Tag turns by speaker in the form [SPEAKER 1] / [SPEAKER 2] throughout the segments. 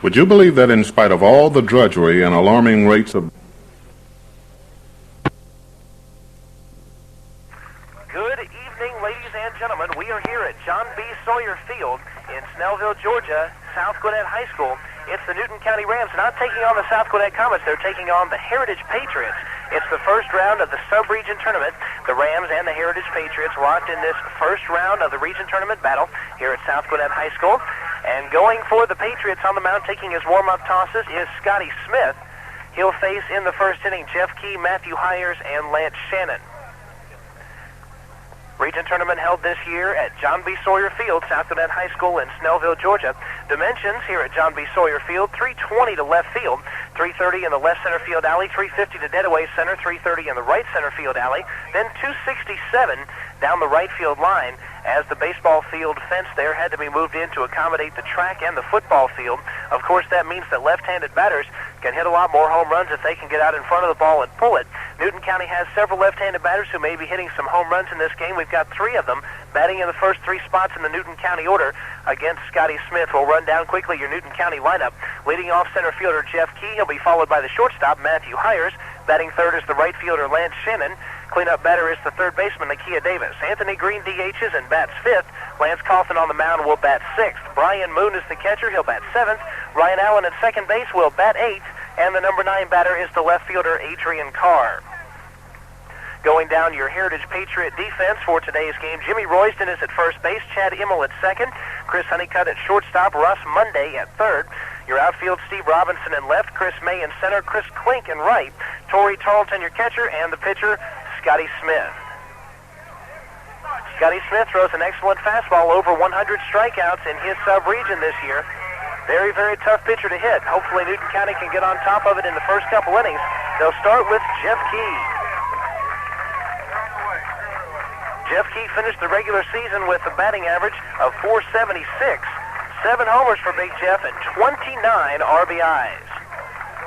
[SPEAKER 1] Would you believe that in spite of all the drudgery and alarming rates of...
[SPEAKER 2] Good evening, ladies and gentlemen. We are here at John B. Sawyer Field in Snellville, Georgia, South Gwinnett High School. It's the Newton County Rams not taking on the South Gwinnett Comets. They're taking on the Heritage Patriots. It's the first round of the sub-region tournament. The Rams and the Heritage Patriots locked in this first round of the region tournament battle here at South Gwinnett High School. And going for the Patriots on the mound, taking his warm-up tosses, is Scotty Smith. He'll face in the first inning Jeff Key, Matthew Hyers, and Lance Shannon. Region tournament held this year at John B. Sawyer Field, South Gwinnett High School in Snellville, Georgia. Dimensions here at John B. Sawyer Field: 320 to left field, 330 in the left center field alley, 350 to dead away center, 330 in the right center field alley, then 267 down the right field line, as the baseball field fence there had to be moved in to accommodate the track and the football field. Of course, that means that left-handed batters can hit a lot more home runs if they can get out in front of the ball and pull it. Newton County has several left-handed batters who may be hitting some home runs in this game. We've got three of them batting in the first three spots in the Newton County order against Scotty Smith. We'll run down quickly your Newton County lineup. Leading off center fielder Jeff Key. He'll be followed by the shortstop Matthew Hyers. Batting third is the right fielder Lance Shannon. Cleanup batter is the third baseman Nakia Davis. Anthony Green DHs and bats fifth. Lance Coffin on the mound will bat sixth. Brian Moon is the catcher. He'll bat seventh. Ryan Allen at second base will bat eighth. And the number 9 batter is the left fielder Adrian Carr. Going down your Heritage Patriot defense for today's game, Jimmy Royston is at first base, Chad Immel at second, Chris Honeycutt at shortstop, Russ Monday at third. Your outfield, Steve Robinson in left, Chris May in center, Chris Klink in right, Torrey Tarleton your catcher, and the pitcher, Scotty Smith. Scotty Smith throws an excellent fastball, over 100 strikeouts in his sub-region this year. Very, very tough pitcher to hit. Hopefully Newton County can get on top of it in the first couple innings. They'll start with Jeff Key. Jeff Key finished the regular season with a batting average of .476. 7 homers for Big Jeff and 29 RBIs.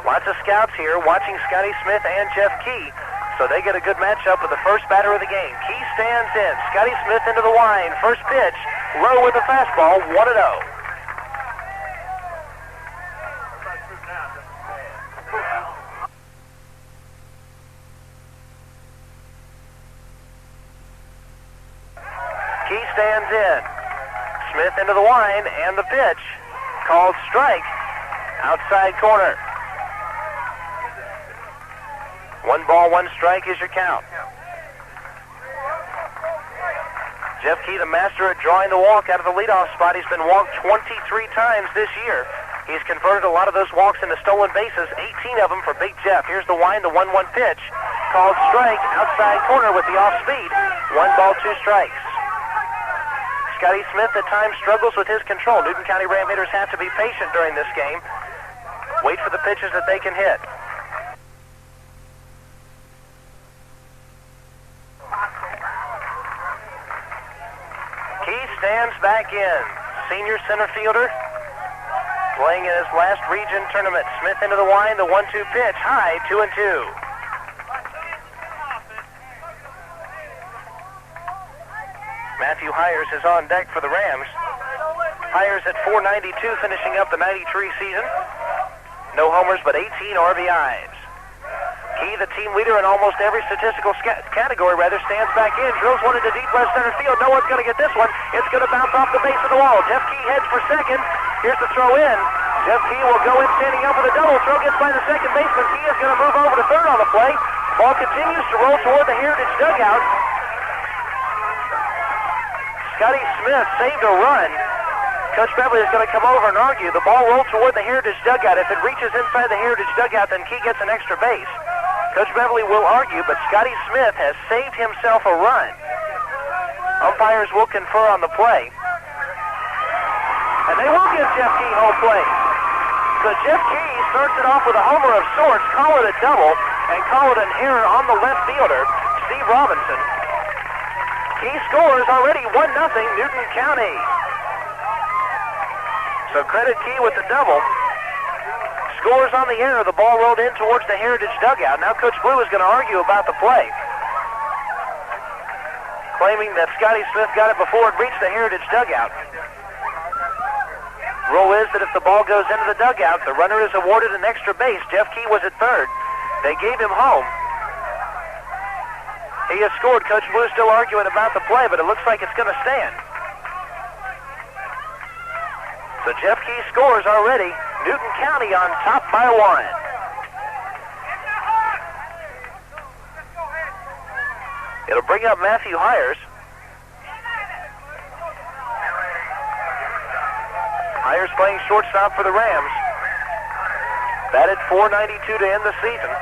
[SPEAKER 2] Lots of scouts here watching Scotty Smith and Jeff Key, so they get a good matchup with the first batter of the game. Key stands in. Scotty Smith into the line. First pitch, low with the fastball, 1-0. Key stands in. Smith into the line, and the pitch called strike, outside corner. 1 ball, 1 strike is your count. Jeff Key, the master at drawing the walk out of the leadoff spot. He's been walked 23 times this year. He's converted a lot of those walks into stolen bases, 18 of them for Big Jeff. Here's the wind, the 1-1 pitch, called strike, outside corner with the off speed. 1 ball, 2 strikes. Scotty Smith at times struggles with his control. Newton County Ram hitters have to be patient during this game. Wait for the pitches that they can hit. Key stands back in. Senior center fielder playing in his last region tournament. Smith into the wind, the 1-2 pitch, high, 2-2. Matthew Hyers is on deck for the Rams. Hyers at .492, finishing up the '93 season. No homers, but 18 RBIs. Key, the team leader in almost every statistical category, stands back in, drills one into deep left center field. No one's going to get this one. It's going to bounce off the base of the wall. Jeff Key heads for second. Here's the throw in. Jeff Key will go in standing up with a double. Throw gets by the second baseman. Key is going to move over to third on the play. Ball continues to roll toward the Heritage dugout. Scotty Smith saved a run. Coach Beverly is going to come over and argue. The ball rolled toward the Heritage dugout. If it reaches inside the Heritage dugout, then Key gets an extra base. Coach Beverly will argue, but Scotty Smith has saved himself a run. Umpires will confer on the play. And they will give Jeff Key home plate. So Jeff Key starts it off with a homer of sorts, call it a double, and call it an error on the left fielder, Steve Robinson. Key scores already 1-0 Newton County. So credit Key with the double. Scores on the error. The ball rolled in towards the Heritage dugout. Now Coach Blue is going to argue about the play, claiming that Scotty Smith got it before it reached the Heritage dugout. Rule is that if the ball goes into the dugout, the runner is awarded an extra base. Jeff Key was at third. They gave him home. He has scored. Coach Blue's still arguing about the play, but it looks like it's going to stand. So Jeff Key scores already. Newton County on top by 1. It'll bring up Matthew Hires. Hires playing shortstop for the Rams. Batted .492 to end the season.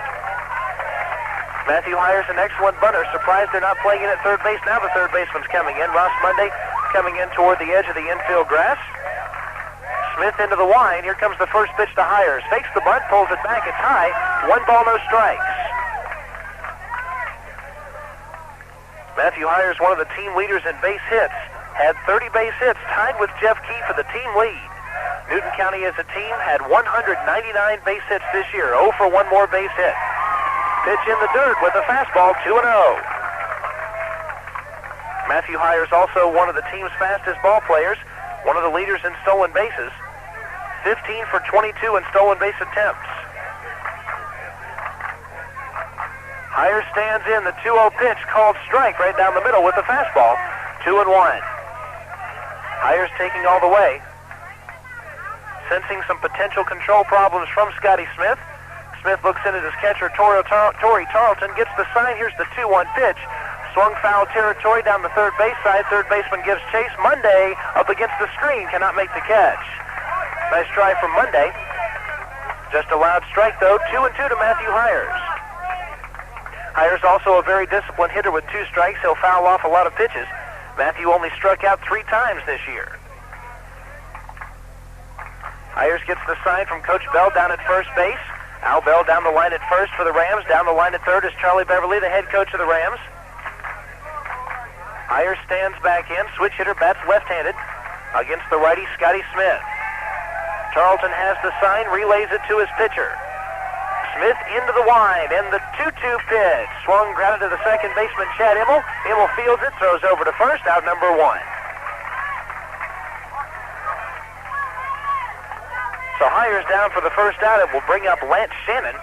[SPEAKER 2] Matthew Hires, an excellent bunter. Surprised they're not playing in at third base. Now the third baseman's coming in. Ross Monday coming in toward the edge of the infield grass. Smith into the line. Here comes the first pitch to Hires. Fakes the bunt, pulls it back. It's high. 1 ball, no strikes. Matthew Hires, one of the team leaders in base hits, had 30 base hits, tied with Jeff Key for the team lead. Newton County as a team had 199 base hits this year. 0 for 1 more base hit. Pitch in the dirt with a fastball, 2-0. Matthew Hires also one of the team's fastest ball players, one of the leaders in stolen bases. 15 for 22 in stolen base attempts. Hires stands in the 2-0 pitch, called strike right down the middle with the fastball. 2-1. Hires taking all the way. Sensing some potential control problems from Scotty Smith. Smith looks in at his catcher, Torrey Tarleton, gets the sign. Here's the 2-1 pitch. Swung foul territory down the third base side. Third baseman gives chase. Monday up against the screen, cannot make the catch. Nice try from Monday. Just a loud strike though. 2-2 to Matthew Hires. Hires also a very disciplined hitter with 2 strikes. He'll foul off a lot of pitches. Matthew only struck out 3 times this year. Hires gets the sign from Coach Bell down at first base. Al Bell down the line at first for the Rams. Down the line at third is Charlie Beverly, the head coach of the Rams. Hires stands back in. Switch hitter, bats left-handed against the righty Scotty Smith. Tarleton has the sign, relays it to his pitcher. Smith into the line, and the 2-2 pitch. Swung, grounded to the second baseman, Chad Immel. Immel fields it, throws over to first, out number 1. So Hires down for the first out. It will bring up Lance Shannon.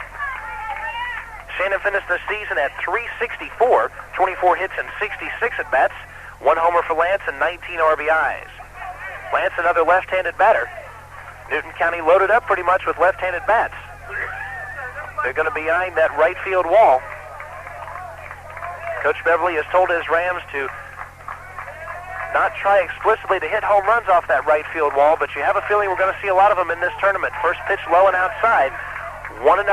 [SPEAKER 2] Shannon finished the season at .364, 24 hits and 66 at-bats, 1 homer for Lance and 19 RBIs. Lance, another left-handed batter. Newton County loaded up pretty much with left-handed bats. They're going to be eyeing that right field wall. Coach Beverly has told his Rams to not try explicitly to hit home runs off that right field wall, but you have a feeling we're going to see a lot of them in this tournament. First pitch low and outside, 1-0.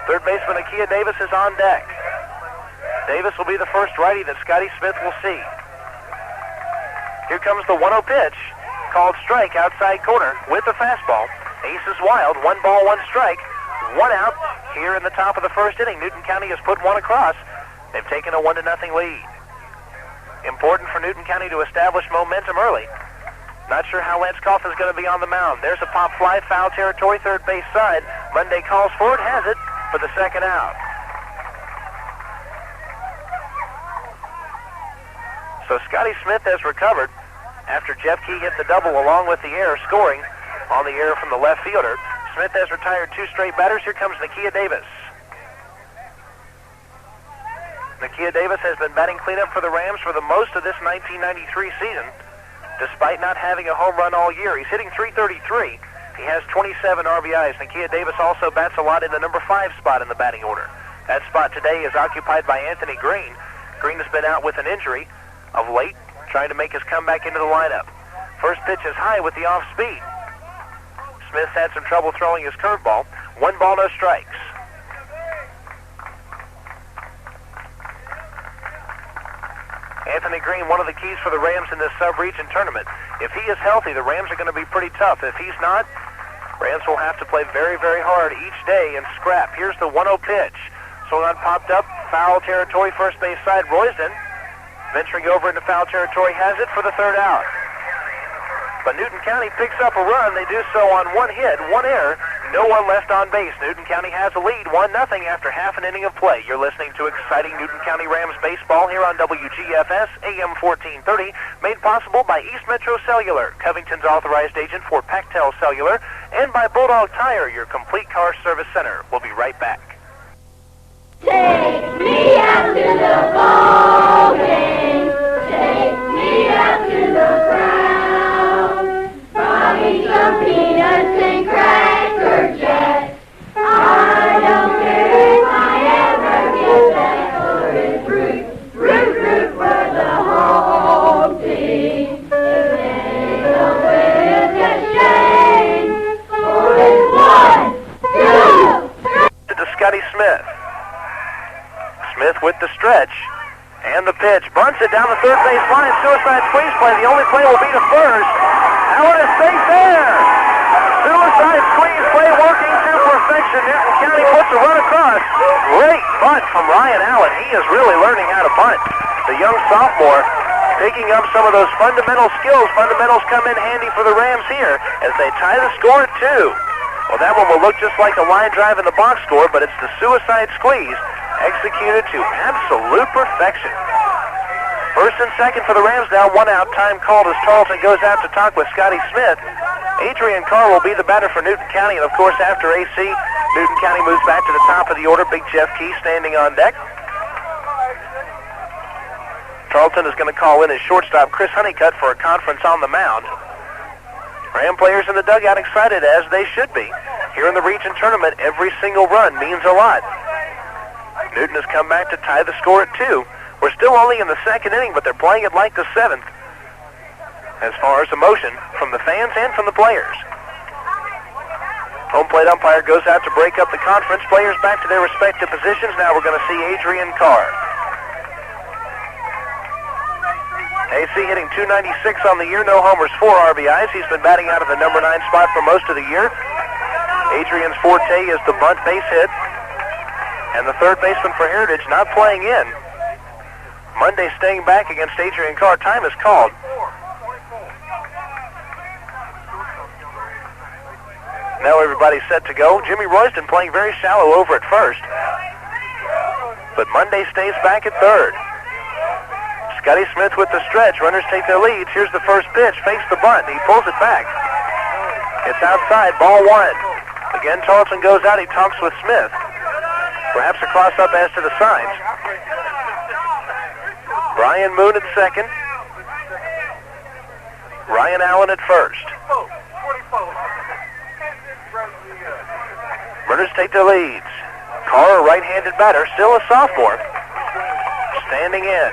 [SPEAKER 2] Third baseman Akia Davis is on deck. Davis will be the first righty that Scotty Smith will see. Here comes the 1-0 pitch, called strike outside corner with the fastball. Ace is wild, 1 ball, 1 strike, 1 out here in the top of the first inning. Newton County has put 1 across. They've taken a 1-0 lead. Important for Newton County to establish momentum early. Not sure how Lance Koff is going to be on the mound. There's a pop fly, foul territory, third base side. Monday calls for it, has it for the second out. So Scotty Smith has recovered after Jeff Key hit the double along with the air, scoring on the air from the left fielder. Smith has retired 2 straight batters. Here comes Nakia Davis. Nakia Davis has been batting cleanup for the Rams for the most of this 1993 season, despite not having a home run all year. He's hitting .333. He has 27 RBIs. Nakia Davis also bats a lot in the number 5 spot in the batting order. That spot today is occupied by Anthony Green. Green has been out with an injury of late, trying to make his comeback into the lineup. First pitch is high with the off speed. Smith had some trouble throwing his curveball. 1 ball, no strikes. Anthony Green, one of the keys for the Rams in this sub-region tournament. If he is healthy, the Rams are going to be pretty tough. If he's not, Rams will have to play very, very hard each day and scrap. Here's the 1-0 pitch. Swung on, popped up, foul territory, first base side. Roysden venturing over into foul territory, has it for the third out. But Newton County picks up a run. They do so on 1 hit, 1 error. No one left on base. Newton County has a lead, 1-0 after half an inning of play. You're listening to exciting Newton County Rams baseball here on WGFS, AM 1430, made possible by East Metro Cellular, Covington's authorized agent for Pactel Cellular, and by Bulldog Tire, your complete car service center. We'll be right back.
[SPEAKER 3] Take me out to the ball game. Take me out to the ground. Buy me some peanuts and cracker jacks. I don't care if I ever get back. For it's root for the home team. If they don't win, it's a shame. For it's 1, 2, 3.
[SPEAKER 2] To Scotty Smith. Smith with the stretch. And the pitch. Bunts it down the third base line. Suicide squeeze play. The only play will be to first. Allen is safe there. Suicide squeeze play working to perfection. Newton County puts a run across. Great bunt from Ryan Allen. He is really learning how to bunt. The young sophomore picking up some of those fundamental skills. Fundamentals come in handy for the Rams here as they tie the score at 2. Well, that one will look just like a line drive in the box score, but it's the suicide squeeze executed to absolute perfection. First and second for the Rams now, 1 out. Time called as Tarleton goes out to talk with Scotty Smith. Adrian Carr will be the batter for Newton County, and of course after AC, Newton County moves back to the top of the order. Big Jeff Key standing on deck. Tarleton is going to call in his shortstop Chris Honeycutt for a conference on the mound. Ram players in the dugout excited, as they should be. Here in the region tournament, every single run means a lot. Newton has come back to tie the score at 2. We're still only in the second inning, but they're playing it like the 7th. As far as emotion from the fans and from the players. Home plate umpire goes out to break up the conference. Players back to their respective positions. Now we're going to see Adrian Carr. AC hitting .296 on the year, no homers, 4 RBIs. He's been batting out of the number 9 spot for most of the year. Adrian's forte is the bunt base hit. And the third baseman for Heritage not playing in. Monday staying back against Adrian Carr. Time is called. Now everybody's set to go. Jimmy Royston playing very shallow over at first. But Monday stays back at third. Scotty Smith with the stretch. Runners take their leads. Here's the first pitch. Fakes the bunt. He pulls it back. It's outside. Ball 1. Again, Tarleton goes out. He talks with Smith. Perhaps a cross-up as to the signs. Brian Moon at second. Ryan Allen at first. Runners take their leads. Carr, a right-handed batter, still a sophomore. Standing in.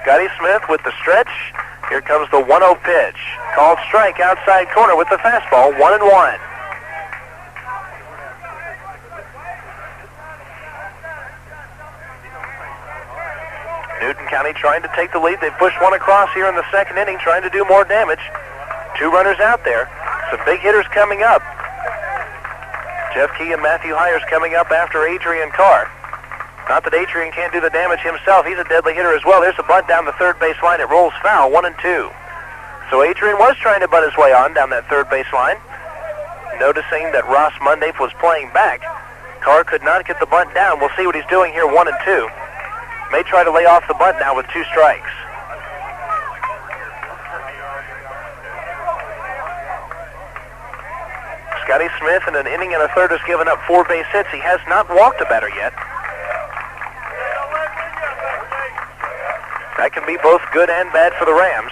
[SPEAKER 2] Scotty Smith with the stretch. Here comes the 1-0 pitch. Called strike outside corner with the fastball, 1-1. Newton County trying to take the lead. They pushed one across here in the second inning, trying to do more damage. 2 runners out there. Some big hitters coming up. Jeff Key and Matthew Hires coming up after Adrian Carr. Not that Adrian can't do the damage himself. He's a deadly hitter as well. There's a bunt down the third base line. It rolls foul, 1-2. So Adrian was trying to bunt his way on down that third base line. Noticing that Ross Mundape was playing back, Carr could not get the bunt down. We'll see what he's doing here, 1-2. May try to lay off the bunt now with 2 strikes. Scotty Smith in an inning and a third has given up 4 base hits. He has not walked a batter yet. That can be both good and bad for the Rams,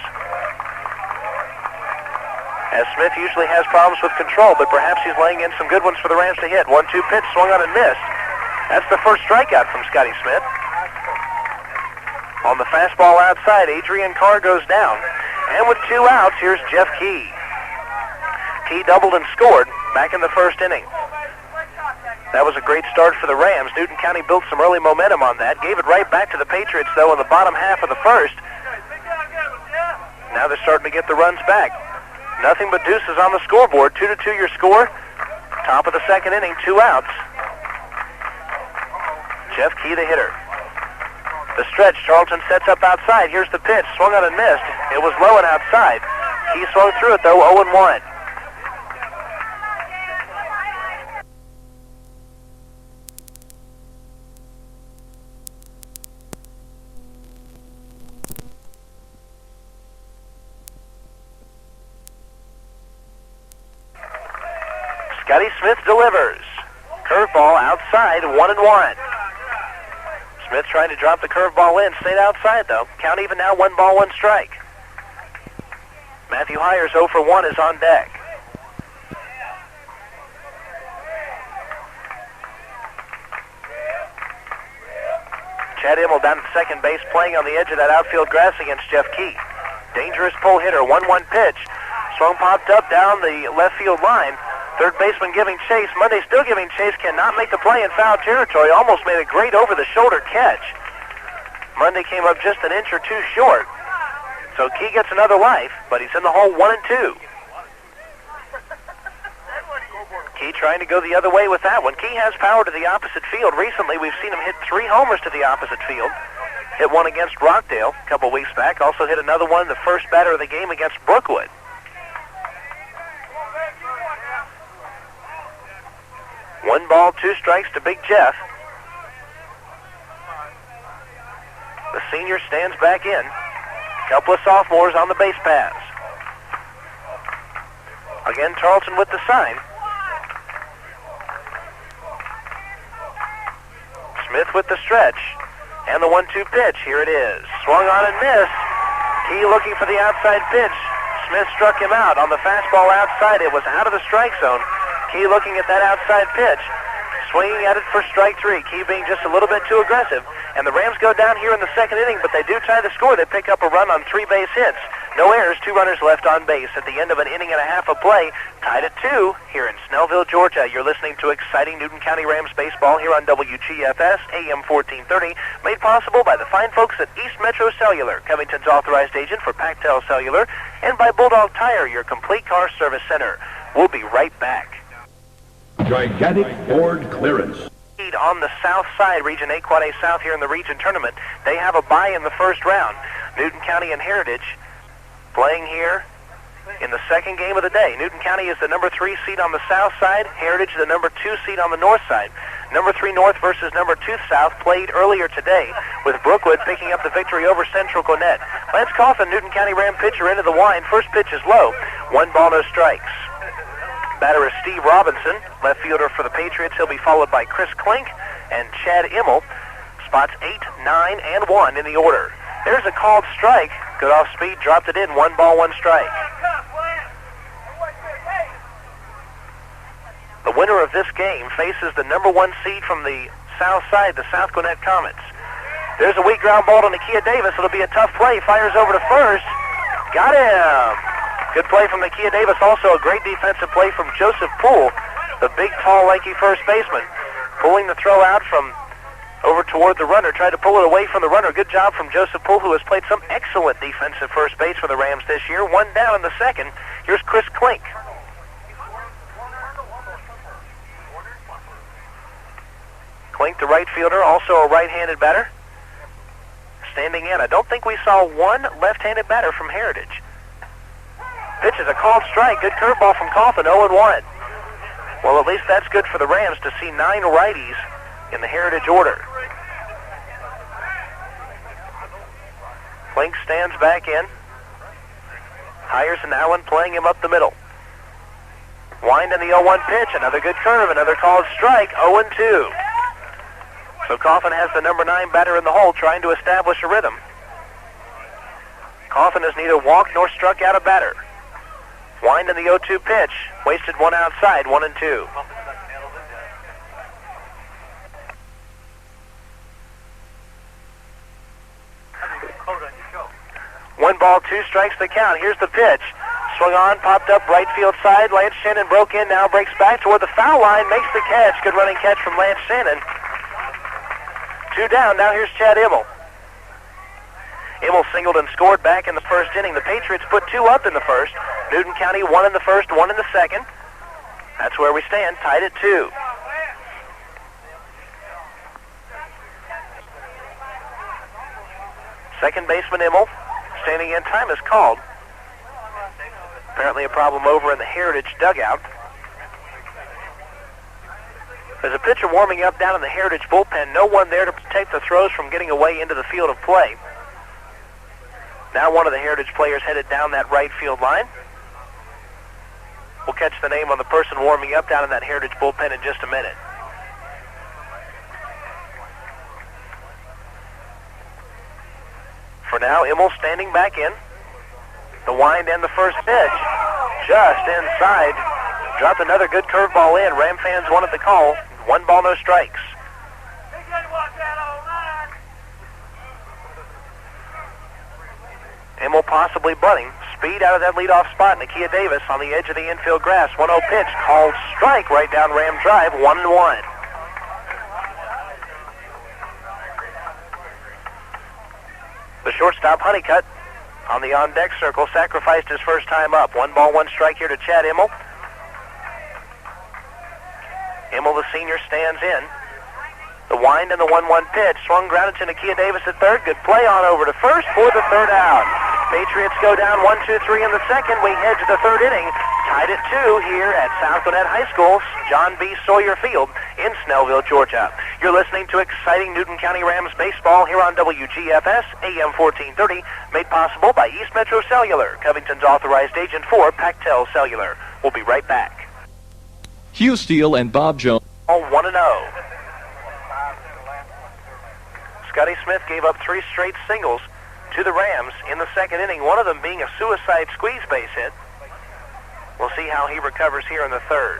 [SPEAKER 2] as Smith usually has problems with control, but perhaps he's laying in some good ones for the Rams to hit. 1-2 pitch, swung on and missed. That's the first strikeout from Scotty Smith. On the fastball outside, Adrian Carr goes down. And with 2 outs, here's Jeff Key. Key doubled and scored back in the first inning. That was a great start for the Rams. Newton County built some early momentum on that. Gave it right back to the Patriots, though, in the bottom half of the first. Now they're starting to get the runs back. Nothing but deuces on the scoreboard. 2-2 your score. Top of the second inning, 2 outs. Jeff Key, the hitter. The stretch, Tarleton sets up outside. Here's the pitch, swung on and missed. It was low and outside. Key swung through it, though, 0-1. Scotty Smith delivers. Curveball outside, 1-1. Smith trying to drop the curveball in, stayed outside though. Count even now, 1 ball, 1 strike. Matthew Hires 0 for 1 is on deck. Chad Immel down at second base, playing on the edge of that outfield grass against Jeff Key. Dangerous pull hitter, 1-1 pitch. Swung popped up down the left field line. Third baseman giving chase. Monday still giving chase. Cannot make the play in foul territory. Almost made a great over-the-shoulder catch. Monday came up just an inch or two short. So Key gets another life, but he's in the hole 1-2. Key trying to go the other way with that one. Key has power to the opposite field. Recently, we've seen him hit 3 homers to the opposite field. Hit one against Rockdale a couple weeks back. Also hit another one, the first batter of the game against Brookwood. One ball, 2 strikes to Big Jeff. The senior stands back in. Couple of sophomores on the base paths. Again, Tarleton with the sign. Smith with the stretch. And the 1-2 pitch. Here it is. Swung on and missed. Key looking for the outside pitch. Smith struck him out on the fastball outside. It was out of the strike zone. Key looking at that outside pitch, swinging at it for strike 3. Key being just a little bit too aggressive. And the Rams go down here in the second inning, but they do tie the score. They pick up a run on 3 base hits. No errors, 2 runners left on base at the end of an inning and a half of play. Tied at 2 here in Snellville, Georgia. You're listening to exciting Newton County Rams baseball here on WGFS, AM 1430, made possible by the fine folks at East Metro Cellular, Covington's authorized agent for Pactel Cellular, and by Bulldog Tire, your complete car service center. We'll be right back.
[SPEAKER 4] Gigantic Ford clearance.
[SPEAKER 2] On the south side, Region 8 Quad A South here in the region tournament. They have a bye in the first round. Newton County and Heritage playing here in the second game of the day. Newton County is the number 3 seed on the south side. Heritage the number 2 seed on the north side. Number 3 North versus number 2 South played earlier today, with Brookwood picking up the victory over Central Gwinnett. Lance Coffin, Newton County Ram pitcher, into the line. First pitch is low. 1 ball, no strikes. Batter is Steve Robinson, left fielder for the Patriots. He'll be followed by Chris Klink and Chad Immel. Spots 8, 9, and 1 in the order. There's a called strike. Good off speed, dropped it in. 1 ball, 1 strike. The winner of this game faces the number 1 seed from the south side, the South Gwinnett Comets. There's a weak ground ball to Nakia Davis. It'll be a tough play. Fires over to first. Got him. Good play from Nakia Davis. Also a great defensive play from Joseph Poole, the big, tall, lanky first baseman. Pulling the throw out from over toward the runner. Tried to pull it away from the runner. Good job from Joseph Poole, who has played some excellent defensive first base for the Rams this year. 1 down in the second. Here's Chris Klink. Klink, the right fielder, also a right-handed batter. Standing in. I don't think we saw 1 left-handed batter from Heritage. Pitch is a called strike. Good curveball from Coffin, 0-1. Well, at least that's good for the Rams to see 9 righties in the Heritage order. Klink stands back in. Hires and Allen playing him up the middle. Wind in the 0-1 pitch. Another good curve. Another called strike, 0-2. So Coffin has the number 9 batter in the hole trying to establish a rhythm. Coffin has neither walked nor struck out a batter. Wind in the 0-2 pitch. Wasted 1 outside, 1-2. One ball, 2 strikes the count. Here's the pitch. Swung on, popped up right field side. Lance Shannon broke in, now breaks back toward the foul line, makes the catch. Good running catch from Lance Shannon. 2 down, now here's Chad Immel. Immel singled and scored back in the first inning. The Patriots put 2 up in the first. Newton County 1 in the first, 1 in the second. That's where we stand, tied at 2. Second baseman Immel, standing in. Time is called. Apparently a problem over in the Heritage dugout. There's a pitcher warming up down in the Heritage bullpen. No one there to protect the throws from getting away into the field of play. Now one of the Heritage players headed down that right field line. We'll catch the name on the person warming up down in that Heritage bullpen in just a minute. For now, Immel standing back in. The wind and the first pitch. Just inside. Dropped another good curveball in. Ram fans wanted the call. 1 ball, no strikes. Immel possibly bunting. Speed out of that leadoff spot. Nakia Davis on the edge of the infield grass. 1-0 pitch. Called strike right down Ram drive. 1-1. The shortstop, Honeycutt, on the on-deck circle, sacrificed his first time up. 1 ball, 1 strike here to Chad Immel. Immel, the senior, stands in. The wind and the 1-1 pitch. Swung grounded to Nakia Davis at third. Good play on over to first for the third out. Patriots go down 1-2-3 in the second. We head to the third inning. Tied at 2 here at South Gwinnett High School, John B. Sawyer Field in Snellville, Georgia. You're listening to exciting Newton County Rams baseball here on WGFS, AM 1430, made possible by East Metro Cellular, Covington's authorized agent for Pactel Cellular. We'll be right back.
[SPEAKER 5] Hugh Steele and Bob Jones.
[SPEAKER 2] 1-0. Scotty Smith gave up 3 straight singles to the Rams in the second inning, one of them being a suicide squeeze base hit. We'll see how he recovers here in the third.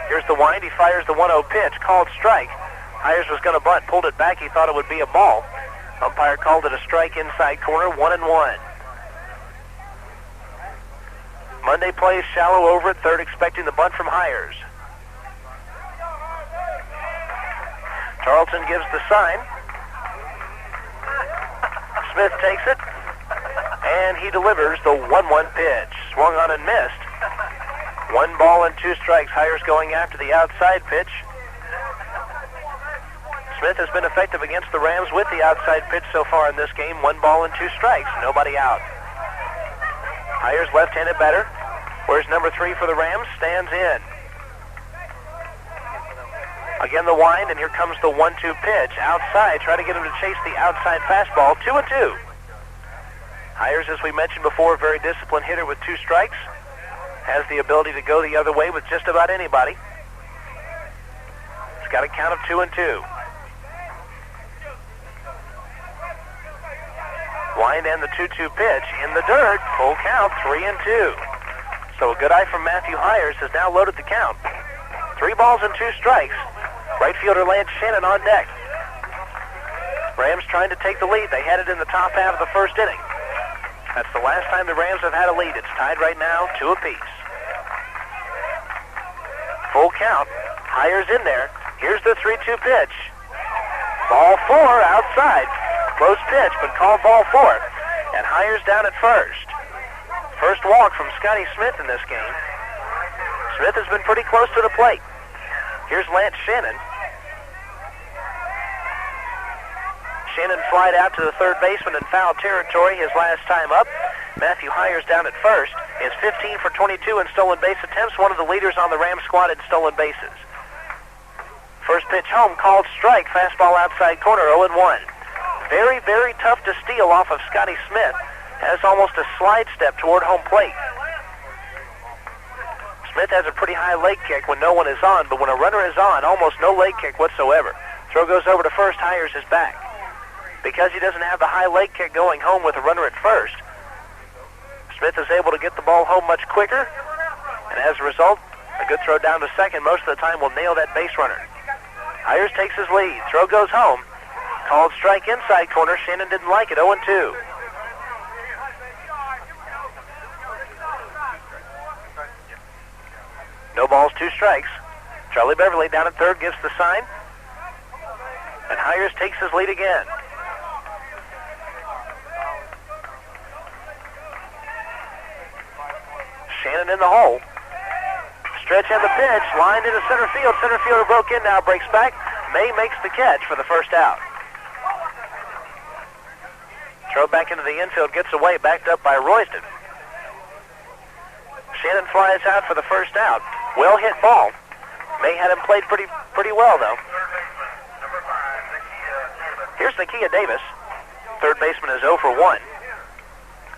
[SPEAKER 2] Here's the wind. He fires the 1-0 pitch, called strike. Hires was going to bunt, pulled it back. He thought it would be a ball. Umpire called it a strike inside corner, 1-1. Monday plays shallow over at third, expecting the bunt from Hires. Tarleton gives the sign. Smith takes it, and he delivers the 1-1 pitch. Swung on and missed. 1 ball and 2 strikes. Hires going after the outside pitch. Smith has been effective against the Rams with the outside pitch so far in this game. 1 ball and 2 strikes. Nobody out. Hires, left-handed batter. Where's number 3 for the Rams? Stands in. Again the wind, and here comes the 1-2 pitch. Outside, try to get him to chase the outside fastball. 2-2. Hires, as we mentioned before, a very disciplined hitter with 2 strikes. Has the ability to go the other way with just about anybody. He's got a count of 2-2. Wind and the 2-2 pitch in the dirt. Full count, 3-2. So a good eye from Matthew Hires has now loaded the count. 3 balls and 2 strikes. Right fielder Lance Shannon on deck. Rams trying to take the lead. They had it in the top half of the first inning. That's the last time the Rams have had a lead. It's tied right now, 2 apiece. Full count. Hires in there. Here's the 3-2 pitch. Ball 4 outside. Close pitch, but called ball 4. And Hires down at first. First walk from Scotty Smith in this game. Smith has been pretty close to the plate. Here's Lance Shannon. Shannon flied out to the third baseman in foul territory his last time up. Matthew Hires down at first is 15 for 22 in stolen base attempts, one of the leaders on the Rams squad in stolen bases. First pitch home, called strike, fastball outside corner, 0-1. Very, very tough to steal off of Scotty Smith. Has almost a slide step toward home plate. Smith has a pretty high leg kick when no one is on, but when a runner is on, almost no leg kick whatsoever. Throw goes over to first, Hires is back. Because he doesn't have the high leg kick going home with a runner at first, Smith is able to get the ball home much quicker, and as a result, a good throw down to second most of the time will nail that base runner. Hires takes his lead. Throw goes home. Called strike inside corner. Shannon didn't like it, 0-2. No balls, 2 strikes. Charlie Beverly down at third gives the sign. And Hires takes his lead again. Shannon in the hole. Stretch and the pitch. Lined into center field. Center fielder broke in now. Breaks back. May makes the catch for the first out. Throw back into the infield. Gets away. Backed up by Royston. Shannon flies out for the first out. Well hit ball. May had him played pretty well though. Here's Nakia Davis. Third baseman is 0 for 1.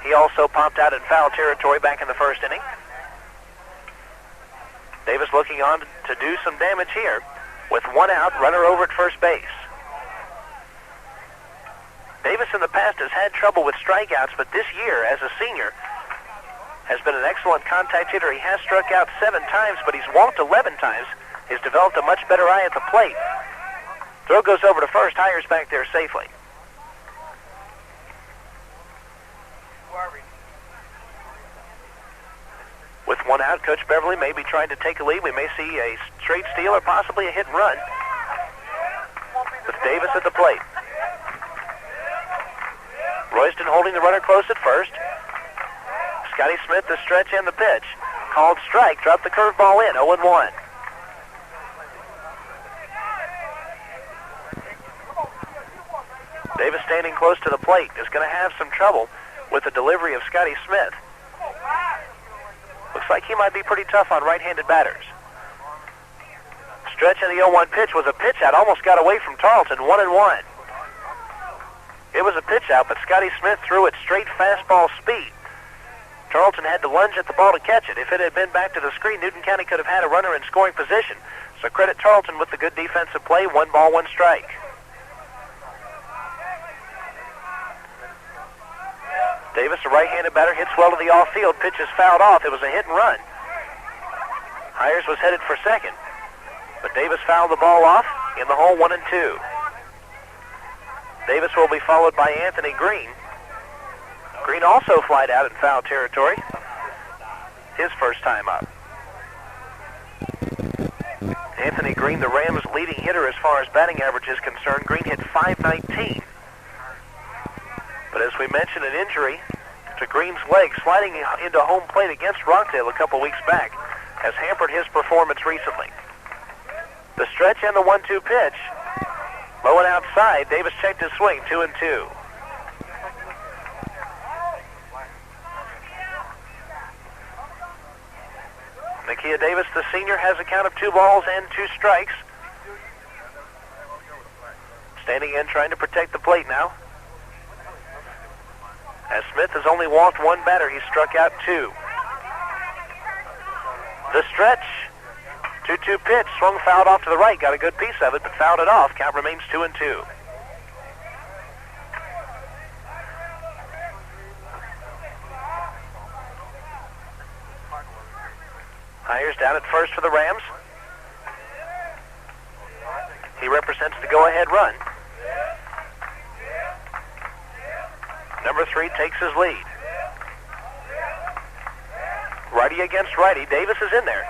[SPEAKER 2] He also popped out in foul territory back in the first inning. Davis looking on to do some damage here. With one out, runner over at first base. Davis in the past has had trouble with strikeouts, but this year, as a senior, has been an excellent contact hitter. He has struck out 7 times, but he's walked 11 times. He's developed a much better eye at the plate. Throw goes over to first. Hires back there safely. With one out, Coach Beverly may be trying to take a lead. We may see a straight steal or possibly a hit and run with Davis at the plate. Royston holding the runner close at first. Scotty Smith, the stretch and the pitch. Called strike, dropped the curveball in, 0-1. Davis standing close to the plate is going to have some trouble with the delivery of Scotty Smith. Looks like he might be pretty tough on right-handed batters. Stretch and the 0-1 pitch was a pitch out, almost got away from Tarleton, 1-1. It was a pitch out, but Scotty Smith threw it straight fastball speed. Tarleton had to lunge at the ball to catch it. If it had been back to the screen, Newton County could have had a runner in scoring position. So credit Tarleton with the good defensive play, 1 ball, 1 strike. Davis, a right-handed batter, hits well to the off-field. Pitch is fouled off. It was a hit and run. Hires was headed for second, but Davis fouled the ball off in the hole, 1-2. Davis will be followed by Anthony Green. Green also flied out in foul territory. His first time up. Anthony Green, the Rams' leading hitter as far as batting average is concerned. Green hit .519. But as we mentioned, an injury to Green's leg sliding into home plate against Rockdale a couple weeks back has hampered his performance recently. The stretch and the 1-2 pitch. Low and outside. Davis checked his swing, 2-2. Nakia Davis, the senior, has a count of 2 balls and 2 strikes. Standing in, trying to protect the plate now. As Smith has only walked 1 batter, he's struck out 2. The stretch, 2-2 pitch, swung fouled off to the right, got a good piece of it, but fouled it off. Count remains 2-2. Hires down at first for the Rams. He represents the go-ahead run. Number 3 takes his lead. Righty against righty. Davis is in there.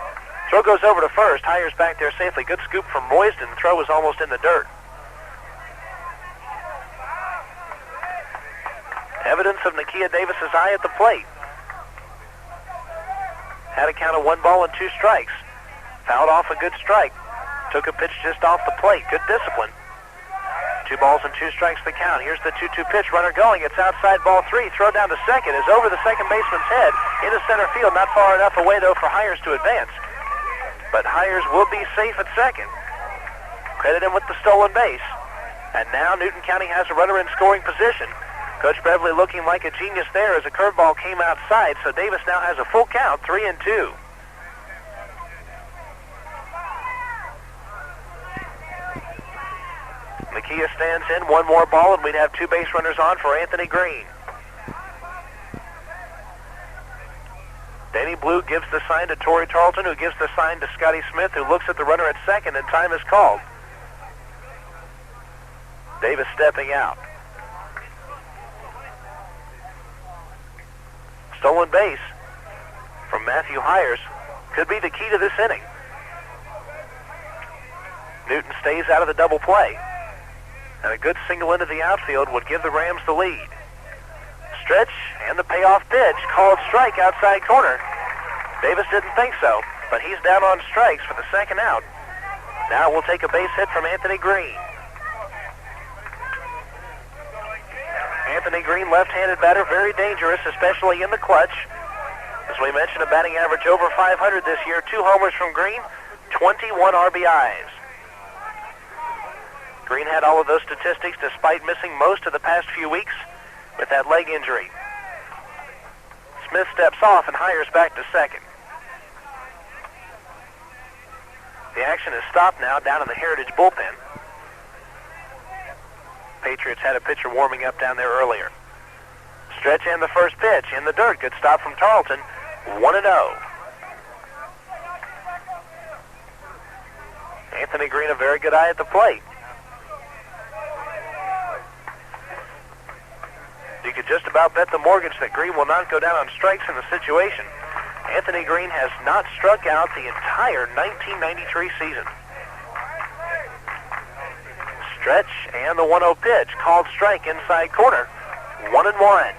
[SPEAKER 2] Throw goes over to first. Hires back there safely. Good scoop from Royston. The throw was almost in the dirt. Evidence of Nakia Davis's eye at the plate. Had a count of 1 ball and 2 strikes. Fouled off a good strike. Took a pitch just off the plate. Good discipline. 2 balls and 2 strikes the count. Here's the 2-2 pitch. Runner going. It's outside ball 3. Throw down to second is over the second baseman's head into center field. Not far enough away, though, for Hires to advance. But Hires will be safe at second. Credit him with the stolen base. And now Newton County has a runner in scoring position. Coach Beverly looking like a genius there as a curveball came outside. So Davis now has a full count, 3-2. Nakia stands in, 1 more ball, and we'd have 2 base runners on for Anthony Green. Danny Blue gives the sign to Torrey Tarleton, who gives the sign to Scotty Smith, who looks at the runner at second, and time is called. Davis stepping out. Stolen base from Matthew Hires could be the key to this inning. Newton stays out of the double play. And a good single into the outfield would give the Rams the lead. Stretch and the payoff pitch. Called strike outside corner. Davis didn't think so, but he's down on strikes for the second out. Now we'll take a base hit from Anthony Green. Anthony Green, left-handed batter, very dangerous, especially in the clutch. As we mentioned, a batting average over 500 this year. 2 homers from Green, 21 RBIs. Green had all of those statistics despite missing most of the past few weeks with that leg injury. Smith steps off and Hires back to second. The action is stopped now down in the Heritage bullpen. Patriots had a pitcher warming up down there earlier. Stretch and the first pitch in the dirt. Good stop from Tarleton. 1-0. Anthony Green, a very good eye at the plate. You could just about bet the mortgage that Green will not go down on strikes in the situation. Anthony Green has not struck out the entire 1993 season. Stretch and the 1-0 pitch. Called strike inside corner. 1-1.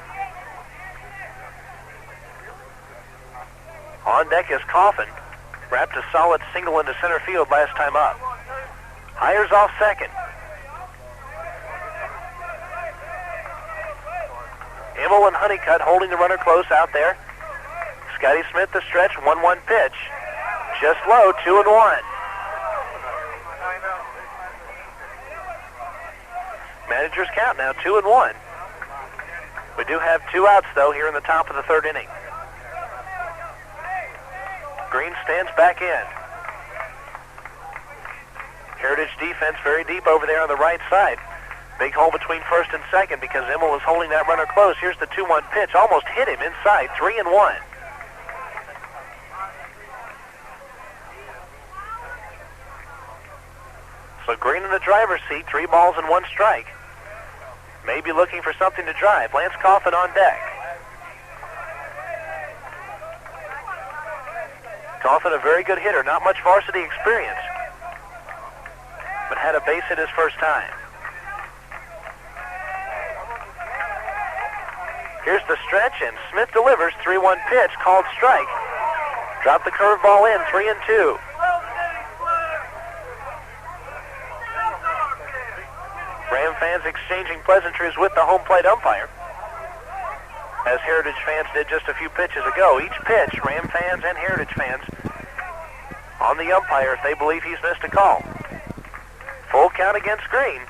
[SPEAKER 2] On deck is Coffin. Wrapped a solid single into center field last time up. Hires off second. Immel and Honeycutt holding the runner close out there. Scotty Smith the stretch, 1-1 pitch. Just low, 2-1. Manager's count now, 2-1. We do have 2 outs, though, here in the top of the third inning. Green stands back in. Heritage defense very deep over there on the right side. Big hole between first and second because Immel is holding that runner close. Here's the 2-1 pitch. Almost hit him inside, 3-1. So Green in the driver's seat, 3 balls and 1 strike. Maybe looking for something to drive. Lance Coffin on deck. Coffin, a very good hitter, not much varsity experience, but had a base hit his first time. Here's the stretch, and Smith delivers. 3-1 pitch, called strike. Dropped the curveball in, 3-2. Ram fans exchanging pleasantries with the home plate umpire, as Heritage fans did just a few pitches ago. Each pitch, Ram fans and Heritage fans on the umpire if they believe he's missed a call. Full count against Green.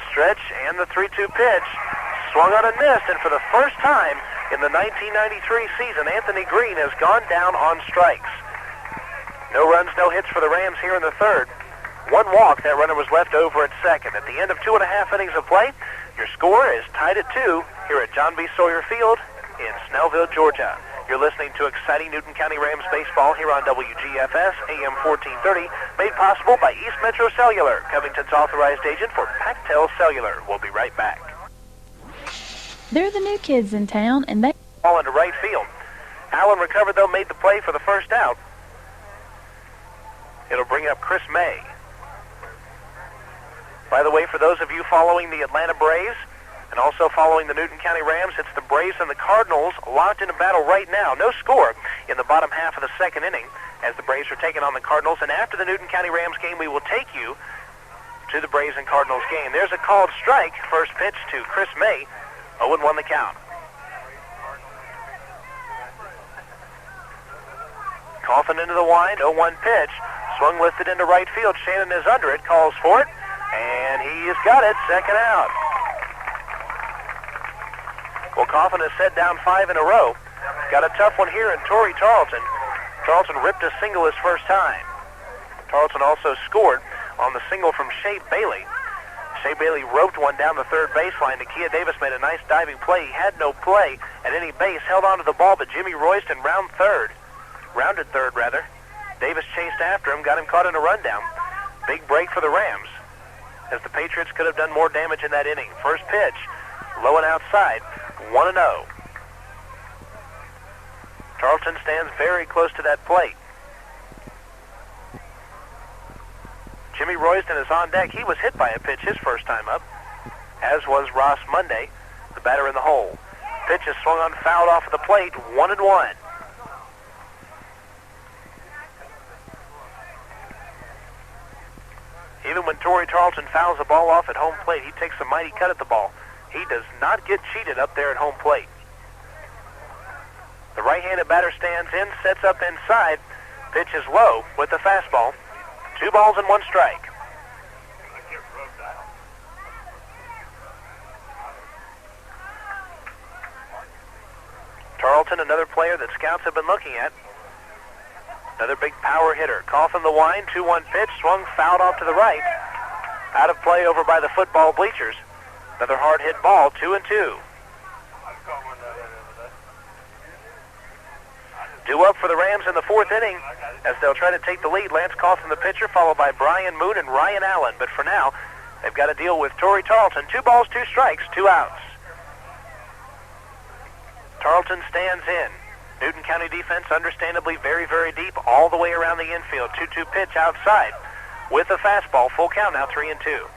[SPEAKER 2] Stretch and the 3-2 pitch. Swung on and missed, and for the first time in the 1993 season, Anthony Green has gone down on strikes. No runs, no hits for the Rams here in the third. 1 walk, that runner was left over at second. At the end of 2.5 innings of play, your score is tied at 2 here at John B. Sawyer Field in Snellville, Georgia. You're listening to exciting Newton County Rams baseball here on WGFS, AM 1430, made possible by East Metro Cellular, Covington's authorized agent for Pactel Cellular. We'll be right back.
[SPEAKER 6] They're the new kids in town, and they...
[SPEAKER 2] Ball into right field. Allen recovered, though, made the play for the first out. It'll bring up Chris May. By the way, for those of you following the Atlanta Braves and also following the Newton County Rams, it's the Braves and the Cardinals locked in a battle right now. No score in the bottom half of the second inning as the Braves are taking on the Cardinals. And after the Newton County Rams game, we will take you to the Braves and Cardinals game. There's a called strike. First pitch to Chris May. 0-1 the count. Coffin into the wind. 0-1 pitch. Swung lifted into right field. Shannon is under it. Calls for it. And he has got it. Second out. Well, Coffin has set down 5 in a row. Got a tough one here in Torrey Tarleton. Tarleton ripped a single his first time. Tarleton also scored on the single from Shea Bailey. Shea Bailey roped one down the third baseline. Nakia Davis made a nice diving play. He had no play at any base, held onto the ball, but Jimmy Royston rounded third. Davis chased after him, got him caught in a rundown. Big break for the Rams, as the Patriots could have done more damage in that inning. First pitch, low and outside, 1-0. Tarleton stands very close to that plate. Jimmy Royston is on deck. He was hit by a pitch his first time up, as was Ross Monday, the batter in the hole. Pitch is swung on, fouled off of the plate, 1-1. Even when Torrey Tarleton fouls the ball off at home plate, he takes a mighty cut at the ball. He does not get cheated up there at home plate. The right-handed batter stands in, sets up inside. Pitch is low with the fastball. 2 balls and 1 strike. Tarleton, another player that scouts have been looking at. Another big power hitter. Coughlin the wind, 2-1 pitch, swung, fouled off to the right. Out of play over by the football bleachers. Another hard hit ball, 2-2. Due up for the Rams in the fourth inning as they'll try to take the lead. Lance Coughlin the pitcher, followed by Brian Moon and Ryan Allen. But for now, they've got to deal with Torrey Tarleton. 2 balls, 2 strikes, 2 outs. Tarleton stands in. Newton County defense understandably very, very deep all the way around the infield. 2-2 pitch outside with a fastball. Full count now, 3-2.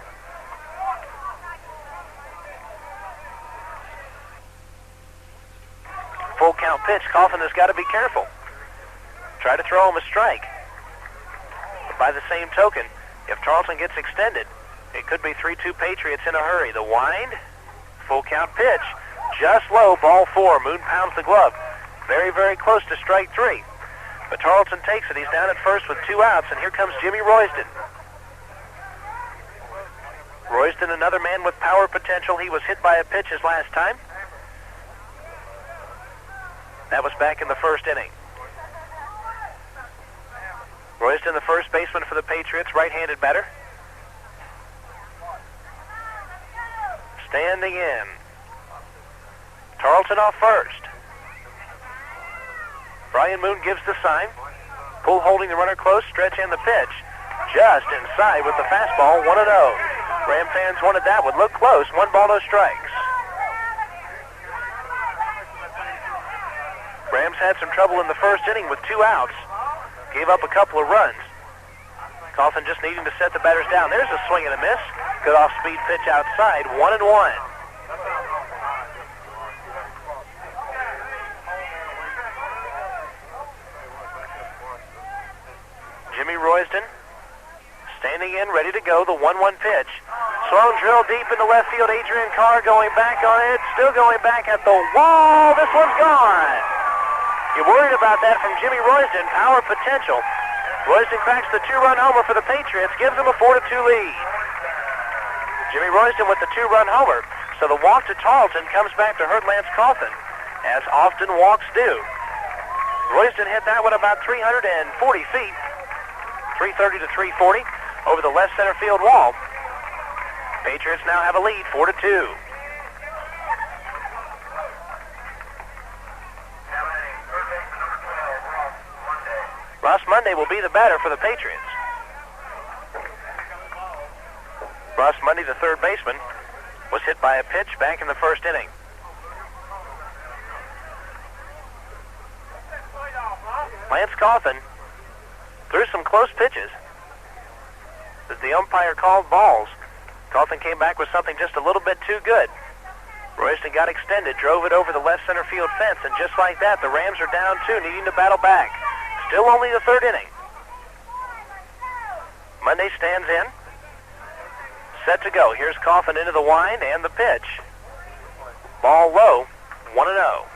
[SPEAKER 2] Full count pitch. Coughlin has got to be careful. Try to throw him a strike. But by the same token, if Tarleton gets extended, it could be 3-2 Patriots in a hurry. The wind, full count pitch, just low, ball 4. Moon pounds the glove. Very, very close to strike 3. But Tarleton takes it. He's down at first with 2 outs, and here comes Jimmy Royston. Royston, another man with power potential. He was hit by a pitch his last time. That was back in the first inning. Royston, the first baseman for the Patriots, right-handed batter. Standing in. Tarleton off first. Brian Moon gives the sign. Pull holding the runner close, stretch in the pitch. Just inside with the fastball, 1-0. Ram fans wanted that one. Look close, 1 ball, no strikes. Rams had some trouble in the first inning with 2 outs. Gave up a couple of runs. Coughlin just needing to set the batters down. There's a swing and a miss. Good off-speed pitch outside, 1-1. Jimmy Royston standing in, ready to go. The 1-1 pitch. Swung drill deep into left field. Adrian Carr going back on it. Still going back at the wall. This one's gone. You're worried about that from Jimmy Royston. Power potential. Royston cracks the 2-run homer for the Patriots. Gives them a 4-2 lead. Jimmy Royston with the 2-run homer. So the walk to Tarleton comes back to hurt Lance Coughlin, as often walks do. Royston hit that one about 340 feet. 330 to 340 over the left center field wall. Patriots now have a lead, 4-2. Ross Monday will be the batter for the Patriots. Ross Monday, the third baseman, was hit by a pitch back in the first inning. Lance Coughlin threw some close pitches as the umpire called balls. Coughlin came back with something just a little bit too good. Royston got extended, drove it over the left center field fence, and just like that, the Rams are down 2, needing to battle back. Still only the third inning. Monday stands in. Set to go. Here's Coughlin into the wind and the pitch. Ball low, 1-0.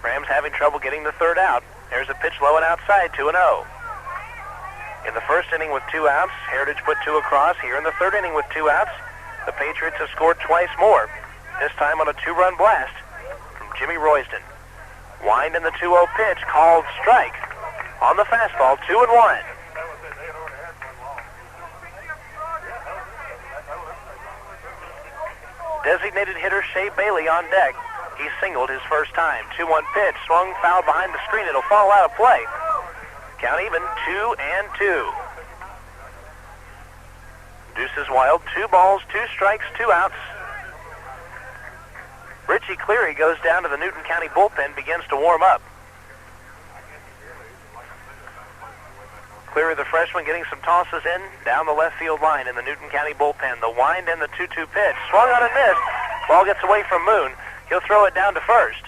[SPEAKER 2] Rams having trouble getting the third out. There's a pitch low and outside, 2-0. In the first inning with 2 outs, Heritage put 2 across. Here in the third inning with 2 outs, the Patriots have scored twice more. This time on a 2-run blast from Jimmy Royston. Wind in the 2-0 pitch, called strike on the fastball, 2-1. Designated hitter Shea Bailey on deck. He singled his first time. 2-1 pitch, swung, fouled behind the screen. It'll fall out of play. Count even, 2-2. Deuces Wild, 2 balls, 2 strikes, 2 outs. Richie Cleary goes down to the Newton County bullpen, begins to warm up. Cleary, the freshman, getting some tosses in down the left field line in the Newton County bullpen. The wind and the 2-2 pitch. Swung on and missed. Ball gets away from Moon. He'll throw it down to first.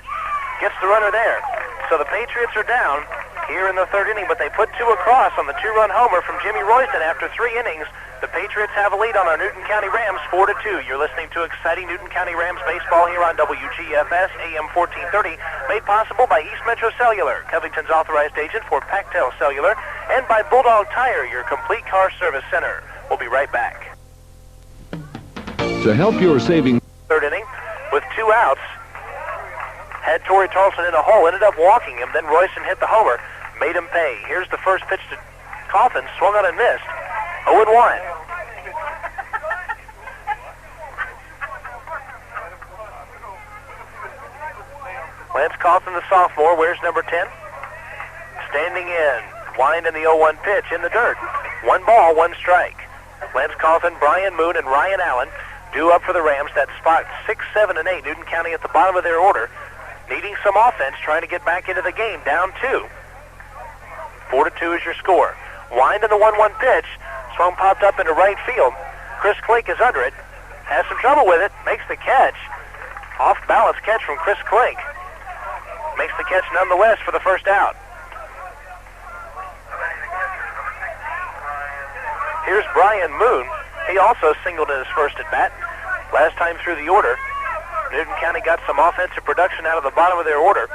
[SPEAKER 2] Gets the runner there. So the Patriots are down here in the third inning, but they put 2 across on the 2-run homer from Jimmy Royston after 3 innings. The Patriots have a lead on our Newton County Rams, 4-2. You're listening to exciting Newton County Rams baseball here on WGFS, AM 1430, made possible by East Metro Cellular, Covington's authorized agent for Pactel Cellular, and by Bulldog Tire, your complete car service center. We'll be right back.
[SPEAKER 4] To help your saving.
[SPEAKER 2] Third inning with 2 2 outs. Had Torrey Tolson in a hole, ended up walking him, then Royston hit the homer, made him pay. Here's the first pitch to Coffin, swung on and missed. 0-1. Lance Coffin, the sophomore, wears number 10. Standing in, wind in the 0-1 pitch in the dirt. 1 ball, 1 strike. Lance Coffin, Brian Moon, and Ryan Allen due up for the Rams. That spot 6, 7, and 8. Newton County at the bottom of their order, needing some offense, trying to get back into the game. Down 2. 4-2 is your score. Wind in the 1-1 pitch. Swung popped up into right field. Chris Klink is under it. Has some trouble with it. Makes the catch. Off balance catch from Chris Klink. Makes the catch nonetheless for the first out. Here's Brian Moon. He also singled in his first at bat. Last time through the order, Newton County got some offensive production out of the bottom of their order.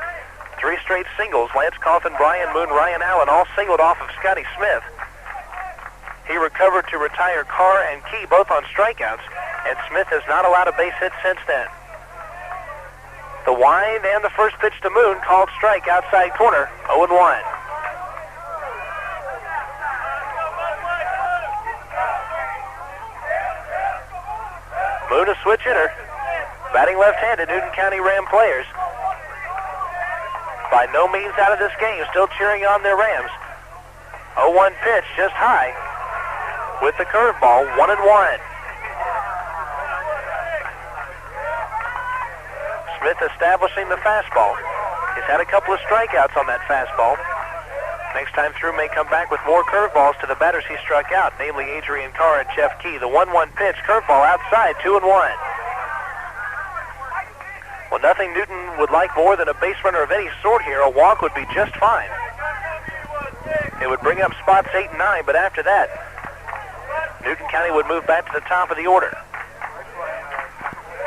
[SPEAKER 2] 3 straight singles. Lance Coffin, Brian Moon, Ryan Allen all singled off of Scotty Smith. He recovered to retire Carr and Key both on strikeouts, and Smith has not allowed a base hit since then. The wind and the first pitch to Moon, called strike outside corner, 0-1. Moon a switch hitter, batting left-handed. Newton County Ram players by no means out of this game, still cheering on their Rams. 0-1 pitch, just high, with the curveball, 1-1. Smith establishing the fastball. He's had a couple of strikeouts on that fastball. Next time through may come back with more curveballs to the batters he struck out, namely Adrian Carr and Jeff Key. The 1-1 pitch, curveball outside, 2-1. Well, nothing Newton would like more than a base runner of any sort here. A walk would be just fine. It would bring up spots 8 and 9, but after that, Newton County would move back to the top of the order.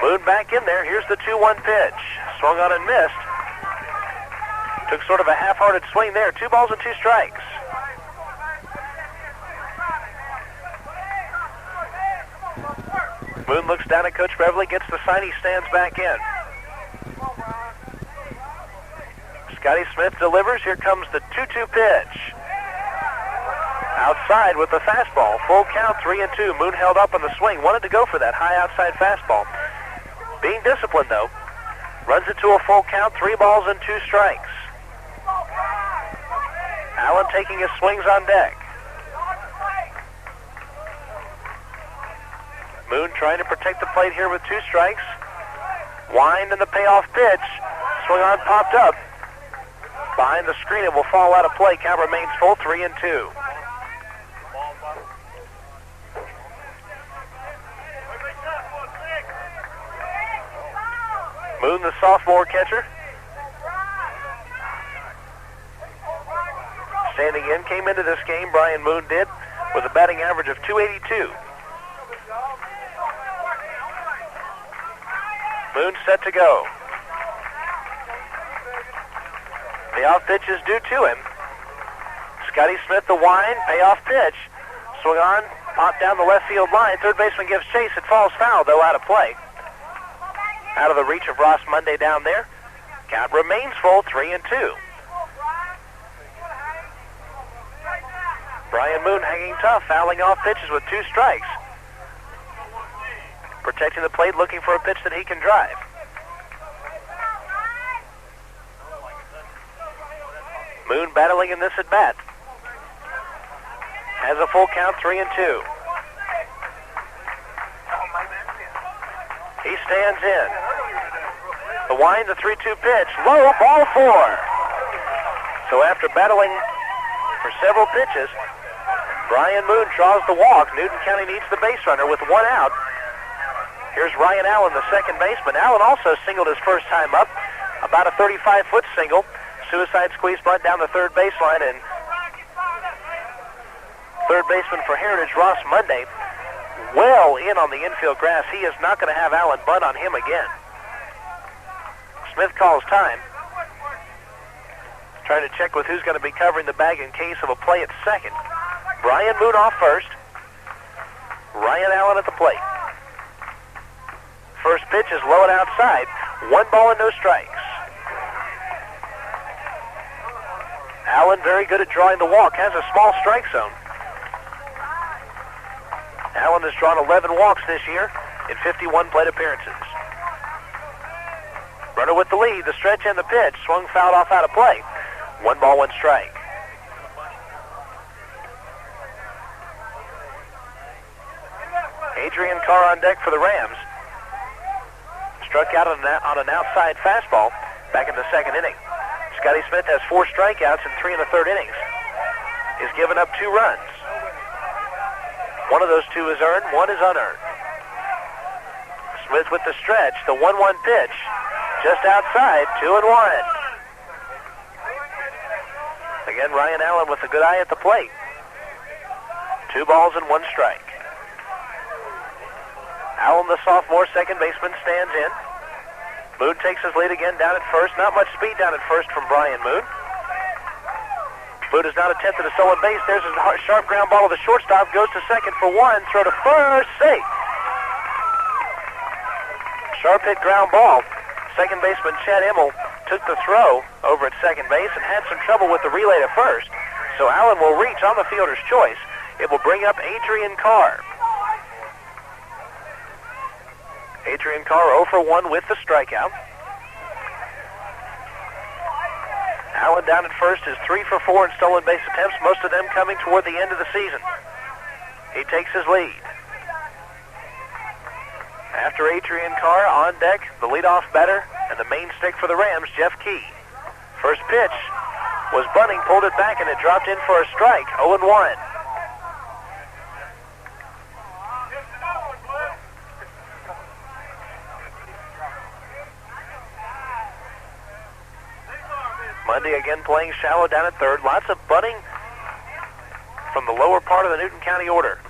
[SPEAKER 2] Moon back in there. Here's the 2-1 pitch. Swung on and missed. Took sort of a half-hearted swing there. 2 balls and 2 strikes. Moon looks down at Coach Beverly, gets the sign, he stands back in. Scotty Smith delivers. Here comes the 2-2 pitch. Outside with the fastball. Full count, 3-2. Moon held up on the swing. Wanted to go for that high outside fastball. Being disciplined, though. Runs it to a full count, 3 balls and 2 strikes. Allen taking his swings on deck. Moon trying to protect the plate here with 2 strikes. Wind and the payoff pitch. Swing on, popped up. Behind the screen, it will fall out of play. Count remains full, 3-2. Moon, the sophomore catcher. Standing in, came into this game, Brian Moon did, with a batting average of .282. Moon set to go. Payoff pitch is due to him. Scotty Smith, the wind, payoff pitch. Swung on, popped down the left field line. Third baseman gives chase. It falls foul, though, out of play. Out of the reach of Ross Monday down there. Count remains full, 3-2. Brian Moon hanging tough, fouling off pitches with 2 strikes. Protecting the plate, looking for a pitch that he can drive. Moon battling in this at bat. Has a full count, 3-2. He stands in. The wind, the 3-2 pitch. Low, ball 4. So after battling for several pitches, Brian Moon draws the walk. Newton County needs the base runner with 1 out. Here's Ryan Allen, the second baseman. Allen also singled his first time up. About a 35-foot single. Suicide squeeze bunt down the third baseline, and third baseman for Heritage, Ross Monday, well in on the infield grass. He is not going to have Allen bunt on him again. Smith calls time. Trying to check with who's going to be covering the bag in case of a play at second. Brian Moon off first. Ryan Allen at the plate. First pitch is low and outside. 1 ball and no strikes. Allen, very good at drawing the walk, has a small strike zone. Allen has drawn 11 walks this year in 51 plate appearances. Runner with the lead, the stretch and the pitch, swung fouled off out of play. 1 ball, 1 strike. Adrian Carr on deck for the Rams. Struck out on an outside fastball back in the second inning. Scotty Smith has 4 strikeouts in 3 1/3 innings. He's given up 2 runs. 1 of those 2 is earned, 1 is unearned. Smith with the stretch, the 1-1 pitch, just outside, 2-1. Again, Ryan Allen with a good eye at the plate. 2 balls and 1 strike. Allen, the sophomore second baseman, stands in. Moon takes his lead again down at first. Not much speed down at first from Brian Moon. Moon has not attempted a stolen base. There's a sharp ground ball to the shortstop. Goes to second for 1. Throw to first. Safe. Sharp hit ground ball. Second baseman Chad Immel took the throw over at second base and had some trouble with the relay to first. So Allen will reach on the fielder's choice. It will bring up Adrian Carr. Adrian Carr 0 for 1 with the strikeout. Allen down at first is 3 for 4 in stolen base attempts, most of them coming toward the end of the season. He takes his lead. After Adrian Carr on deck, the leadoff batter and the main stick for the Rams, Jeff Key. First pitch was bunting, pulled it back, and it dropped in for a strike, 0-1. Monday again playing shallow down at third. Lots of bunting from the lower part of the Newton County order.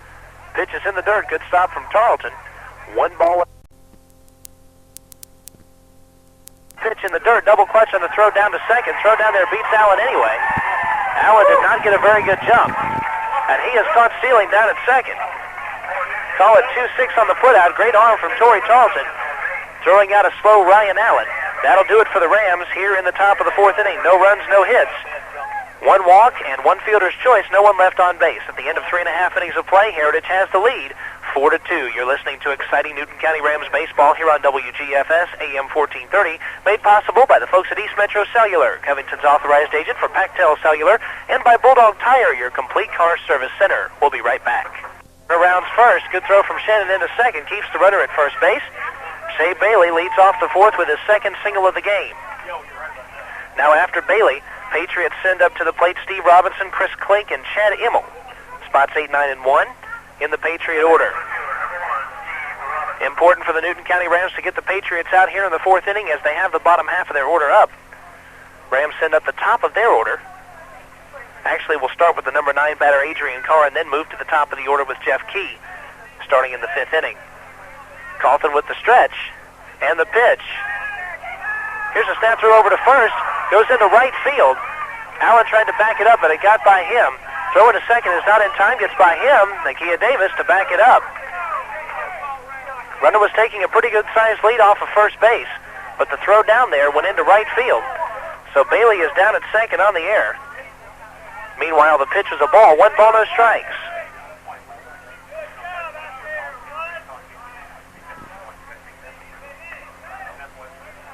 [SPEAKER 2] Pitch is in the dirt. Good stop from Tarleton. 1 ball. Pitch in the dirt. Double clutch on the throw down to second. Throw down there beats Allen anyway. Allen did not get a very good jump. And he is caught stealing down at second. Call it 2-6 on the put-out. Great arm from Torrey Tarleton. Throwing out a slow Ryan Allen. That'll do it for the Rams here in the top of the 4th inning. No runs, no hits. 1 walk and 1 fielder's choice. No one left on base. At the end of 3.5 innings of play, Heritage has the lead, 4-2. You're listening to exciting Newton County Rams baseball here on WGFS AM 1430, made possible by the folks at East Metro Cellular, Covington's authorized agent for Pactel Cellular, and by Bulldog Tire, your complete car service center. We'll be right back. Rounds first. Good throw from Shannon into second. Keeps the runner at first base. Shea Bailey leads off the 4th with his second single of the game. Now after Bailey, Patriots send up to the plate Steve Robinson, Chris Klink, and Chad Immel. Spots 8, 9, and 1 in the Patriot order. Important for the Newton County Rams to get the Patriots out here in the 4th inning as they have the bottom half of their order up. Rams send up the top of their order. Actually, we'll start with the number 9 batter Adrian Carr and then move to the top of the order with Jeff Key, starting in the 5th inning. Carlton with the stretch and the pitch. Here's a snap throw over to first. Goes into right field. Allen tried to back it up, but it got by him. Throw into second is not in time. Gets by him, Nakia Davis, to back it up. Runner was taking a pretty good-sized lead off of first base, but the throw down there went into right field. So Bailey is down at second on the air. Meanwhile, the pitch was a ball. 1 ball, no strikes.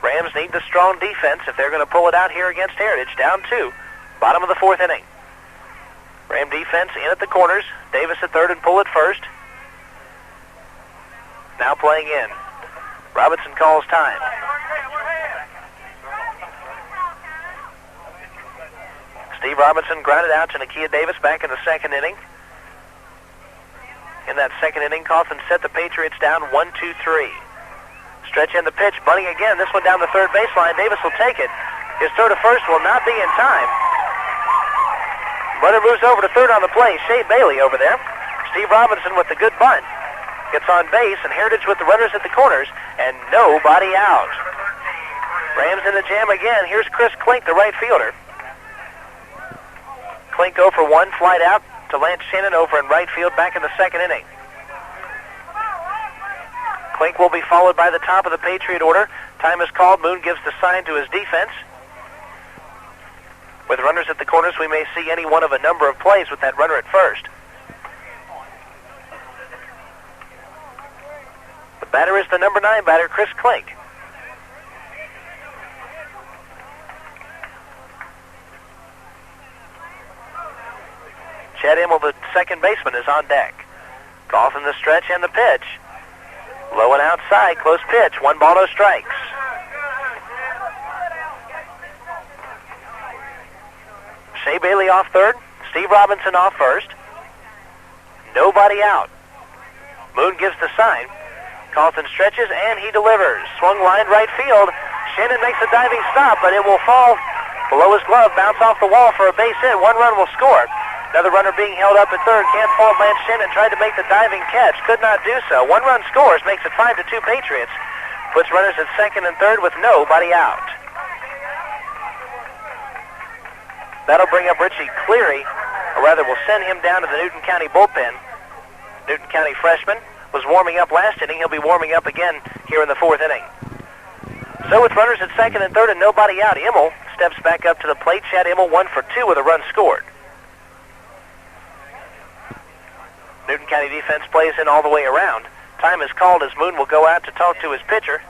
[SPEAKER 2] Rams need the strong defense if they're going to pull it out here against Heritage. Down 2, bottom of the 4th inning. Ram defense in at the corners. Davis at third and Pull at first. Now playing in. Robinson calls time. Steve Robinson grounded out to Nakia Davis back in the 2nd inning. In that 2nd inning, Carlton set the Patriots down 1-2-3. Stretch in the pitch, bunting again. This one down the 3rd baseline. Davis will take it. His throw to first will not be in time. Runner moves over to third on the play. Shea Bailey over there. Steve Robinson with the good bunt. Gets on base, and Heritage with the runners at the corners, and nobody out. Rams in the jam again. Here's Chris Klink, the right fielder. Klink 0 for 1, flight out to Lance Shannon over in right field back in the 2nd inning. Klink will be followed by the top of the Patriot order, Time is called. Moon gives the sign to his defense. With runners at the corners, we may see any one of a number of plays with that runner at first. The batter is the number 9 batter, Chris Klink. Chad Immel, the second baseman, is on deck. Call from the stretch and the pitch. Low and outside, close pitch. 1 ball, no strikes. Shea Bailey off third. Steve Robinson off first. Nobody out. Moon gives the sign. Carlton stretches and he delivers. Swung line right field. Shannon makes a diving stop, but it will fall below his glove, bounce off the wall for a base hit. 1 run will score. Another runner being held up at third. Can't fault Lance Shannon. Tried to make the diving catch. Could not do so. 1 run scores. Makes it 5-2 Patriots. Puts runners at second and third with nobody out. That'll bring up Richie Cleary, or rather will send him down to the Newton County bullpen. Newton County freshman was warming up last inning. He'll be warming up again here in the 4th inning. So with runners at second and third and nobody out, Immel steps back up to the plate. Chad Immel 1 for 2 with a run scored. Newton County defense plays in all the way around. Time is called as Moon will go out to talk to his pitcher,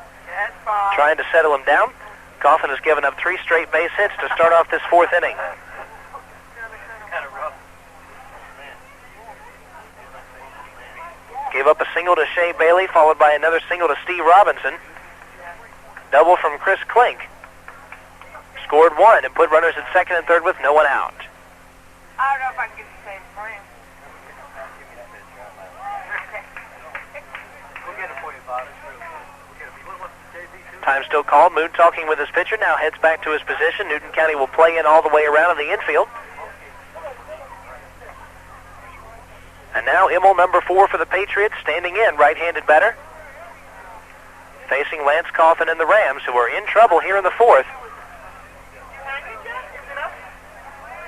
[SPEAKER 2] trying to settle him down. Coffin has given up 3 straight base hits to start off this 4th inning. Gave up a single to Shea Bailey, followed by another single to Steve Robinson. Double from Chris Klink. Scored 1 and put runners at second and third with no one out.
[SPEAKER 7] I don't know if I can get the same frame. We'll get it for you, Bob.
[SPEAKER 2] Time still called. Moon talking with his pitcher. Now heads back to his position. Newton County will play in all the way around in the infield. And now Immel, number 4 for the Patriots, standing in, right-handed batter. Facing Lance Coffin and the Rams, who are in trouble here in the 4th.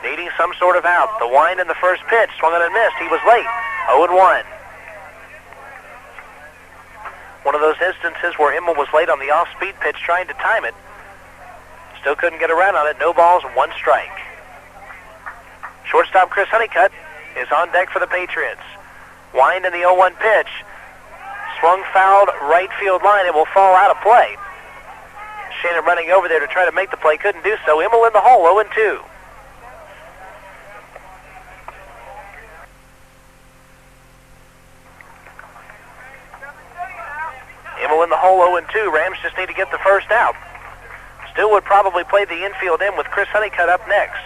[SPEAKER 2] Needing some sort of out. The wind in the first pitch, swung on and missed. He was late. 0-1. One of those instances where Immel was late on the off-speed pitch trying to time it. Still couldn't get around on it. No balls, 1 strike. Shortstop Chris Honeycutt is on deck for the Patriots. Wind in the 0-1 pitch. Swung fouled right field line. It will fall out of play. Shannon running over there to try to make the play. Couldn't do so. Immel in the hole, 0-2. Immel in the hole, 0-2. Rams just need to get the first out. Still would probably play the infield in with Chris Honeycutt up next.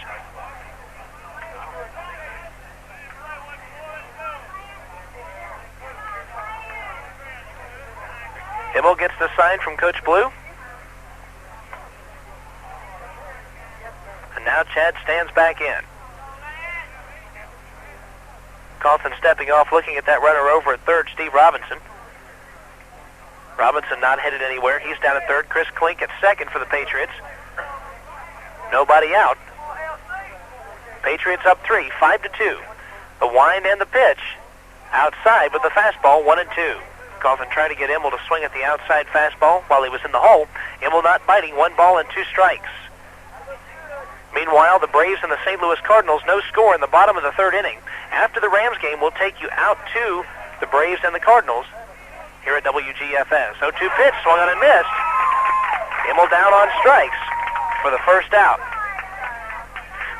[SPEAKER 2] Immel gets the sign from Coach Blue. And now Chad stands back in. Coffin stepping off, looking at that runner over at third, Steve Robinson. Robinson not headed anywhere. He's down at third. Chris Klink at second for the Patriots. Nobody out. Patriots up 3, 5-2. The wind and the pitch. Outside with the fastball, 1-2. Coffin tried to get Immel to swing at the outside fastball while he was in the hole. Immel not biting, 1 ball and 2 strikes. Meanwhile, the Braves and the St. Louis Cardinals, no score in the bottom of the 3rd inning. After the Rams game, we'll take you out to the Braves and the Cardinals here at WGFS. 0-2 pitch, swung on and missed. Immel down on strikes for the first out.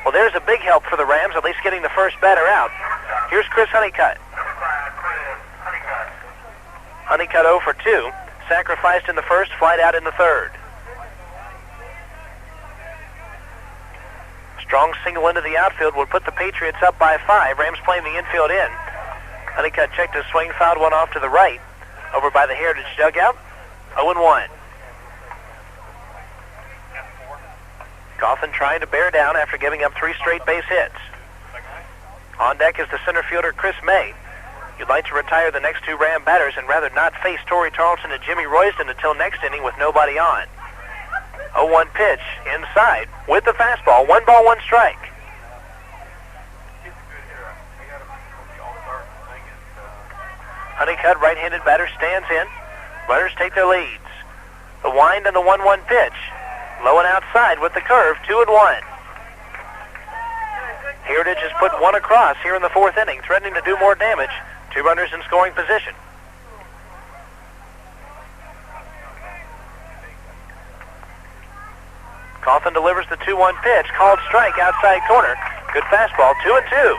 [SPEAKER 2] Well, there's a big help for the Rams, at least getting the first batter out. Here's Chris Honeycutt. Honeycutt 0 for 2. Sacrificed in the first, flied out in the 3rd. Strong single into the outfield will put the Patriots up by 5. Rams playing the infield in. Honeycutt checked his swing, fouled one off to the right. Over by the Heritage dugout. 0-1. Coffin trying to bear down after giving up 3 straight base hits. On deck is the center fielder Chris May. You'd like to retire the next 2 Ram batters and rather not face Torrey Tarleton and Jimmy Royston until next inning with nobody on. 0-1 pitch inside with the fastball. 1 ball, 1 strike. Honeycutt, right-handed batter, stands in. Runners take their leads. The wind and the 1-1 pitch. Low and outside with the curve, 2-1. Heritage has put one across here in the fourth inning, threatening to do more damage. 2 runners in scoring position. Coffin delivers the 2-1 pitch, called strike outside corner. Good fastball, 2-2.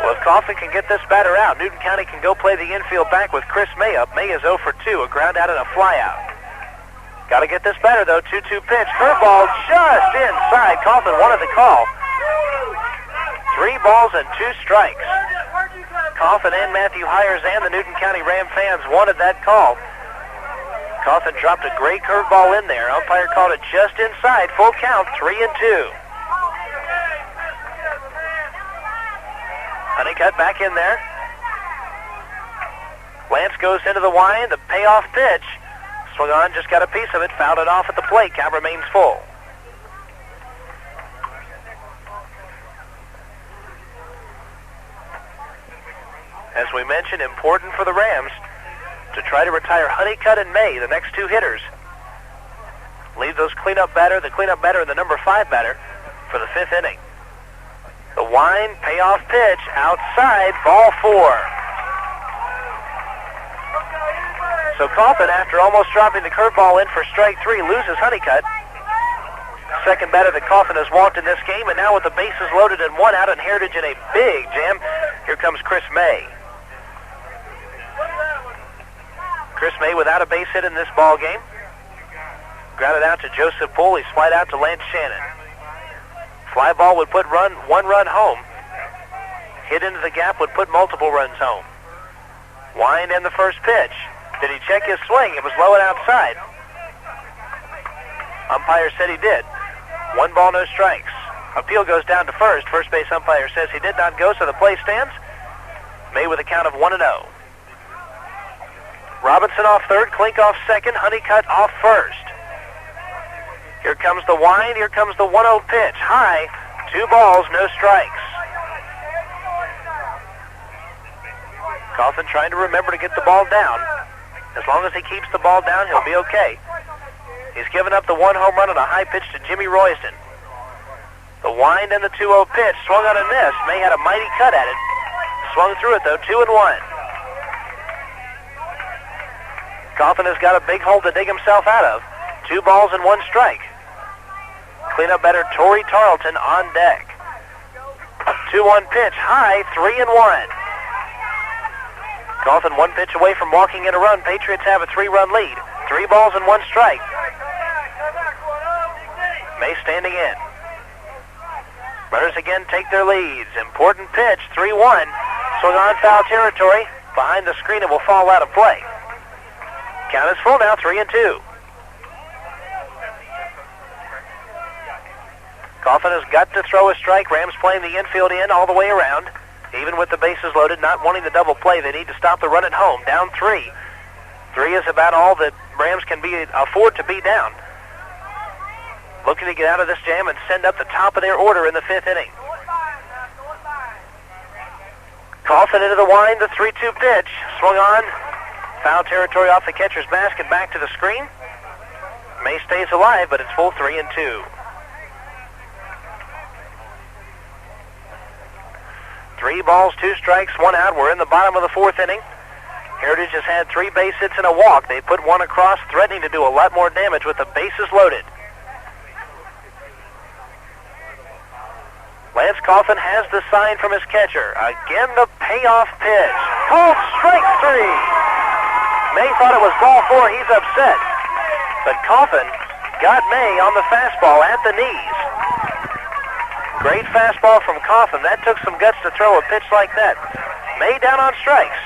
[SPEAKER 2] Well, if Coffin can get this batter out, Newton County can go play the infield back with Chris May up. May is 0 for 2, a ground out and a fly out. Got to get this batter, though. 2-2 pitch. Curveball just inside. Coffin wanted the call. 3 balls and 2 strikes. Coffin and Matthew Hires and the Newton County Ram fans wanted that call. Coffin dropped a great curveball in there. Umpire called it just inside. Full count, 3-2. Honeycutt back in there. Lance goes into the wind. The payoff pitch. Swung on, just got a piece of it. Fouled it off at the plate. Count remains full. As we mentioned, important for the Rams to try to retire Honeycutt and May, the next 2 hitters. Leave those the cleanup batter and the number 5 batter for the 5th inning. The wind, payoff pitch, outside, ball 4. So Coffin, after almost dropping the curveball in for strike 3, loses Honeycutt. Second batter that Coffin has walked in this game, and now with the bases loaded and 1 out and Heritage in a big jam, here comes Chris May. Chris May without a base hit in this ball game. Grounded out to Joseph Poole. He's flied out to Lance Shannon. Fly ball would put 1 run home. Hit into the gap would put multiple runs home. Wind and the first pitch. Did he check his swing? It was low and outside. Umpire said he did. 1 ball, no strikes. Appeal goes down to first. First base umpire says he did not go, so the play stands. May with a count of 1-0. Robinson off third, Klink off second, Honeycutt off first. Here comes the wind, here comes the 1-0 pitch. High, 2 balls, no strikes. Coffin trying to remember to get the ball down. As long as he keeps the ball down, he'll be okay. He's given up the 1 home run on a high pitch to Jimmy Royston. The wind and the 2-0 pitch, swung on and missed. May had a mighty cut at it. Swung through it though, 2-1. Coffin has got a big hole to dig himself out of. 2 balls and 1 strike. Cleanup batter Torrey Tarleton on deck. 2-1 pitch, high, 3-1. Coffin 1 pitch away from walking in a run. Patriots have a 3-run lead. 3 balls and 1 strike. May standing in. Runners again take their leads. Important pitch, 3-1. Swung on foul territory. Behind the screen, it will fall out of play. Count is full now, 3-2. Coffin has got to throw a strike. Rams playing the infield in all the way around. Even with the bases loaded, not wanting the double play, they need to stop the run at home. Down 3. 3 is about all that Rams can afford to be down. Looking to get out of this jam and send up the top of their order in the 5th inning. Coffin into the wind, the 3-2 pitch. Swung on. Foul territory off the catcher's basket, back to the screen. May stays alive, but it's full 3-2. 3 balls, 2 strikes, 1 out. We're in the bottom of the 4th inning. Heritage has had 3 base hits and a walk. They put 1 across, threatening to do a lot more damage with the bases loaded. Lance Coffin has the sign from his catcher. Again, the payoff pitch. Called strike 3. May thought it was ball 4. He's upset. But Coffin got May on the fastball at the knees. Great fastball from Coffin. That took some guts to throw a pitch like that. May down on strikes.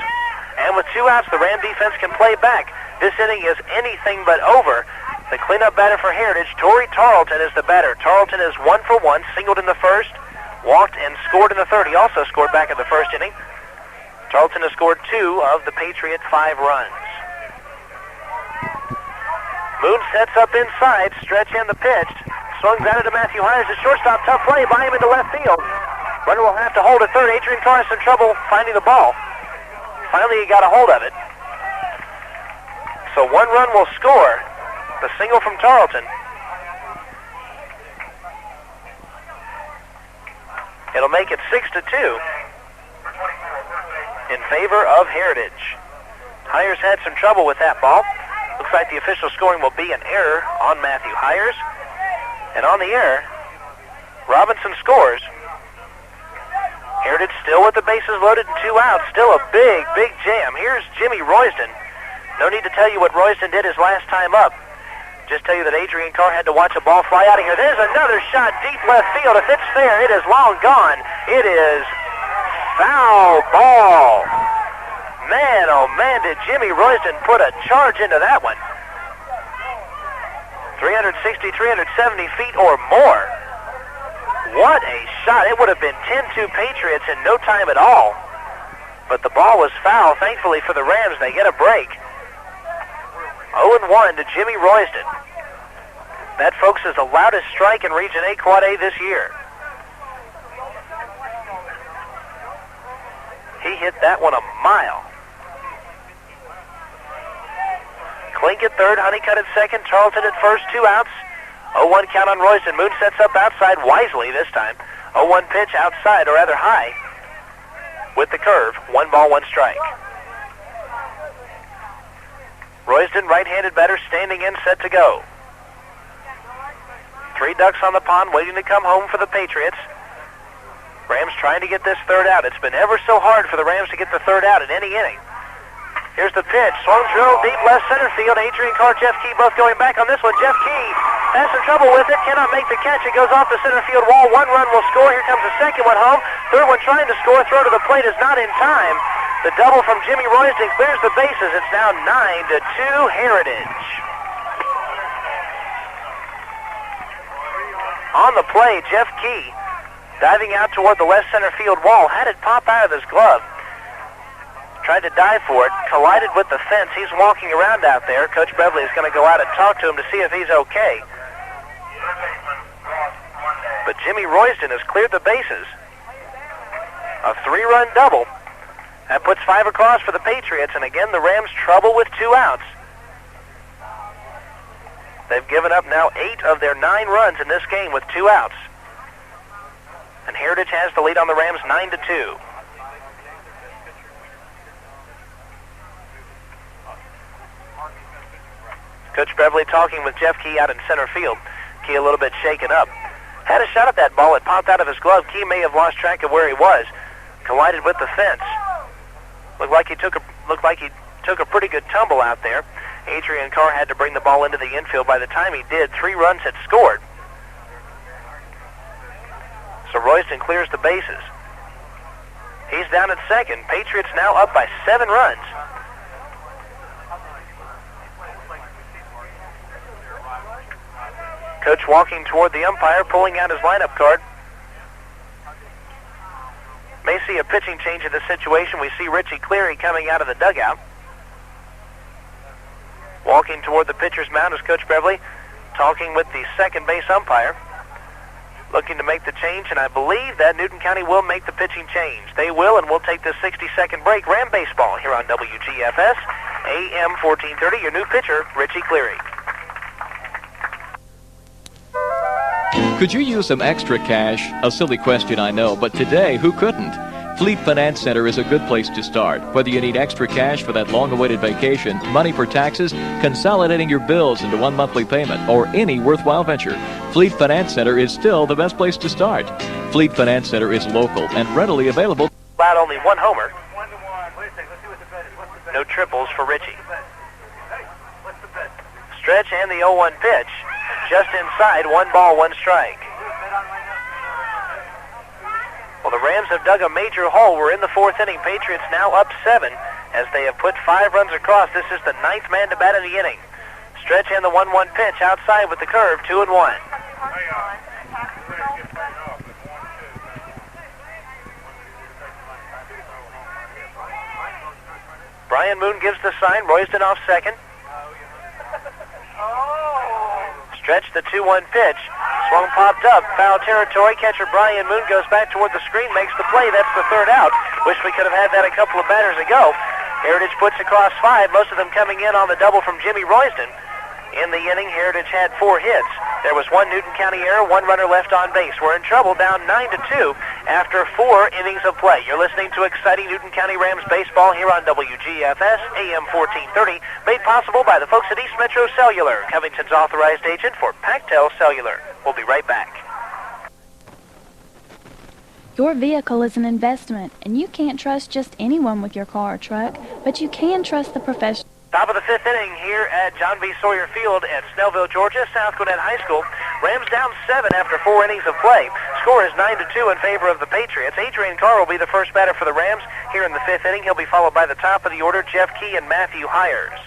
[SPEAKER 2] And with 2 outs, the Ram defense can play back. This inning is anything but over. The cleanup batter for Heritage, Torrey Tarleton, is the batter. Tarleton is 1 for 1, singled in the first, walked and scored in the third. He also scored back in the first inning. Tarleton has scored 2 of the Patriot 5 runs. Moon sets up inside, stretch and the pitch. Swung batted to Matthew Hires at shortstop. Tough play by him into left field. Runner will have to hold at third. Adrian Torres in trouble finding the ball. Finally, he got a hold of it. One run will score. The single from Tarleton. It'll make it 6-2 in favor of Heritage. Hires had some trouble with that ball. Looks like the official scoring will be an error on Matthew Hires. And on the error, Robinson scores. Heritage still with the bases loaded and 2 outs. Still a big, big jam. Here's Jimmy Royston. No need to tell you what Royston did his last time up. Just tell you that Adrian Carr had to watch a ball fly out of here. There's another shot deep left field. If it's fair, it is long gone. It is foul ball. Man, oh man, did Jimmy Royston put a charge into that one. 360, 370 feet or more. What a shot. It would have been 10-2 Patriots in no time at all. But the ball was foul. Thankfully for the Rams, they get a break. 0-1 to Jimmy Royston. That, folks, is the loudest strike in Region A Quad A this year. He hit that one a mile. Klink at third, Honeycutt at second, Tarleton at first, 2 outs. 0-1 count on Royston. Moon sets up outside wisely this time. 0-1 pitch outside, or rather high, with the curve. 1 ball, 1 strike. Royston, right-handed batter, standing in, set to go. 3 ducks on the pond, waiting to come home for the Patriots. Rams trying to get this third out. It's been ever so hard for the Rams to get the third out in any inning. Here's the pitch. Swung drill, deep left center field. Adrian Carr, Jeff Key both going back on this one. Jeff Key has some trouble with it. Cannot make the catch. It goes off the center field wall. 1 run will score. Here comes the second one home. Third one trying to score. Throw to the plate is not in time. The double from Jimmy Royston clears the bases. It's now 9-2 Heritage. On the play, Jeff Key diving out toward the left center field wall. Had it pop out of his glove. Tried to dive for it. Collided with the fence. He's walking around out there. Coach Beverly is going to go out and talk to him to see if he's okay. But Jimmy Royston has cleared the bases. A 3-run double. That puts 5 across for the Patriots, and again the Rams trouble with 2 outs. They've given up now 8 of their 9 runs in this game with 2 outs. And Heritage has the lead on the Rams 9-2. Coach Beverly talking with Jeff Key out in center field. Key a little bit shaken up. Had a shot at that ball. It popped out of his glove. Key may have lost track of where he was. Collided with the fence. Looked like he took a pretty good tumble out there. Adrian Carr had to bring the ball into the infield. By the time he did, 3 runs had scored. So Royston clears the bases. He's down at second. Patriots now up by 7 runs. Coach walking toward the umpire, pulling out his lineup card. May see a pitching change in this situation. We see Richie Cleary coming out of the dugout. Walking toward the pitcher's mound is Coach Beverly, talking with the second base umpire. Looking to make the change, and I believe that Newton County will make the pitching change. They will, and we'll take this 60-second break. Ram baseball here on WGFS, AM 1430. Your new pitcher, Richie Cleary.
[SPEAKER 5] Could you use some extra cash? A silly question, I know, but today, who couldn't? Fleet Finance Center is a good place to start. Whether you need extra cash for that long-awaited vacation, money for taxes, consolidating your bills into one monthly payment, or any worthwhile venture, Fleet Finance Center is still the best place to start. Fleet Finance Center is local and readily available.
[SPEAKER 2] Allowed only 1 homer. No triples for Richie. Stretch and the 0-1 pitch. Just inside, 1 ball, 1 strike. Well, the Rams have dug a major hole. We're in the 4th inning. Patriots now up 7 as they have put 5 runs across. This is the 9th man to bat in the inning. Stretch and the 1-1 pitch outside with the curve, 2-1. Brian Moon gives the sign. Royston off second. Stretch the 2-1 pitch. Swung popped up. Foul territory. Catcher Brian Moon goes back toward the screen, makes the play. That's the 3rd out. Wish we could have had that a couple of batters ago. Heritage puts across 5, most of them coming in on the double from Jimmy Royston. In the inning, Heritage had 4 hits. There was 1 Newton County error, 1 runner left on base. We're in trouble, down 9-2 after 4 innings of play. You're listening to exciting Newton County Rams baseball here on WGFS, AM 1430, made possible by the folks at East Metro Cellular, Covington's authorized agent for Pactel Cellular. We'll be right back.
[SPEAKER 6] Your vehicle is an investment, and you can't trust just anyone with your car or truck, but you can trust the professional.
[SPEAKER 2] Top of the 5th inning here at John B. Sawyer Field at Snellville, Georgia, South Gwinnett High School. Rams down 7 after 4 innings of play. Score is 9-2 in favor of the Patriots. Adrian Carr will be the first batter for the Rams here in the 5th inning. He'll be followed by the top of the order, Jeff Key and Matthew Hires.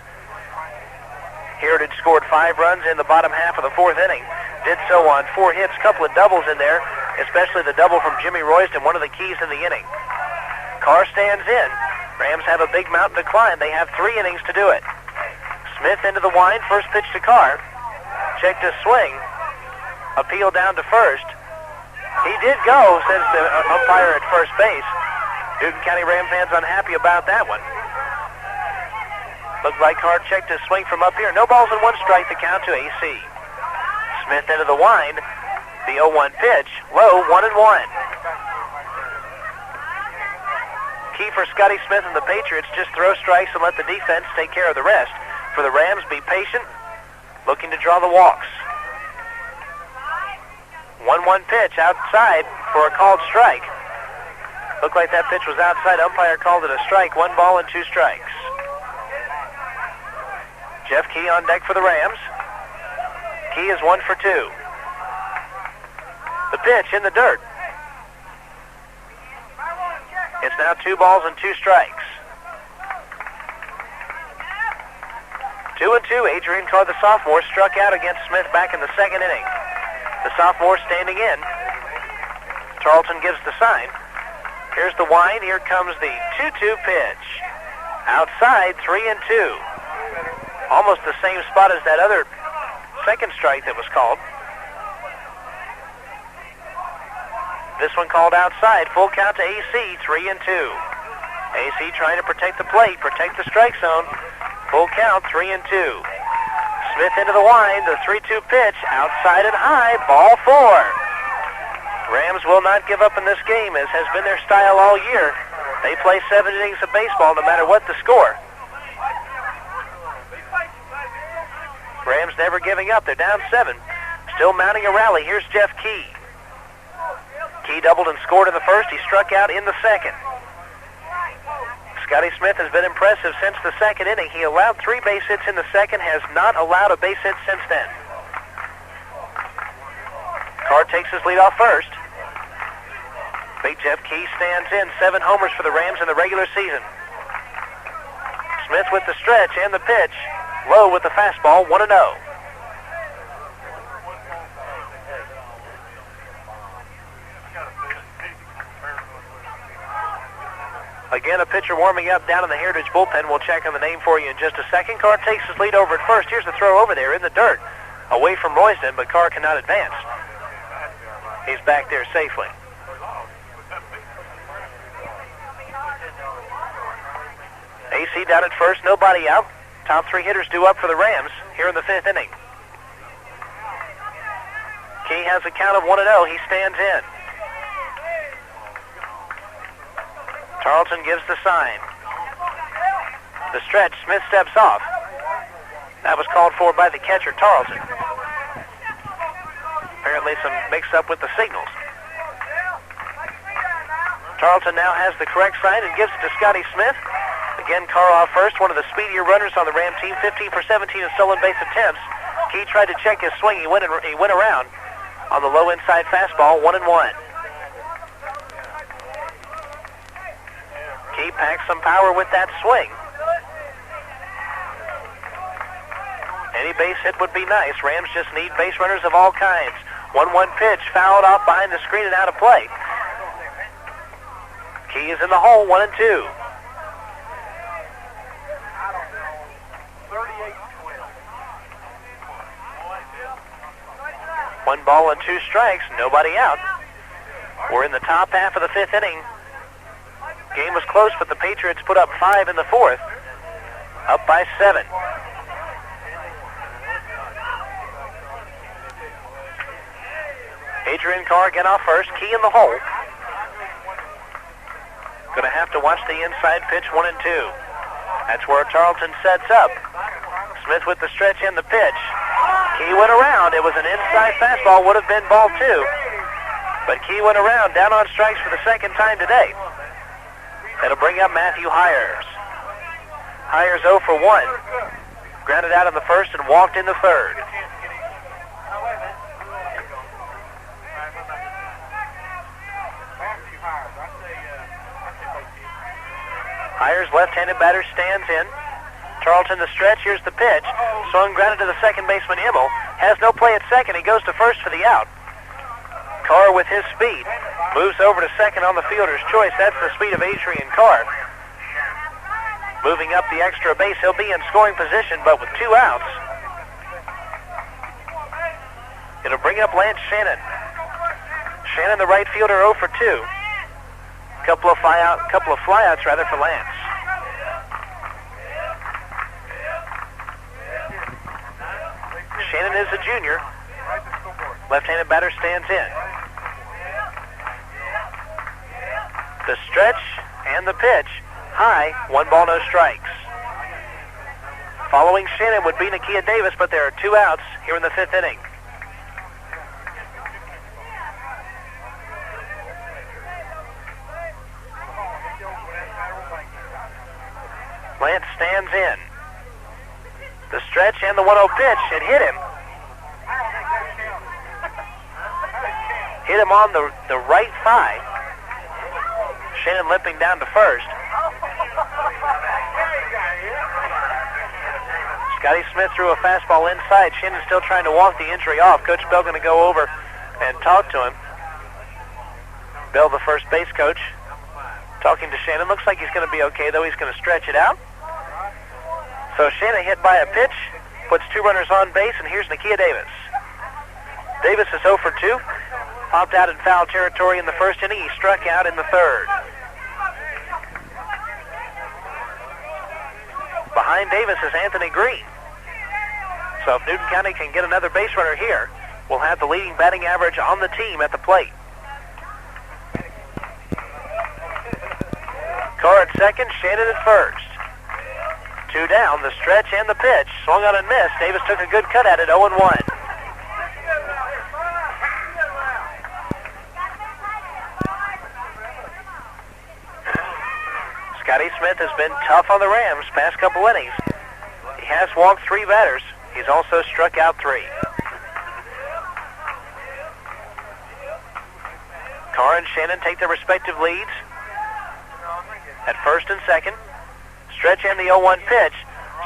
[SPEAKER 2] Heritage scored 5 runs in the bottom half of the 4th inning. Did so on 4 hits, couple of doubles in there, especially the double from Jimmy Royston, one of the keys in the inning. Carr stands in. Rams have a big mountain to climb. They have 3 innings to do it. Smith into the wind, first pitch to Carr. Checked his swing. Appeal down to first. He did go, says the umpire at first base. Newton County Ram fans unhappy about that one. Looked like Carr checked his swing from up here. No balls and 1 strike, the count to AC. Smith into the wind. The 0-1 pitch. Low, 1-1. Key for Scotty Smith and the Patriots, just throw strikes and let the defense take care of the rest. For the Rams, be patient, looking to draw the walks. 1-1 pitch outside for a called strike. Looked like that pitch was outside. Umpire called it a strike. 1 ball and 2 strikes. Jeff Key on deck for the Rams. Key is 1 for 2. The pitch in the dirt. It's now 2 balls and 2 strikes. 2-2. Adrian Carr, the sophomore, struck out against Smith back in the 2nd inning. The sophomore standing in. Tarleton gives the sign. Here's the wind. Here comes the 2-2 pitch. Outside, 3-2. Almost the same spot as that other second strike that was called. This one called outside. Full count to AC, 3-2. AC trying to protect the plate, protect the strike zone. Full count, 3-2. Smith into the wind, the 3-2 pitch, outside and high, ball 4. Rams will not give up in this game, as has been their style all year. They play 7 innings of baseball no matter what the score. Rams never giving up. They're down 7. Still mounting a rally. Here's Jeff Key. Key doubled and scored in the 1st. He struck out in the 2nd. Scotty Smith has been impressive since the 2nd inning. He allowed 3 base hits in the 2nd, has not allowed a base hit since then. Carr takes his lead off first. Big Jeff Key stands in. 7 homers for the Rams in the regular season. Smith with the stretch and the pitch. Low with the fastball, 1-0. Again, a pitcher warming up down in the Heritage bullpen. We'll check on the name for you in just a second. Carr takes his lead over at first. Here's the throw over there in the dirt. Away from Royston, but Carr cannot advance. He's back there safely. AC down at first, nobody out. Top 3 hitters due up for the Rams here in the 5th inning. Key has a count of 1-0. He stands in. Tarleton gives the sign. The stretch, Smith steps off. That was called for by the catcher, Tarleton. Apparently some mix-up with the signals. Tarleton now has the correct sign and gives it to Scotty Smith. Again, Carr off first, one of the speedier runners on the Ram team, 15 for 17 in stolen base attempts. Key tried to check his swing. He went around on the low inside fastball, 1-1. Key packs some power with that swing. Any base hit would be nice. Rams just need base runners of all kinds. 1-1 pitch, fouled off behind the screen and out of play. Key is in the hole, 1-2. 1 ball and 2 strikes, nobody out. We're in the top half of the 5th inning. Game was close, but the Patriots put up 5 in the fourth. Up by 7. Adrian Carr again off first. Key in the hole. Going to have to watch the inside pitch 1 and 2. That's where Tarleton sets up. Smith with the stretch and the pitch. Key went around. It was an inside fastball. Would have been ball 2. But Key went around. Down on strikes for the second time today. That'll bring up Matthew Hires. Hires 0 for 1. Grounded out in the first and walked in the third. Hires, left-handed batter, stands in. Tarleton the stretch. Here's the pitch. Swung, grounded to the second baseman, Immel. Has no play at second. He goes to first for the out. Carr with his speed moves over to second on the fielder's choice. That's the speed of Adrian Carr. Moving up the extra base, he'll be in scoring position, but with 2 outs. It'll bring up Lance Shannon. Shannon, the right fielder, 0 for 2. Couple of flyouts for Lance. Shannon is a junior. Left-handed batter stands in. The stretch and the pitch. High, 1 ball, no strikes. Following Shannon would be Nakia Davis, but there are 2 outs here in the 5th inning. Lance stands in. The stretch and the 1-0 pitch. It hit him. Hit him on the right thigh. Shannon limping down to first. Scotty Smith threw a fastball inside. Shannon still trying to walk the injury off. Coach Bell going to go over and talk to him. Bell, the first base coach, talking to Shannon. Looks like he's going to be okay, though. He's going to stretch it out. So Shannon hit by a pitch, puts 2 runners on base, and here's Nakia Davis. Davis is 0 for 2. Popped out in foul territory in the first inning. He struck out in the third. Behind Davis is Anthony Green. So if Newton County can get another base runner here, we'll have the leading batting average on the team at the plate. Carr at second, Shannon at first. 2 down, the stretch and the pitch. Swung on and missed. Davis took a good cut at it, 0-1. Scotty Smith has been tough on the Rams past couple innings. He has walked 3 batters. He's also struck out 3. Carr and Shannon take their respective leads at first and second. Stretch and the 0-1 pitch.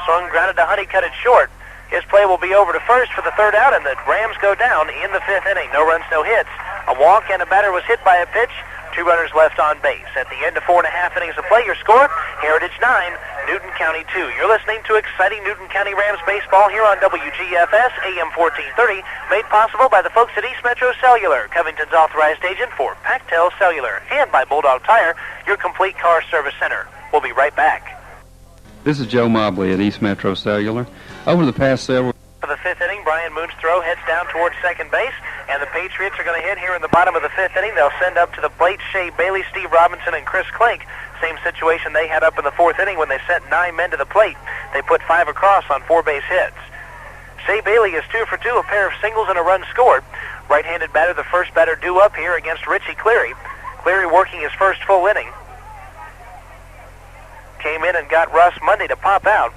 [SPEAKER 2] Swung, grounded to Honey, cut it short. His play will be over to first for the 3rd out, and the Rams go down in the 5th inning. No runs, no hits. A walk and a batter was hit by a pitch. 2 runners left on base. At the end of 4.5 innings of play, your score, Heritage 9, Newton County 2. You're listening to exciting Newton County Rams baseball here on WGFS AM 1430, made possible by the folks at East Metro Cellular, Covington's authorized agent for Pactel Cellular, and by Bulldog Tire, your complete car service center. We'll be right back.
[SPEAKER 8] This is Joe Mobley at East Metro Cellular. Over the past several...
[SPEAKER 2] For the 5th inning, Brian Moon's throw heads down towards second base, and the Patriots are going to hit here in the bottom of the 5th inning. They'll send up to the plate Shea Bailey, Steve Robinson, and Chris Klink. Same situation they had up in the 4th inning when they sent 9 men to the plate. They put 5 across on 4 base hits. Shea Bailey is 2 for 2, a pair of singles and a run scored. Right-handed batter, the first batter due up here against Richie Cleary. Cleary working his first full inning. Came in and got Russ Monday to pop out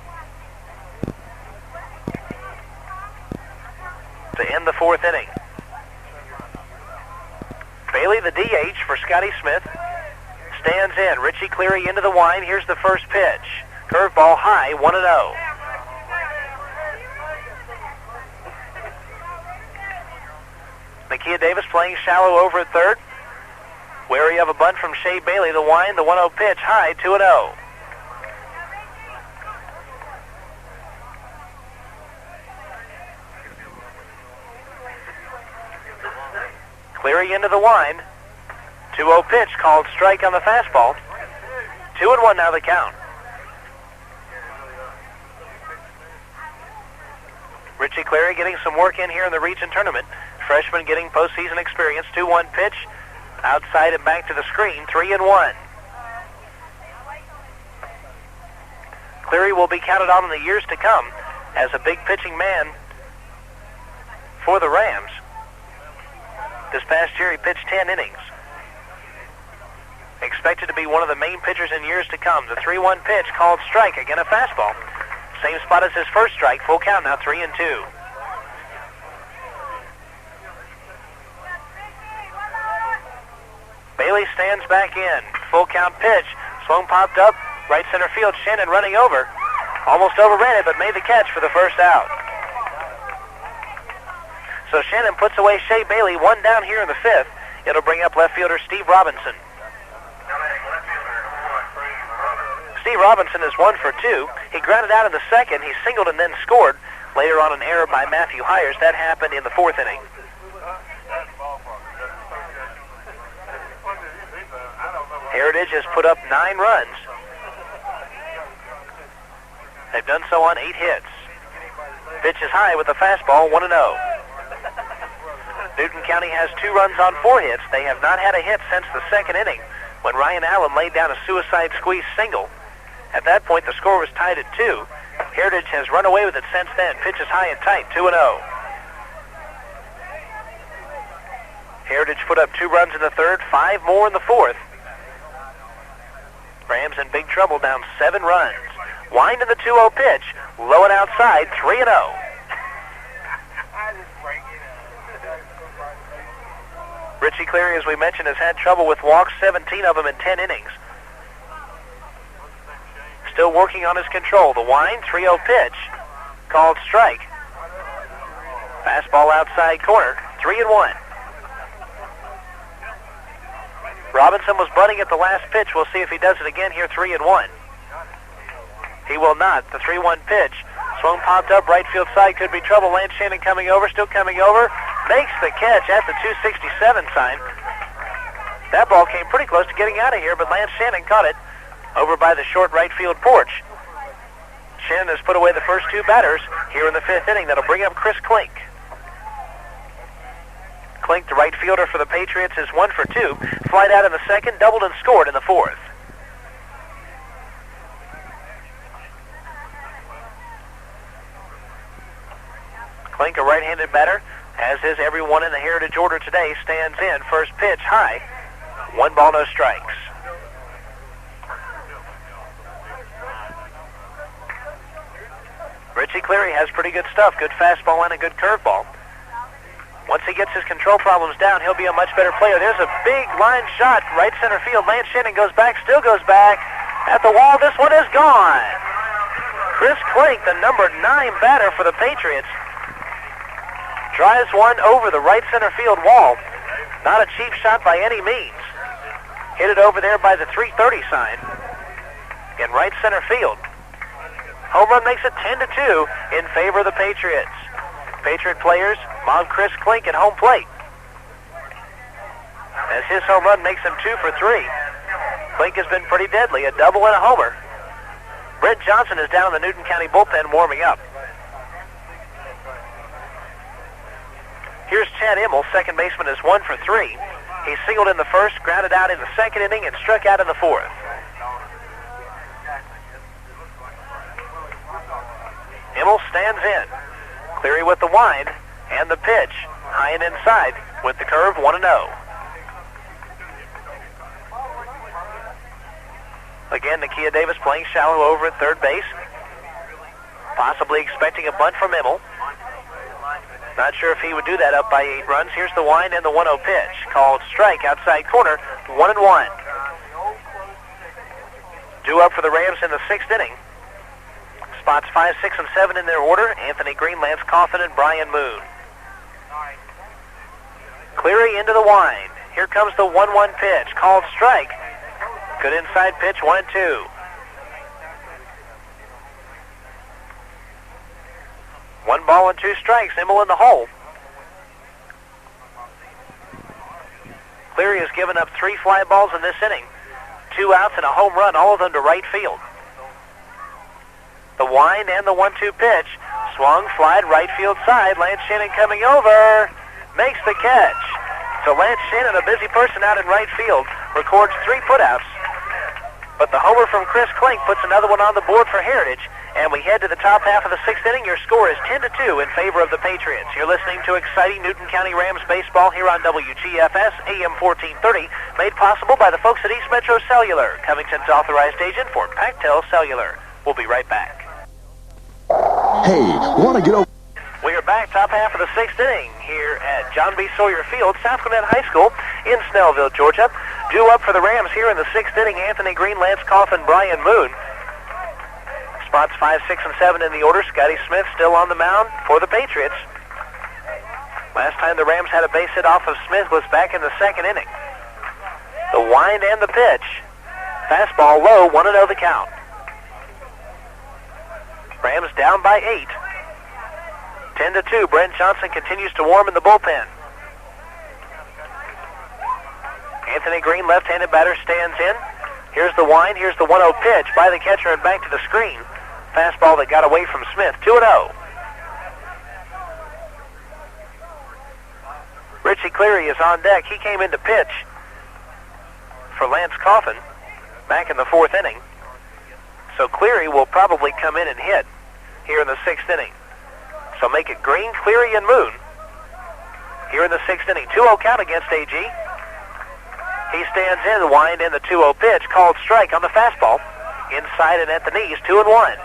[SPEAKER 2] to end the 4th inning. Bailey, the DH for Scotty Smith, stands in. Richie Cleary into the wind. Here's the first pitch. Curveball high, 1-0. Nakia Davis playing shallow over at third. Wary of a bunt from Shea Bailey. The wind, the 1-0 pitch, high, 2-0. Cleary into the wind. 2-0 pitch, called strike on the fastball. 2-1 now the count. Richie Cleary getting some work in here in the region tournament. Freshman getting postseason experience. 2-1 pitch. Outside and back to the screen. 3-1. Cleary will be counted on in the years to come as a big pitching man for the Rams. This past year he pitched 10 innings. Expected to be one of the main pitchers in years to come. The 3-1 pitch called strike. Again, a fastball. Same spot as his first strike. Full count now, 3-2. Bailey stands back in. Full count pitch. Sloan popped up. Right center field. Shannon running over. Almost overran it, but made the catch for the first out. So Shannon puts away Shea Bailey. One down here in the fifth. It'll bring up left fielder Steve Robinson. Steve Robinson is 1 for 2. He grounded out in the second. He singled and then scored. Later on an error by Matthew Hires. That happened in the fourth inning. Heritage has put up 9 runs. They've done so on 8 hits. Pitch is high with a fastball, 1-0. Newton County has 2 runs on 4 hits. They have not had a hit since the second inning when Ryan Allen laid down a suicide squeeze single. At that point, the score was tied at 2. Heritage has run away with it since then. Pitch is high and tight, 2-0. Heritage put up 2 runs in the third, 5 more in the fourth. Rams in big trouble, down 7 runs. Wind in the 2-0 pitch, low and outside, 3-0. Richie Cleary, as we mentioned, has had trouble with walks, 17 of them in 10 innings. Still working on his control. The wind, 3-0 pitch, called strike. Fastball outside corner, 3-1. Robinson was bunting at the last pitch. We'll see if he does it again here, 3-1. He will not. The 3-1 pitch. Swung popped up, right field side, could be trouble. Lance Shannon coming over, still coming over. Makes the catch at the 267 sign. That ball came pretty close to getting out of here, but Lance Shannon caught it over by the short right field porch. Shannon has put away the first 2 batters here in the 5th inning. That'll bring up Chris Klink. Klink, the right fielder for the Patriots, is 1 for 2. Flied out in the second, doubled and scored in the fourth. Klink, a right-handed batter, as is everyone in the Heritage order today, stands in. First pitch high. 1 ball, no strikes. Richie Cleary has pretty good stuff. Good fastball and a good curveball. Once he gets his control problems down, he'll be a much better player. There's a big line shot, right center field. Lance Shannon goes back, still goes back. At the wall, this one is gone. Chris Klink, the number 9 batter for the Patriots, drives one over the right center field wall. Not a cheap shot by any means. Hit it over there by the 330 sign in right center field. Home run makes it 10-2 in favor of the Patriots. Patriot players mob Chris Klink at home plate, as his home run makes him 2 for 3. Klink has been pretty deadly, a double and a homer. Brent Johnson is down in the Newton County bullpen warming up. Here's Chad Immel, second baseman, is 1 for 3. He singled in the first, grounded out in the second inning, and struck out in the fourth. Immel stands in. Cleary with the wind and the pitch, high and inside with the curve, 1-0. Again, Nakia Davis playing shallow over at third base, possibly expecting a bunt from Immel. Not sure if he would do that up by 8 runs. Here's the wind and the 1-0 pitch, called strike outside corner, 1-1. Due up for the Rams in the 6th inning. Spots 5, 6, and 7 in their order. Anthony Green, Lance Coffin, and Brian Moon. Cleary into the wind. Here comes the 1-1 pitch, called strike. Good inside pitch, 1-2. One ball and 2 strikes. Immel in the hole. Cleary has given up 3 fly balls in this inning. 2 outs and a home run, all of them to right field. The wind and the 1-2 pitch. Swung, flied, right field side. Lance Shannon coming over. Makes the catch. So Lance Shannon, a busy person out in right field, records 3 putouts. But the homer from Chris Klink puts another one on the board for Heritage. And we head to the top half of the 6th inning. Your score is 10-2 in favor of the Patriots. You're listening to exciting Newton County Rams baseball here on WGFS, AM 1430, made possible by the folks at East Metro Cellular, Covington's authorized agent for Pactel Cellular. We'll be right back.
[SPEAKER 9] Hey, want to get over?
[SPEAKER 2] We are back, top half of the 6th inning here at John B. Sawyer Field, South Gwinnett High School in Snellville, Georgia. Due up for the Rams here in the 6th inning, Anthony Green, Lance Coffin, Brian Moon. Spots 5, 6, and 7 in the order. Scotty Smith still on the mound for the Patriots. Last time the Rams had a base hit off of Smith was back in the 2nd inning. The wind and the pitch. Fastball low, 1-0 the count. Rams down by 8. 10-2. Brent Johnson continues to warm in the bullpen. Anthony Green, left-handed batter, stands in. Here's the wind. Here's the 1-0 pitch by the catcher and back to the screen. Fastball that got away from Smith. 2-0. Richie Cleary is on deck. He came in to pitch for Lance Coffin back in the 4th inning. So Cleary will probably come in and hit here in the 6th inning. So make it Green, Cleary, and Moon here in the 6th inning. 2-0 count against AG. He stands in, the wind in the 2-0 pitch, called strike on the fastball. Inside and at the knees, 2-1.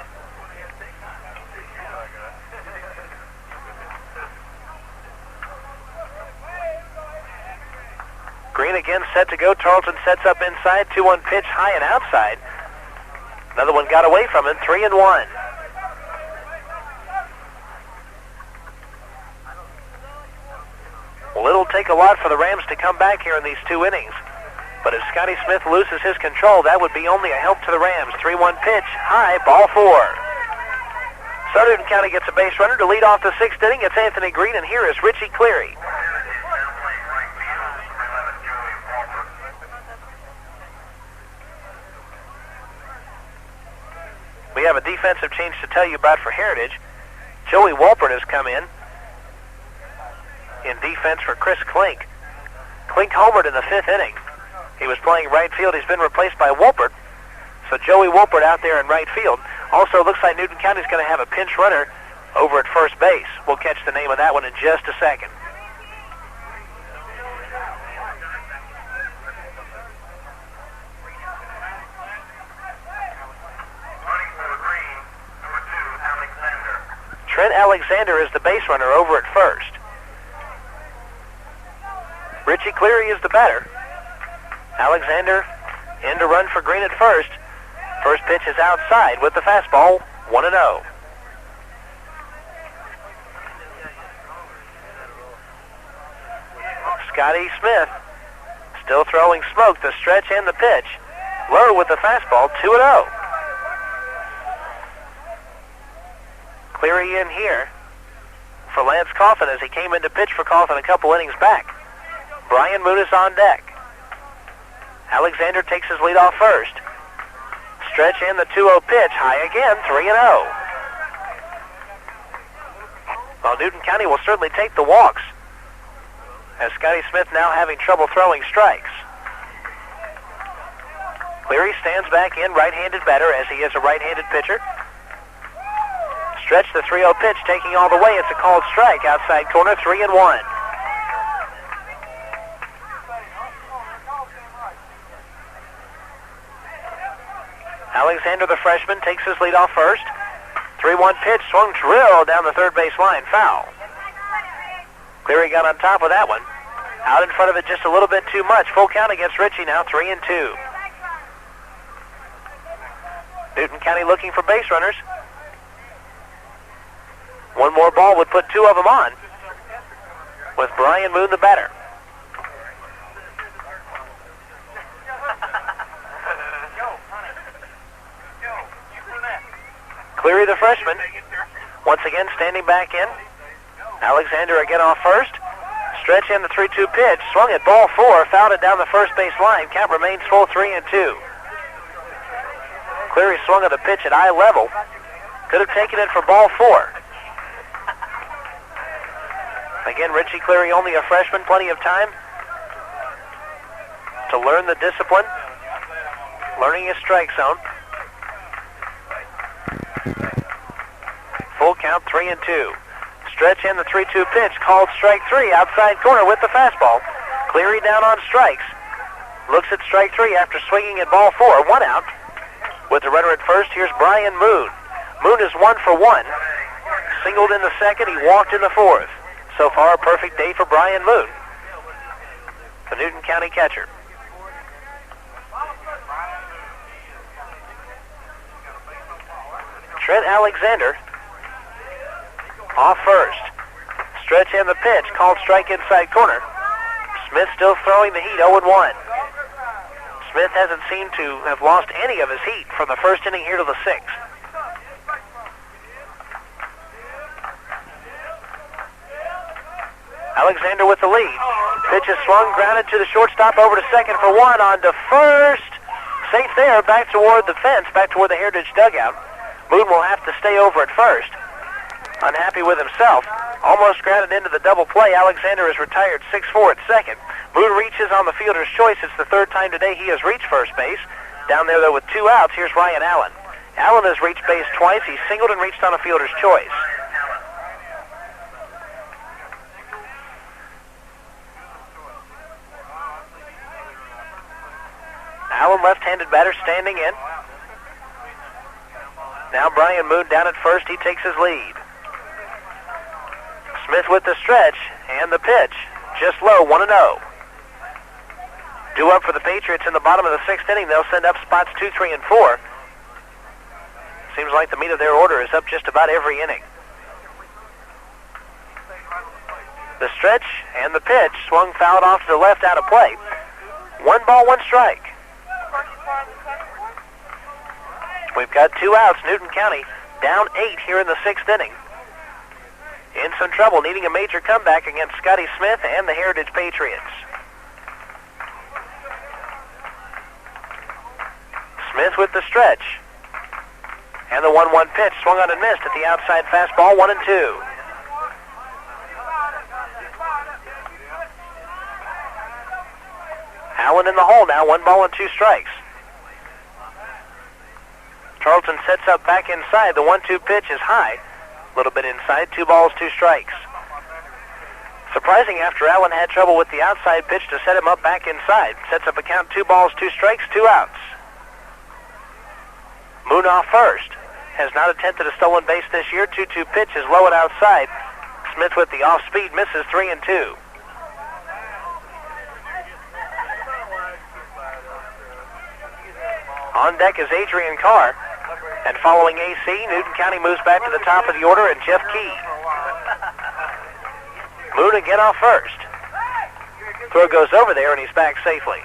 [SPEAKER 2] Green again set to go. Tarleton sets up inside, 2-1 pitch, high and outside. Another one got away from him, 3-1. Well, it'll take a lot for the Rams to come back here in these 2 innings. But if Scotty Smith loses his control, that would be only a help to the Rams. 3-1 pitch, high, ball 4. So Newton County gets a base runner to lead off the 6th inning. It's Anthony Green, and here is Richie Cleary. We have a defensive change to tell you about for Heritage. Joey Walpert has come in defense for Chris Klink. Klink homered in the 5th inning. He was playing right field. He's been replaced by Walpert. So Joey Walpert out there in right field. Also, looks like Newton County's going to have a pinch runner over at first base. We'll catch the name of that one in just a second. Trent Alexander is the base runner over at first. Richie Cleary is the batter. Alexander in to run for Green at first. First pitch is outside with the fastball, 1-0. Scotty Smith still throwing smoke, the stretch and the pitch. Low with the fastball, 2-0. Cleary in here for Lance Coffin as he came in to pitch for Coffin a couple innings back. Brian Moon is on deck. Alexander takes his lead off first. Stretch in the 2-0 pitch, high again, 3-0. Well, Newton County will certainly take the walks as Scotty Smith now having trouble throwing strikes. Cleary stands back in, right-handed batter as he is a right-handed pitcher. Stretch the 3-0 pitch, taking all the way. It's a called strike outside corner, 3-1. Alexander, the freshman, takes his lead off first. 3-1 pitch, swung drill down the third base line, foul. Cleary got on top of that one. Out in front of it just a little bit too much. Full count against Ritchie now, 3-2. Newton County looking for base runners. One more ball would put two of them on, with Brian Moon the batter. Cleary, the freshman, once again standing back in. Alexander again off first. Stretch in the 3-2 pitch. Swung at ball 4. Fouled it down the first base line. Count remains full, 3-2. Cleary swung at the pitch at eye level. Could have taken it for ball 4. Again, Richie Cleary, only a freshman, plenty of time to learn the discipline, learning his strike zone. Full count, 3-2. Stretch in the 3-2 pitch, called strike 3, outside corner with the fastball. Cleary down on strikes. Looks at strike 3 after swinging at ball 4. 1 out. With the runner at first, here's Brian Moon. Moon is 1 for 1. Singled in the second, he walked in the fourth. So far, a perfect day for Brian Moon, the Newton County catcher. Trent Alexander off first. Stretch in the pitch, called strike inside corner. Smith still throwing the heat, 0-1. Smith hasn't seemed to have lost any of his heat from the first inning here to the 6th. Alexander with the lead. Pitch is swung, grounded to the shortstop, over to second for 1, on to first. Safe there, back toward the fence, back toward the Heritage dugout. Moon will have to stay over at first. Unhappy with himself. Almost grounded into the double play. Alexander is retired 6-4 at second. Moon reaches on the fielder's choice. It's the third time today he has reached first base. Down there, though, with 2 outs, here's Ryan Allen. Allen has reached base twice. He singled and reached on a fielder's choice. Allen, left-handed batter, standing in. Now Brian Moon down at first. He takes his lead. Smith with the stretch and the pitch. Just low, 1-0. Due up for the Patriots in the bottom of the 6th inning. They'll send up spots 2, 3, and 4. Seems like the meat of their order is up just about every inning. The stretch and the pitch, swung fouled off to the left, out of play. 1 ball, 1 strike. We've got 2 outs. Newton County down 8 here in the 6th inning. In some trouble, needing a major comeback against Scotty Smith and the Heritage Patriots. Smith with the stretch. And the 1-1 pitch, swung on and missed at the outside fastball, 1-2. Allen in the hole now, 1 ball and 2 strikes. Charlton sets up back inside. The 1-2 pitch is high. A little bit inside. 2 balls, 2 strikes. Surprising after Allen had trouble with the outside pitch to set him up back inside. Sets up a count, 2 balls, 2 strikes, 2 outs. Moon off first. Has not attempted a stolen base this year. 2-2 pitch is low and outside. Smith with the off speed misses, 3-2. On deck is Adrian Carr. And following AC, Newton County moves back to the top of the order, and Jeff Key. Moon again off first. Throw goes over there, and he's back safely.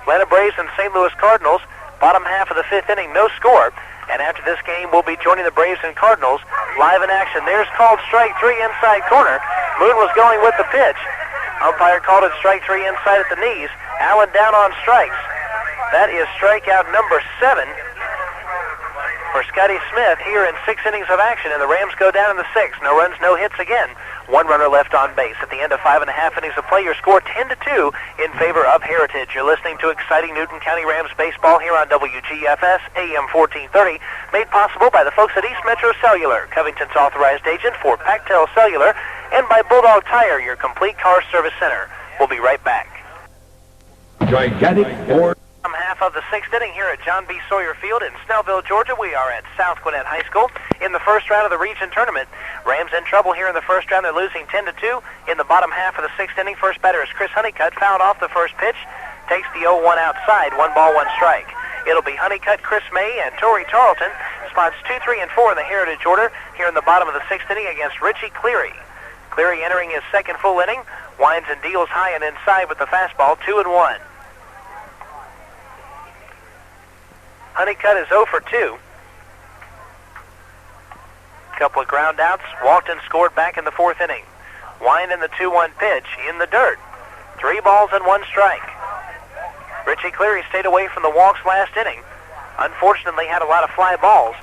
[SPEAKER 2] Atlanta Braves and St. Louis Cardinals, bottom half of the 5th inning, no score. And after this game, we'll be joining the Braves and Cardinals live in action. There's called strike 3 inside corner. Moon was going with the pitch. Umpire called it strike 3 inside at the knees. Allen down on strikes. That is strikeout number 7 for Scotty Smith here in 6 innings of action, and the Rams go down in the 6th. No runs, no hits again. 1 runner left on base. At the end of 5.5 innings of play, your score 10-2 in favor of Heritage. You're listening to exciting Newton County Rams baseball here on WGFS AM 1430, made possible by the folks at East Metro Cellular, Covington's authorized agent for Pactel Cellular, and by Bulldog Tire, your complete car service center. We'll be right back.
[SPEAKER 4] Gigantic Ford.
[SPEAKER 2] Half of the 6th inning here at John B. Sawyer Field in Snellville, Georgia. We are at South Gwinnett High School in the first round of the region tournament. Rams in trouble here in the first round. They're losing 10-2 in the bottom half of the 6th inning. First batter is Chris Honeycutt, fouled off the first pitch, takes the 0-1 outside, 1 ball, 1 strike. It'll be Honeycutt, Chris May, and Torrey Tarleton, spots 2, 3, and 4 in the Heritage order here in the bottom of the 6th inning against Richie Cleary. Cleary entering his second full inning, winds and deals high and inside with the fastball, 2-1. Honeycutt is 0 for 2. Couple of ground outs, walked and scored back in the 4th inning. Wind in the 2-1 pitch in the dirt. 3 balls and 1 strike. Richie Cleary stayed away from the walks last inning. Unfortunately, had a lot of fly balls.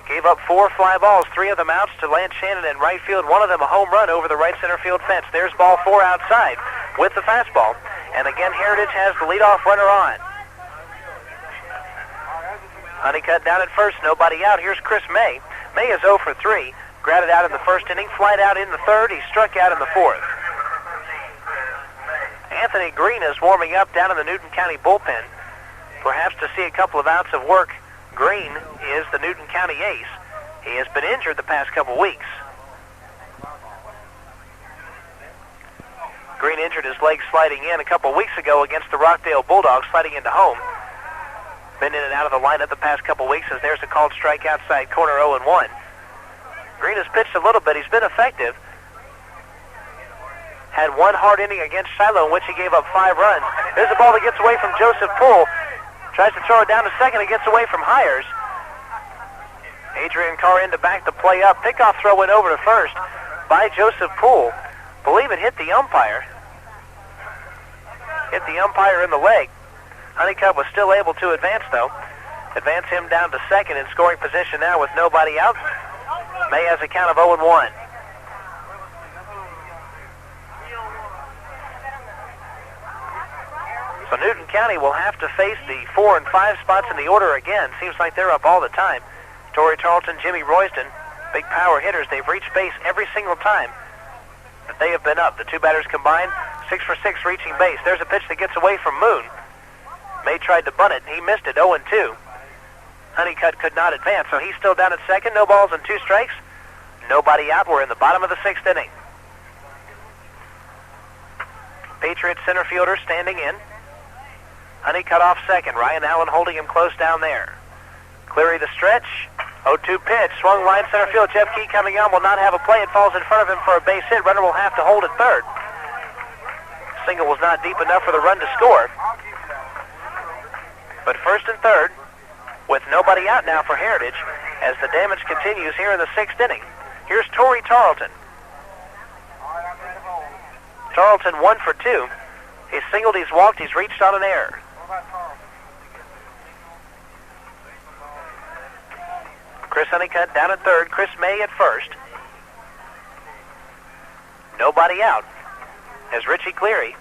[SPEAKER 2] Gave up 4 fly balls, 3 of them outs to Lance Shannon in right field, 1 of them a home run over the right center field fence. There's ball 4 outside with the fastball. And again, Heritage has the leadoff runner on. Honeycutt down at first, nobody out. Here's Chris May. May is 0 for 3. Grounded out in the first inning, flied out in the third. He struck out in the fourth. Anthony Green is warming up down in the Newton County bullpen. Perhaps to see a couple of outs of work. Green is the Newton County ace. He has been injured the past couple weeks. Green injured his leg sliding in a couple weeks ago against the Rockdale Bulldogs, sliding into home. Been in and out of the lineup the past couple weeks as there's a called strike outside corner 0-1. Green has pitched a little bit. He's been effective. Had 1 hard inning against Shiloh in which he gave up 5 runs. There's a ball that gets away from Joseph Poole. Tries to throw it down to second. It gets away from Hires. Adrian Carr in to back the play up. Pickoff throw went over to first by Joseph Poole. Believe it hit the umpire. Hit the umpire in the leg. Honeycutt was still able to advance, though. Advance him down to second in scoring position now with nobody out. May has a count of 0-1. So Newton County will have to face the 4 and 5 spots in the order again. Seems like they're up all the time. Torrey Tarleton, Jimmy Royston, big power hitters. They've reached base every single time that they have been up. The 2 batters combined, 6 for 6 reaching base. There's a pitch that gets away from Moon. May tried to bunt it. He missed it, 0-2. Honeycutt could not advance, so he's still down at second. No balls and 2 strikes. Nobody out. We're in the bottom of the 6th inning. Patriots center fielder standing in. Honeycutt off second. Ryan Allen holding him close down there. Cleary the stretch. 0-2 pitch. Swung line center field. Jeff Key coming on. Will not have a play. It falls in front of him for a base hit. Runner will have to hold at third. Single was not deep enough for the run to score. But first and third, with nobody out now for Heritage, as the damage continues here in the 6th inning. Here's Torrey Tarleton. Tarleton 1 for 2. He's singled, he's walked, he's reached on an error. Chris Honeycutt down at third, Chris May at first. Nobody out, as Richie Cleary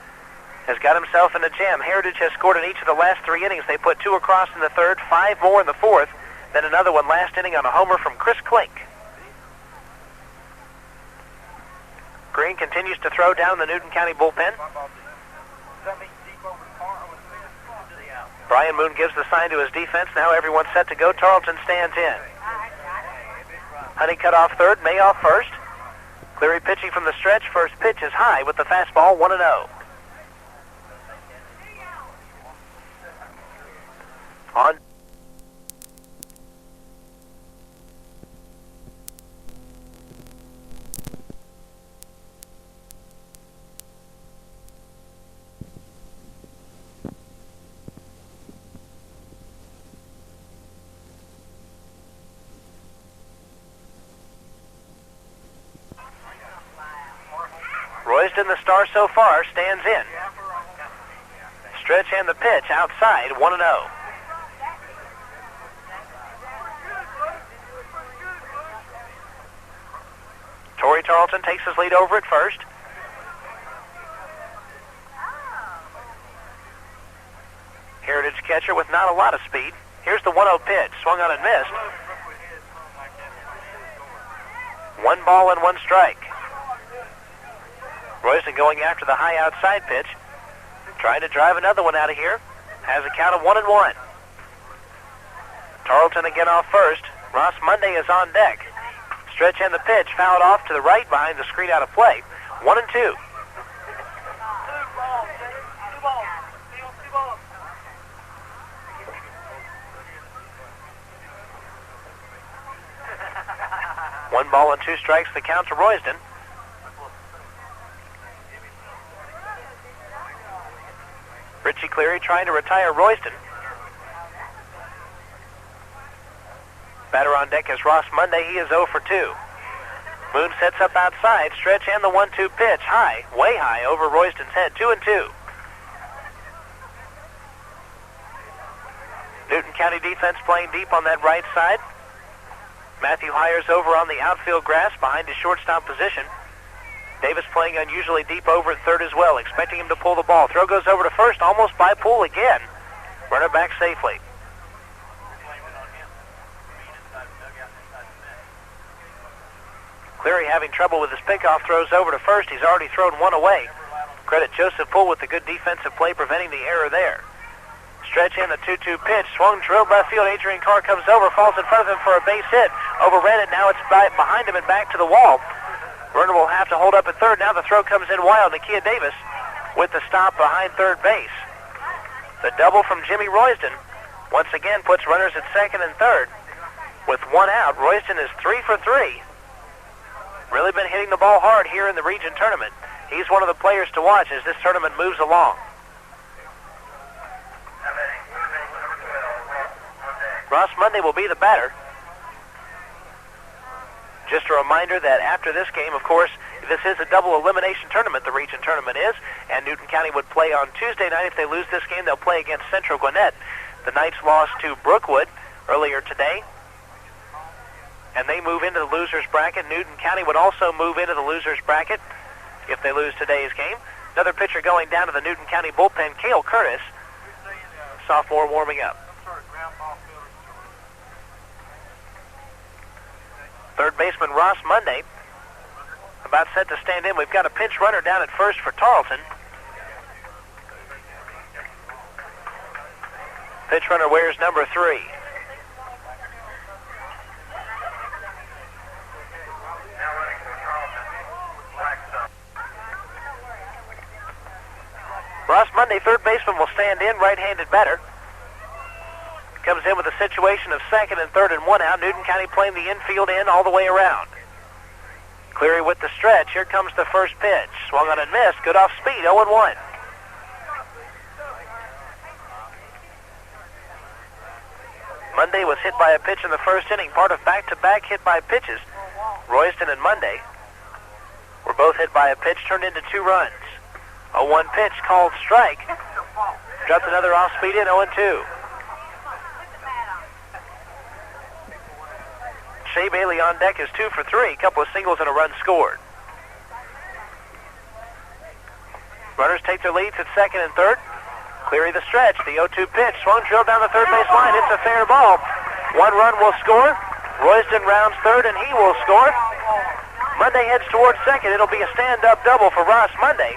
[SPEAKER 2] has got himself in a jam. Heritage has scored in each of the last 3 innings. They put 2 across in the third, 5 more in the fourth, then another one last inning on a homer from Chris Klink. Green continues to throw down the Newton County bullpen. Brian Moon gives the sign to his defense. Now everyone's set to go. Tarleton stands in. Honeycutt off third, May off first. Cleary pitching from the stretch. First pitch is high with the fastball, 1-0. On. Royston, the star so far, stands in. Stretch and the pitch outside, 1-0. Torrey Tarleton takes his lead over at first. Heritage catcher with not a lot of speed. Here's the 1-0 pitch, swung on and missed. 1 ball and 1 strike. Royston going after the high outside pitch. Trying to drive another one out of here. Has a count of 1-1. Tarleton again off first. Ross Monday is on deck. Stretch and the pitch fouled off to the right behind the screen out of play. 1-2. One ball and 2 strikes, the count to Royston. Richie Cleary trying to retire Royston. Batter on deck is Ross Monday. He is 0 for 2. Moon sets up outside, stretch and the 1-2 pitch, high, way high, over Royston's head, 2-2. Newton County defense playing deep on that right side. Matthew Hires over on the outfield grass behind his shortstop position. Davis playing unusually deep over at third as well, expecting him to pull the ball. Throw goes over to first, almost by Poole again. Runner back safely. Cleary having trouble with his pickoff, throws over to first. He's already thrown one away. Credit Joseph Poole with the good defensive play preventing the error there. Stretch in the 2-2 pitch, swung, drilled left field. Adrian Carr comes over, falls in front of him for a base hit. Overran it, now it's behind him and back to the wall. Runner will have to hold up at third. Now the throw comes in wild. Nakia Davis with the stop behind third base. The double from Jimmy Royston once again puts runners at second and third. With one out, Royston is 3 for 3. Really been hitting the ball hard here in the region tournament. He's one of the players to watch as this tournament moves along. Ross Monday will be the batter. Just a reminder that after this game, of course, this is a double elimination tournament, the region tournament is, and Newton County would play on Tuesday night. If they lose this game, they'll play against Central Gwinnett. The Knights lost to Brookwood earlier today, and they move into the loser's bracket. Newton County would also move into the loser's bracket if they lose today's game. Another pitcher going down to the Newton County bullpen, Cale Curtis, sophomore, warming up. Third baseman Ross Monday about set to stand in. We've got a pinch runner down at first for Tarleton. Pinch runner wears number 3. Ross Monday, third baseman, will stand in, right-handed batter. Comes in with a situation of second and third and one out. Newton County playing the infield in all the way around. Cleary with the stretch. Here comes the first pitch. Swung on and missed. Good off speed, 0-1. Monday was hit by a pitch in the first inning, part of back-to-back hit by pitches. Royston and Monday were both hit by a pitch, turned into 2 runs. 0-1 pitch called strike. Dropped another off-speed in, 0-2. Shea Bailey on deck is 2 for 3. A couple of singles and a run scored. Runners take their leads at second and third. Cleary the stretch. The 0-2 pitch. Swung, drilled down the third base line. It's a fair ball. 1 run will score. Royston rounds third, and he will score. Monday heads towards second. It'll be a stand-up double for Ross Monday.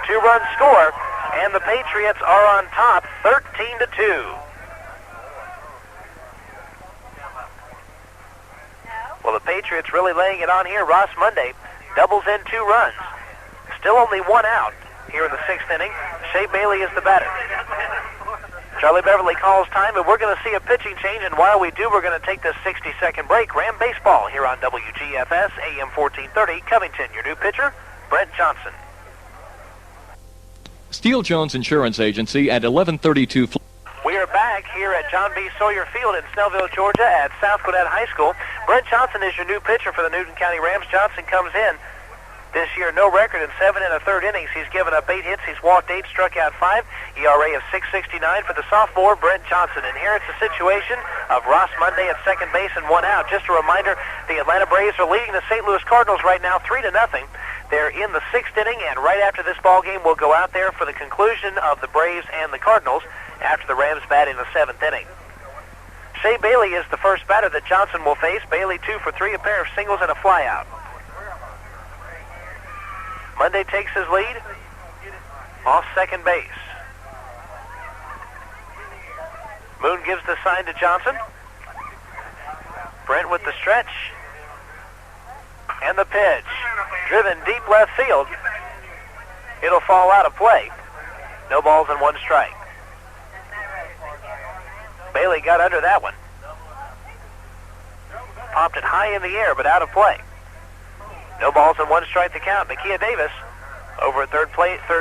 [SPEAKER 2] 2-run score, and the Patriots are on top, 13-2. Well, the Patriots really laying it on here. Ross Monday doubles in 2 runs. Still only 1 out here in the 6th inning. Shea Bailey is the batter. Charlie Beverly calls time, and we're going to see a pitching change, and while we do, we're going to take this 60-second break. Ram Baseball here on WGFS, AM 1430, Covington. Your new pitcher, Brent Johnson.
[SPEAKER 5] Steele Jones Insurance Agency at 1132.
[SPEAKER 2] We are back here at John B. Sawyer Field in Snellville, Georgia at South Gwinnett High School. Brent Johnson is your new pitcher for the Newton County Rams. Johnson comes in this year, no record in 7 1/3 innings. He's given up 8 hits. He's walked 8, struck out 5. ERA of 6.69 for the sophomore, Brent Johnson. Inherits the situation of Ross Monday at second base and 1 out. Just a reminder, the Atlanta Braves are leading the St. Louis Cardinals right now 3-0. They're in the 6th inning, and right after this ball game, we'll go out there for the conclusion of the Braves and the Cardinals after the Rams bat in the 7th inning. Shea Bailey is the first batter that Johnson will face. Bailey 2 for 3, a pair of singles and a flyout. Monday takes his lead off second base. Moon gives the sign to Johnson. Brent with the stretch. And the pitch. Driven deep left field. It'll fall out of play. No balls and 1 strike. Bailey got under that one. Popped it high in the air, but out of play. No balls and 1 strike to count. Nakia Davis over at third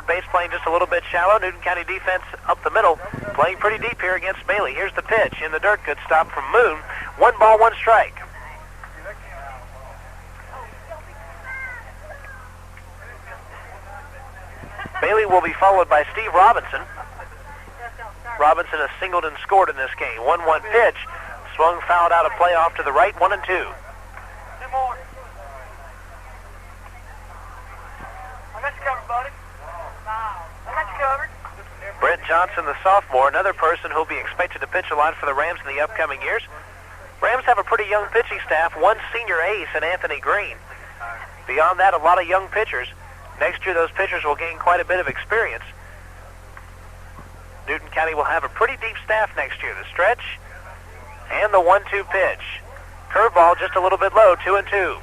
[SPEAKER 2] base playing just a little bit shallow. Newton County defense up the middle, playing pretty deep here against Bailey. Here's the pitch in the dirt. Good stop from Moon. 1 ball, 1 strike. Bailey will be followed by Steve Robinson. Robinson has singled and scored in this game. 1-1 pitch. Swung, fouled out of play off to the right, 1-2.
[SPEAKER 7] Two more. I got you covered, buddy. I got you covered.
[SPEAKER 2] Brent Johnson, the sophomore, another person who'll be expected to pitch a lot for the Rams in the upcoming years. Rams have a pretty young pitching staff, one senior ace in Anthony Green. Beyond that, a lot of young pitchers. Next year, those pitchers will gain quite a bit of experience. Newton County will have a pretty deep staff next year. The stretch and the 1-2 pitch. Curveball just a little bit low, 2-2.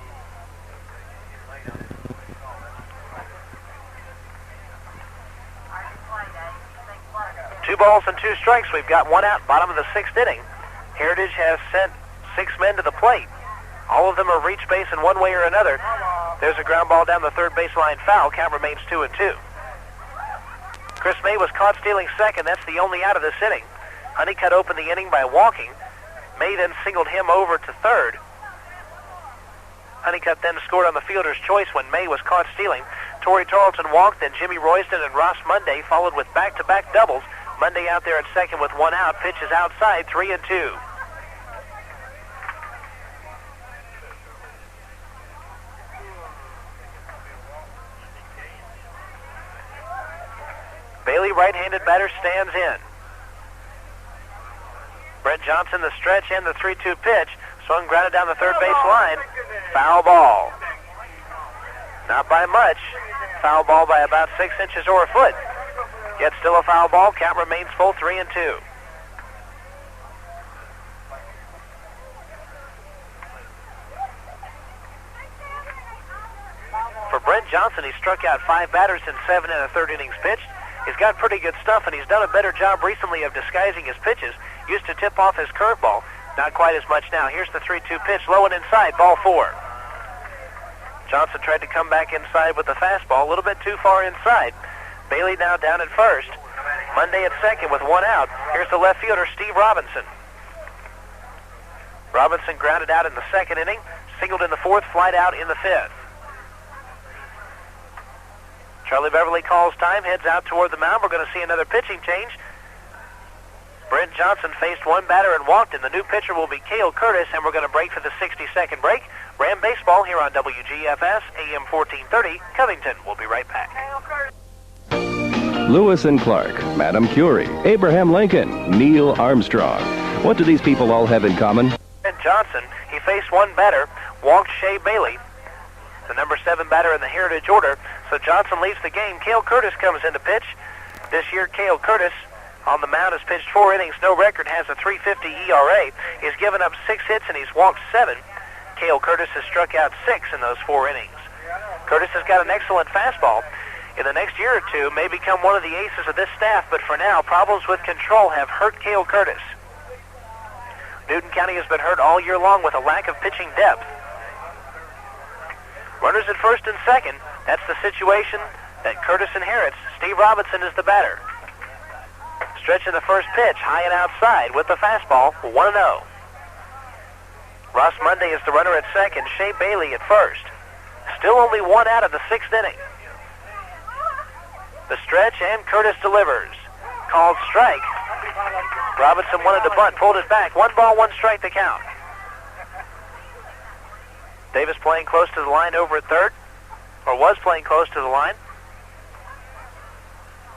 [SPEAKER 2] Two balls and 2 strikes. We've got 1 out, bottom of the 6th inning. Heritage has sent 6 men to the plate. All of them are reach base in one way or another. There's a ground ball down the third baseline foul. Count remains 2-2. Chris May was caught stealing second. That's the only out of this inning. Honeycutt opened the inning by walking. May then singled him over to third. Honeycutt then scored on the fielder's choice when May was caught stealing. Torrey Tarleton walked, then Jimmy Royston and Ross Monday followed with back-to-back doubles. Monday out there at second with 1 out. Pitch is outside, 3-2. Bailey, right-handed batter, stands in. Brent Johnson, the stretch and the 3-2 pitch. Swung, grounded down the third base line. Foul ball. Not by much. Foul ball by about 6 inches or a foot. Yet still a foul ball. Count remains full, 3-2. For Brent Johnson, he struck out 5 batters in 7 1/3 innings pitched. He's got pretty good stuff, and he's done a better job recently of disguising his pitches. Used to tip off his curveball. Not quite as much now. Here's the 3-2 pitch, low and inside, ball 4. Johnson tried to come back inside with the fastball, a little bit too far inside. Bailey now down at first. Monday at second with 1 out. Here's the left fielder, Steve Robinson. Robinson grounded out in the 2nd inning, singled in the 4th, flied out in the 5th. Charlie Beverly calls time, heads out toward the mound. We're going to see another pitching change. Brent Johnson faced 1 batter and walked, and the new pitcher will be Cale Curtis, and we're going to break for the 60-second break. Ram Baseball here on WGFS, AM 1430, Covington. We'll be right back.
[SPEAKER 10] Lewis and Clark, Madame Curie, Abraham Lincoln, Neil Armstrong. What do these people all have in common?
[SPEAKER 2] Brent Johnson, he faced 1 batter, walked Shea Bailey, the number 7 batter in the Heritage order. So Johnson leaves the game. Cale Curtis comes in to pitch. This year, Cale Curtis on the mound has pitched 4 innings, no record, has a 3.50 ERA. He's given up 6 hits and he's walked 7. Cale Curtis has struck out 6 in those 4 innings. Curtis has got an excellent fastball. In the next year or two, may become one of the aces of this staff, but for now, problems with control have hurt Cale Curtis. Newton County has been hurt all year long with a lack of pitching depth. Runners at first and second. That's the situation that Curtis inherits. Steve Robinson is the batter. Stretch in the first pitch, high and outside with the fastball, 1-0. Ross Monday is the runner at second. Shea Bailey at first. Still only 1 out of the 6th inning. The stretch, and Curtis delivers. Called strike. Robinson wanted to bunt, pulled it back. 1 ball, 1 strike to count. Davis playing close to the line over at third, or was playing close to the line.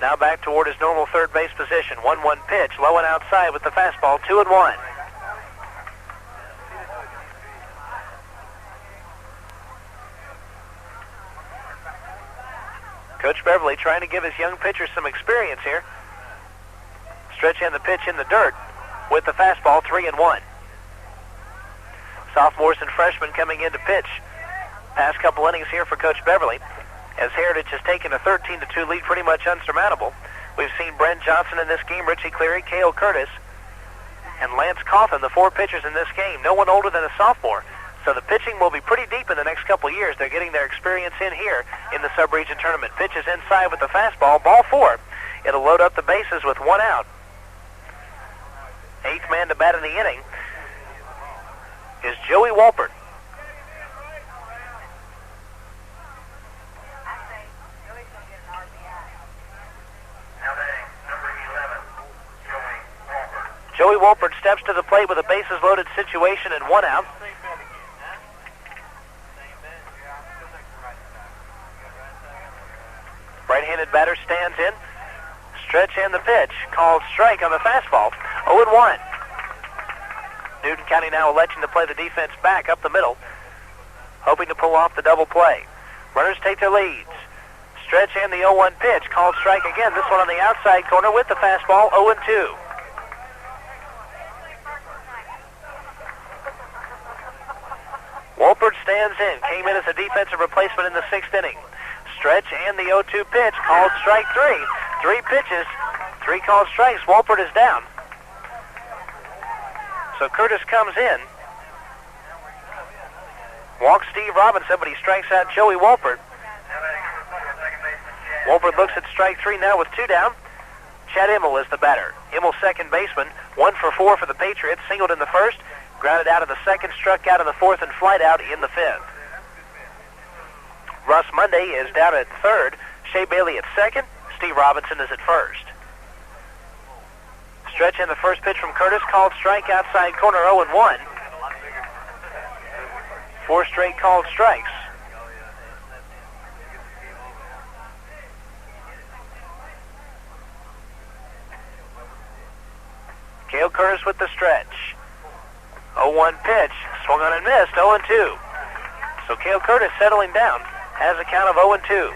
[SPEAKER 2] Now back toward his normal third base position. 1-1 pitch, low and outside with the fastball, 2-1. Coach Beverly trying to give his young pitchers some experience here. Stretch in the pitch in the dirt with the fastball, 3-1. Sophomores and freshmen coming in to pitch. Past couple innings here for Coach Beverly, as Heritage has taken a 13-2 lead, pretty much unsurmountable. We've seen Brent Johnson in this game, Richie Cleary, Cale Curtis, and Lance Coffin, the 4 pitchers in this game. No one older than a sophomore. So the pitching will be pretty deep in the next couple of years. They're getting their experience in here in the sub-region tournament. Pitches inside with the fastball, ball 4. It'll load up the bases with 1 out. 8th man to bat in the inning is Joey Walpert. Joey Wolpert steps to the plate with a bases-loaded situation and 1 out. Right-handed batter stands in. Stretch and the pitch. Called strike on the fastball. 0-1. Newton County now electing to play the defense back up the middle, hoping to pull off the double play. Runners take their leads. Stretch and the 0-1 pitch. Called strike again. This one on the outside corner with the fastball. 0-2. Wolpert stands in. Came in as a defensive replacement in the 6th inning. Stretch and the 0-2 pitch. Called strike 3. 3 pitches. 3 called strikes. Wolpert is down. So Curtis comes in. Walks Steve Robinson, but he strikes out Joey Wolpert. Wolpert looks at strike 3 now with 2 down. Chad Immel is the batter. Immel, second baseman, 1 for 4 for the Patriots. Singled in the 1st, grounded out in the 2nd, struck out in the 4th, and flied out in the 5th. Russ Monday is down at 3rd. Shea Bailey at 2nd. Steve Robinson is at 1st. Stretch in the first pitch from Curtis, called strike outside corner, 0-1. 4 straight called strikes. Cale Curtis with the stretch. 0-1 pitch, swung on and missed, 0-2. So Cale Curtis settling down, has a count of 0-2.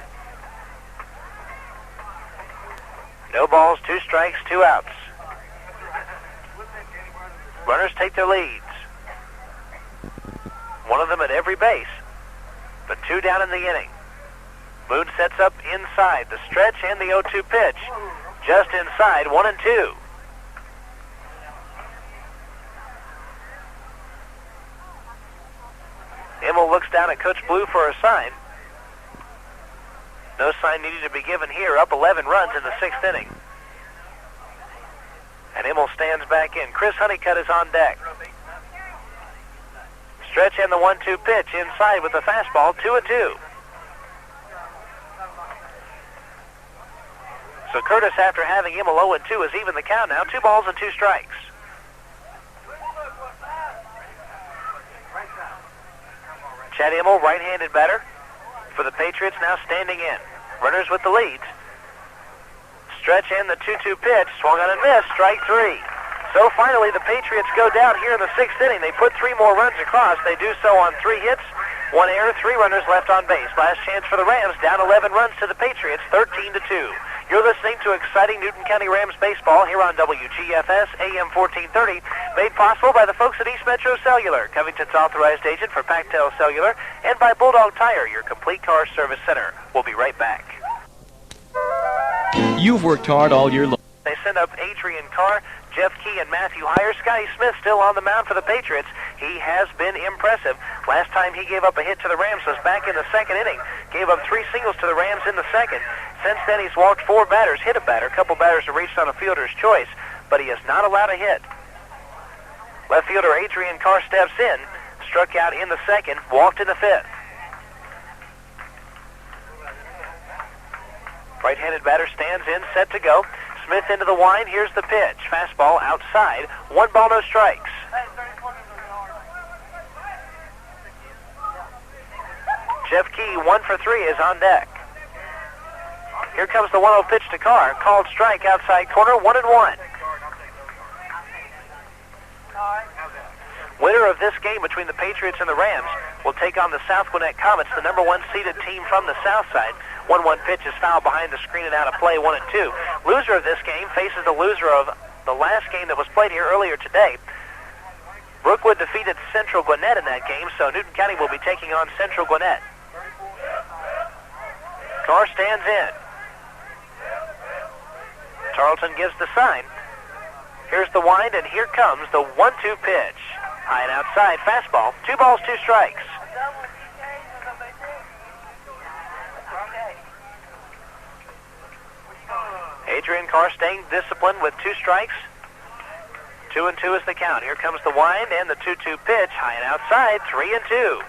[SPEAKER 2] No balls, 2 strikes, 2 outs. Runners take their leads. One of them at every base, but 2 down in the inning. Boone sets up inside the stretch and the 0-2 pitch. Just inside, 1-2. Immel looks down at Coach Blue for a sign. No sign needed to be given here. Up 11 runs in the 6th inning. And Immel stands back in. Chris Honeycutt is on deck. Stretch and the 1-2 pitch inside with the fastball, 2-2. So Curtis, after having Immel 0-2, is even the count now. 2 balls and 2 strikes. Chad Immel, right-handed batter for the Patriots, now standing in. Runners with the leads. Stretch and the 2-2 pitch, swung on and missed, strike 3. So finally the Patriots go down here in the 6th inning. They put 3 more runs across. They do so on 3 hits, 1 error, 3 runners left on base. Last chance for the Rams, down 11 runs to the Patriots, 13-2. You're listening to exciting Newton County Rams baseball here on WGFS AM 1430, made possible by the folks at East Metro Cellular, Covington's authorized agent for Pactel Cellular, and by Bulldog Tire, your complete car service center. We'll be right back.
[SPEAKER 5] You've worked hard all year long.
[SPEAKER 2] They send up Adrian Carr, Jeff Key, and Matthew Heyer. Scotty Smith still on the mound for the Patriots. He has been impressive. Last time he gave up a hit to the Rams was back in the 2nd inning. Gave up 3 singles to the Rams in the 2nd. Since then, he's walked 4 batters, hit a batter. A couple batters have reached on a fielder's choice, but he has not allowed a hit. Left fielder Adrian Carr steps in, struck out in the 2nd, walked in the 5th. Right-handed batter stands in, set to go. Smith into the wind. Here's the pitch. Fastball outside. 1 ball, no strikes. Jeff Key, 1 for 3, is on deck. Here comes the 1-0 pitch to Carr. Called strike outside corner, 1-1. Winner of this game between the Patriots and the Rams will take on the South Gwinnett Comets, the number 1 seeded team from the South Side. 1-1 pitch is fouled behind the screen and out of play, 1-2. Loser of this game faces the loser of the last game that was played here earlier today. Brookwood defeated Central Gwinnett in that game, so Newton County will be taking on Central Gwinnett. Carr stands in. Tarleton gives the sign. Here's the wind, and here comes the 1-2 pitch. High and outside, fastball. 2 balls, 2 strikes. Adrian Carr staying disciplined with 2 strikes. 2-2 is the count. Here comes the wind and the 2-2 pitch. High and outside, 3-2.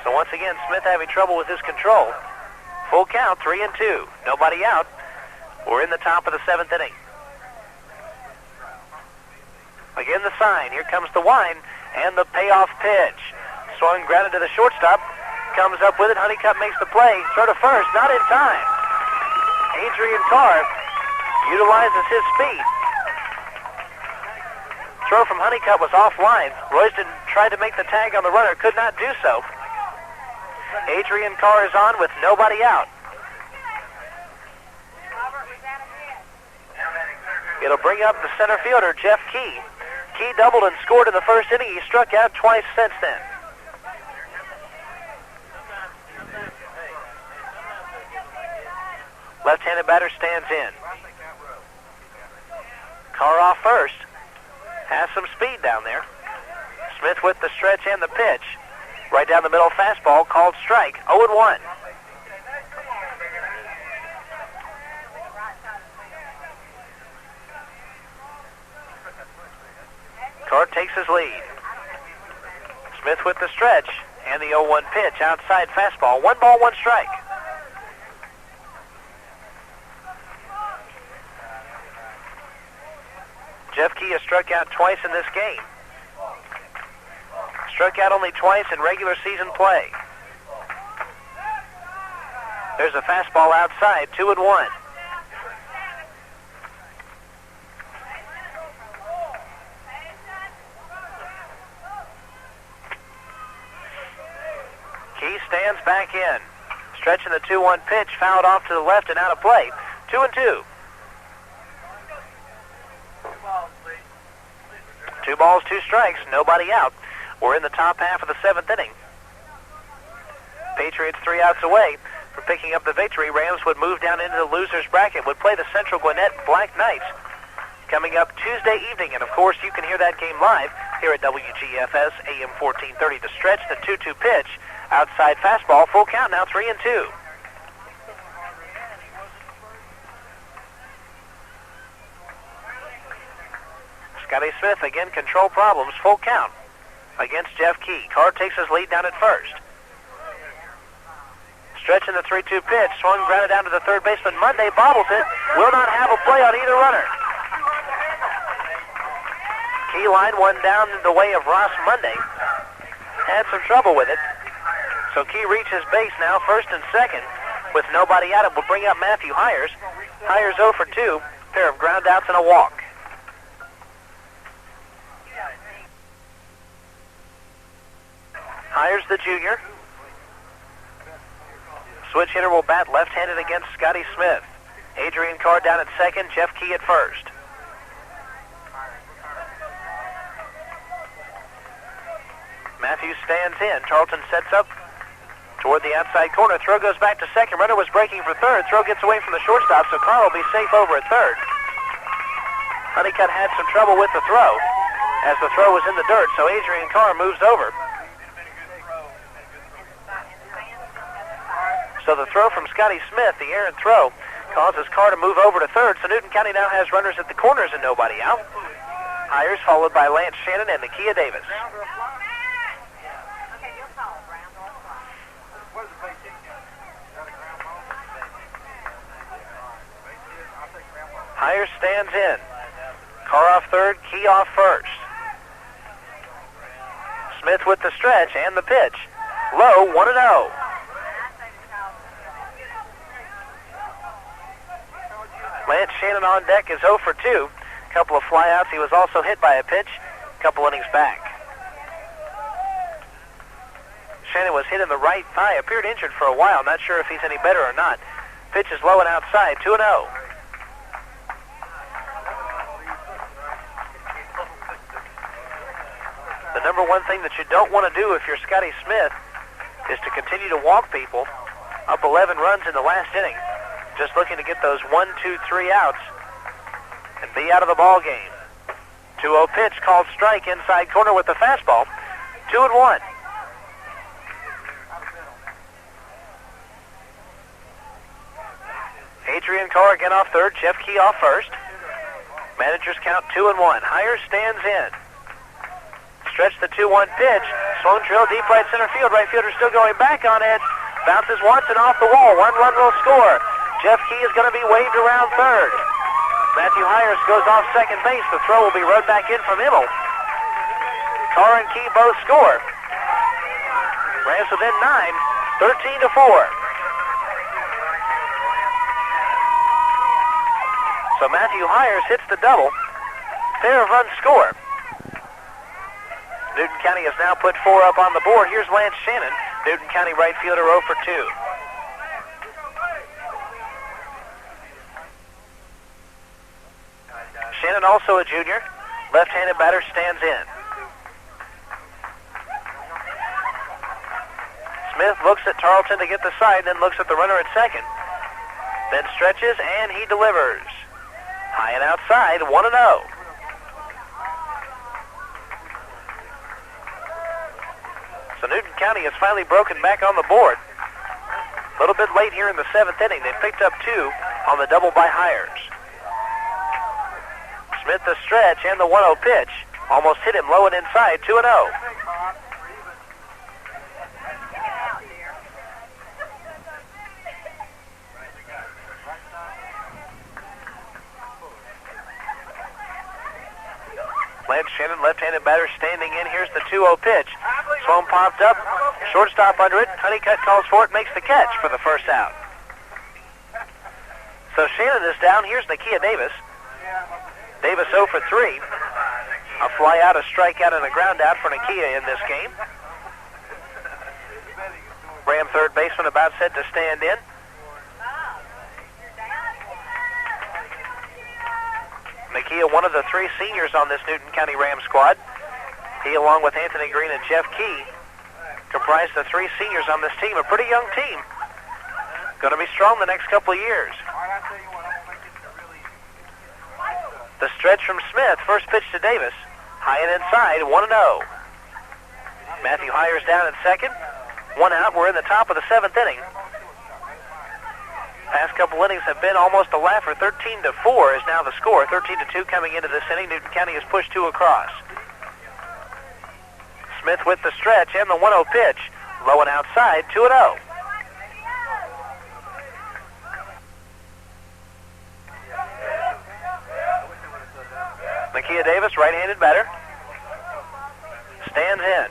[SPEAKER 2] So once again, Smith having trouble with his control. Full count, 3-2. Nobody out. We're in the top of the 7th inning. Again, the sign. Here comes the wine and the payoff pitch. Swung, grounded to the shortstop. Comes up with it. Honeycutt makes the play. Throw to first. Not in time. Adrian Carr utilizes his speed. Throw from Honeycutt was offline. Royston tried to make the tag on the runner. Could not do so. Adrian Carr is on with nobody out. It'll bring up the center fielder, Jeff Key. Key doubled and scored in the first inning. He struck out twice since then. Left-handed batter stands in. Carr off first. Has some speed down there. Smith with the stretch and the pitch. Right down the middle fastball called strike. 0-1. Carr takes his lead. Smith with the stretch and the 0-1 pitch. Outside fastball. 1 ball, 1 strike. Jeff Key has struck out twice in this game. Struck out only twice in regular season play. There's a fastball outside, 2-1. Key stands back in. Stretching the 2-1 pitch, fouled off to the left and out of play. 2-2. 2 balls, 2 strikes, nobody out. We're in the top half of the 7th inning. Patriots 3 outs away from picking up the victory. Rams would move down into the loser's bracket, would play the Central Gwinnett Black Knights coming up Tuesday evening. And, of course, you can hear that game live here at WGFS AM 1430. To stretch the 2-2 pitch, outside fastball, full count now, 3-2. Scotty Smith, again, control problems, full count against Jeff Key. Carr takes his lead down at first. Stretching the 3-2 pitch, swung, grounded down to the third baseman. Monday bobbles it, will not have a play on either runner. Key line one down the way of Ross Monday. Had some trouble with it. So Key reaches base now, first and second. With nobody out, it will bring up Matthew Hires. Hires 0 for 2, pair of ground outs and a walk. Hires the junior. Switch hitter will bat left-handed against Scotty Smith. Adrian Carr down at second, Jeff Key at first. Matthews stands in. Charlton sets up toward the outside corner. Throw goes back to second. Runner was breaking for third. Throw gets away from the shortstop, so Carr will be safe over at third. Honeycutt had some trouble with the throw as the throw was in the dirt, so Adrian Carr moves over. So the throw from Scotty Smith, the errant throw, causes Carr to move over to third, so Newton County now has runners at the corners and nobody out. Hires followed by Lance Shannon and Nakia Davis. Hires stands in. Carr off third, Key off first. Smith with the stretch and the pitch. Low, 1-0. Lance Shannon on deck is 0 for 2. Couple of flyouts. He was also hit by a pitch. Couple innings back. Shannon was hit in the right thigh. Appeared injured for a while. Not sure if he's any better or not. Pitch is low and outside. 2-0. The number one thing that you don't want to do if you're Scotty Smith is to continue to walk people. Up 11 runs in the last inning. Just looking to get those 1, 2, 3 outs and be out of the ball game. 2-0 pitch called strike inside corner with the fastball. 2-1. Adrian Carr again off third. Jeff Key off first. Managers count 2-1. Hires stands in. Stretch the 2-1 pitch. Swung drill deep right center field. Right fielder still going back on it. Bounces once and off the wall. 1 run will score. Jeff Key is going to be waved around third. Matthew Hires goes off second base. The throw will be run back in from Immel. Carr and Key both score. Rams within 9, 13-4. So Matthew Hires hits the double. Pair of runs score. Newton County has now put 4 up on the board. Here's Lance Shannon, Newton County right fielder, 0 for 2. Shannon, also a junior. Left-handed batter, stands in. Smith looks at Tarleton to get the side, then looks at the runner at second. Then stretches, and he delivers. High and outside, 1-0. So Newton County has finally broken back on the board. A little bit late here in the 7th inning. They picked up 2 on the double by Hires. Smith the stretch and the 1-0 pitch. Almost hit him low and inside, 2-0. Lance Shannon, left-handed batter, standing in. Here's the 2-0 pitch. Swung popped up. Shortstop under it. Honeycutt calls for it, makes the catch for the first out. So Shannon is down. Here's Nakia Davis. Davis 0 for 3. A fly out, a strikeout, and a ground out for Nakia in this game. Ram third baseman about set to stand in. Nakia, one of the 3 seniors on this Newton County Ram squad. He, along with Anthony Green and Jeff Key, comprise the 3 seniors on this team. A pretty young team. Going to be strong the next couple of years. The stretch from Smith. First pitch to Davis. High and inside, 1-0. Matthew Hires down at second. 1 out. We're in the top of the 7th inning. Past couple innings have been almost a laugher. 13-4 is now the score. 13-2 coming into this inning. Newton County has pushed 2 across. Smith with the stretch and the 1-0 pitch. Low and outside, 2-0. Nakia Davis, right-handed batter. Stands in.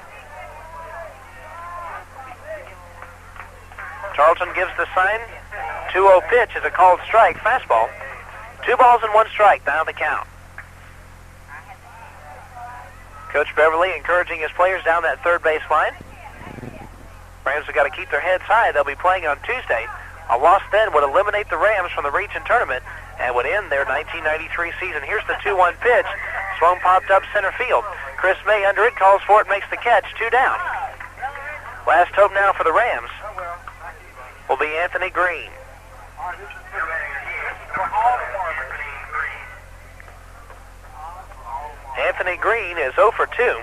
[SPEAKER 2] Tarleton gives the sign. 2-0 pitch is a called strike. Fastball. 2 balls and 1 strike. Now the count. Coach Beverly encouraging his players down that third base line. Rams have got to keep their heads high. They'll be playing on Tuesday. A loss then would eliminate the Rams from the region tournament and would end their 1993 season. Here's the 2-1 pitch. Swung popped up center field. Chris May under it, calls for it, makes the catch. 2 down. Last hope now for the Rams will be Anthony Green. Anthony Green is 0 for 2.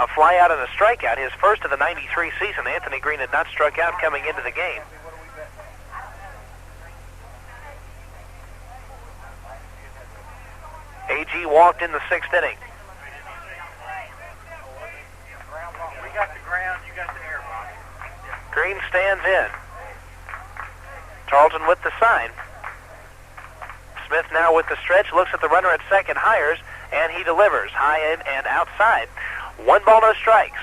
[SPEAKER 2] A fly out and a strikeout, his first of the 93 season. Anthony Green had not struck out coming into the game. AG walked in the 6th inning.
[SPEAKER 7] We got the ground, you got the air, Bob.
[SPEAKER 2] Green stands in. Tarleton with the sign. Smith now with the stretch, looks at the runner at second, Hires, and he delivers. High in and outside. 1 ball, no strikes.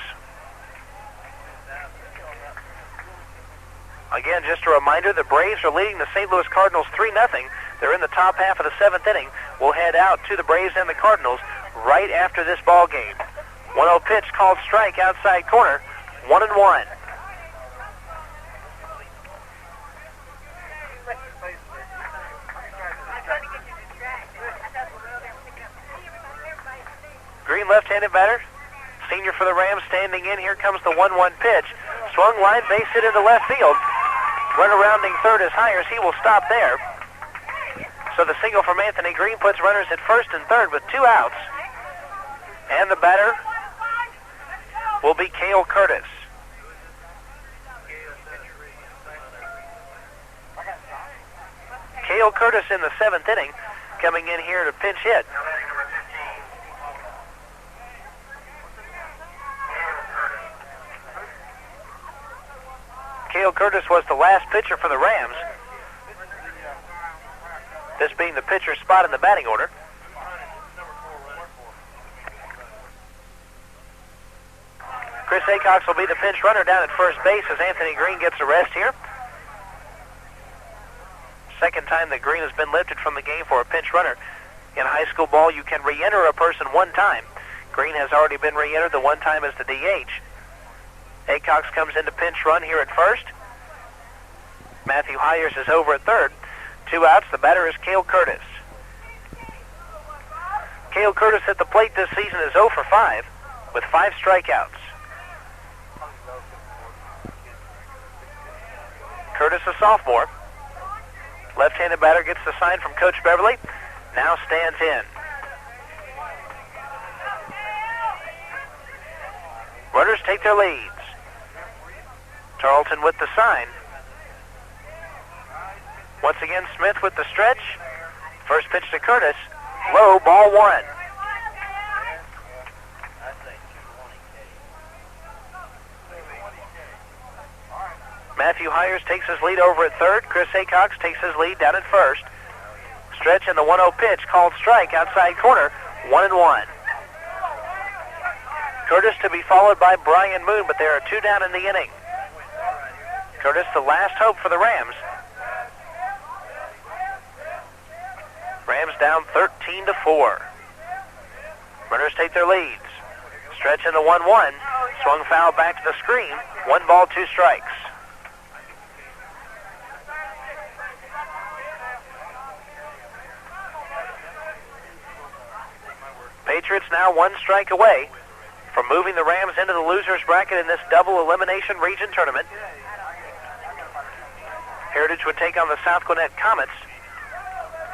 [SPEAKER 2] Again, just a reminder, the Braves are leading the St. Louis Cardinals 3-0. They're in the top half of the 7th inning. We'll head out to the Braves and the Cardinals right after this ball game. 1-0 pitch called strike outside corner. 1-1. Green left-handed batter. Senior for the Rams standing in. Here comes the 1-1 pitch. Swung line, base hit into left field. Runner rounding third is Hires. He will stop there. So the single from Anthony Green puts runners at first and third with 2 outs. And the batter will be Cale Curtis. Cale Curtis in the 7th inning coming in here to pinch hit. Cale Curtis was the last pitcher for the Rams. this being the pitcher's spot in the batting order. Chris Acox will be the pinch runner down at first base as Anthony Green gets a rest here. Second time that Green has been lifted from the game for a pinch runner. In high school ball, you can re-enter a person one time. Green has already been re-entered the one time as the DH. Acox comes into pinch run here at first. Matthew Hyers is over at third. 2 outs. The batter is Cale Curtis. Cale Curtis at the plate this season is 0 for 5 with 5 strikeouts. Curtis, a sophomore. Left-handed batter gets the sign from Coach Beverly. Now stands in. Runners take their leads. Tarleton with the sign. Once again, Smith with the stretch. First pitch to Curtis. Low, ball 1. Matthew Hyers takes his lead over at third. Chris Acox takes his lead down at first. Stretch and the 1-0 pitch called strike outside corner. 1-1. Curtis to be followed by Brian Moon, but there are 2 down in the inning. Curtis, the last hope for the Rams. Rams down 13-4. Runners take their leads. Stretch in the 1-1. Swung foul back to the screen. 1 ball, 2 strikes. Patriots now 1 strike away from moving the Rams into the loser's bracket in this double elimination region tournament. Heritage would take on the South Gwinnett Comets.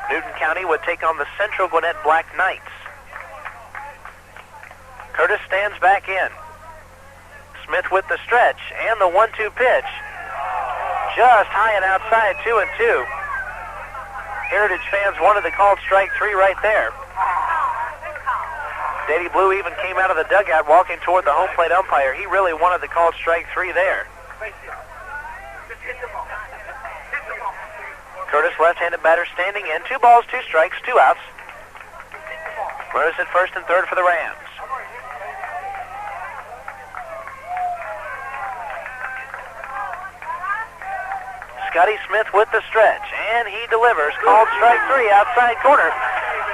[SPEAKER 2] Newton County would take on the Central Gwinnett Black Knights. Curtis stands back in. Smith with the stretch and the 1-2 pitch. Just high and outside, 2-2. Heritage fans wanted the called strike 3 right there. Daddy Blue even came out of the dugout walking toward the home plate umpire. He really wanted the called strike 3 there. Curtis, left-handed batter, standing in. 2 balls, 2 strikes, 2 outs. Runners at first and third for the Rams. Scotty Smith with the stretch, and he delivers. Called strike 3, outside corner.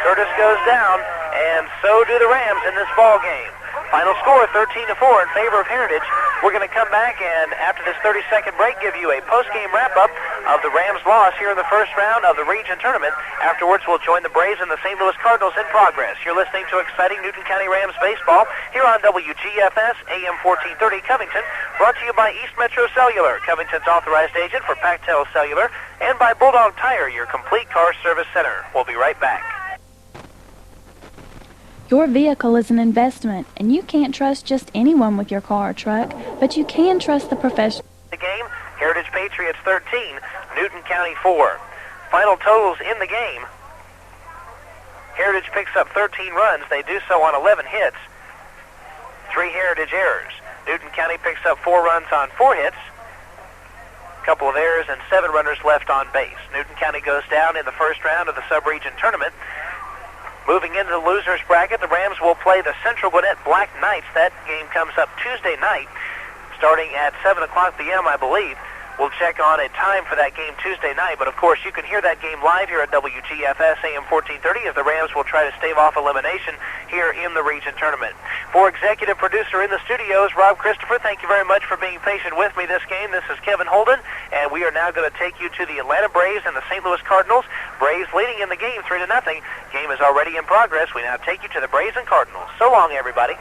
[SPEAKER 2] Curtis goes down, and so do the Rams in this ball game. Final score 13-4 in favor of Heritage. We're going to come back and after this 30-second break give you a post-game wrap-up of the Rams' loss here in the first round of the region tournament. Afterwards we'll join the Braves and the St. Louis Cardinals in progress. You're listening to exciting Newton County Rams baseball here on WGFS AM 1430 Covington, brought to you by East Metro Cellular, Covington's authorized agent for Pactel Cellular, and by Bulldog Tire, your complete car service center. We'll be right back.
[SPEAKER 6] Your vehicle is an investment, and you can't trust just anyone with your car or truck, but you can trust the professional.
[SPEAKER 2] The game, Heritage Patriots 13, Newton County 4. Final totals in the game. Heritage picks up 13 runs. They do so on 11 hits. 3 Heritage errors. Newton County picks up 4 runs on 4 hits. A couple of errors and 7 runners left on base. Newton County goes down in the first round of the sub-region tournament. Moving into the loser's bracket, the Rams will play the Central Gwinnett Black Knights. That game comes up Tuesday night, starting at 7 o'clock p.m., I believe. We'll check on a time for that game Tuesday night, but of course you can hear that game live here at WGFS AM 1430 as the Rams will try to stave off elimination here in the region tournament. For executive producer in the studios, Rob Christopher, thank you very much for being patient with me this game. This is Kevin Holden, and we are now going to take you to the Atlanta Braves and the St. Louis Cardinals. Braves leading in the game 3-0. Game is already in progress. We now take you to the Braves and Cardinals. So long, everybody.